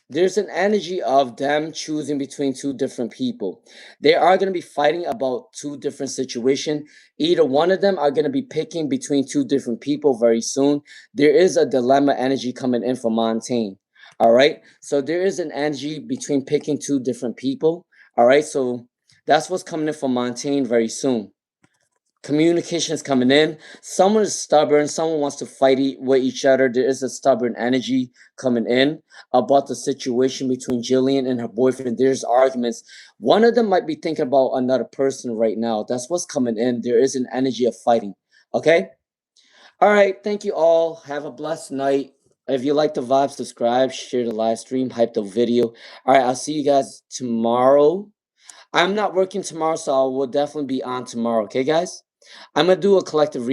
There's an energy of them choosing between 2 different people. They are going to be fighting about 2 different situations. Either one of them are going to be picking between 2 different people very soon. There is a dilemma energy coming in for Montaigne. All right. So there is an energy between picking 2 different people. All right. So that's what's coming in for Montaigne very soon. Communication is coming in. Someone is stubborn. Someone wants to fight with each other. There is a stubborn energy coming in about the situation between Jillian and her boyfriend. There's arguments. One of them might be thinking about another person right now. That's what's coming in. There is an energy of fighting. Okay? All right. Thank you all. Have a blessed night. If you like the vibe, subscribe, share the live stream, hype the video. All right. I'll see you guys tomorrow. I'm not working tomorrow, so I will definitely be on tomorrow. Okay, guys? I'm going to do a collective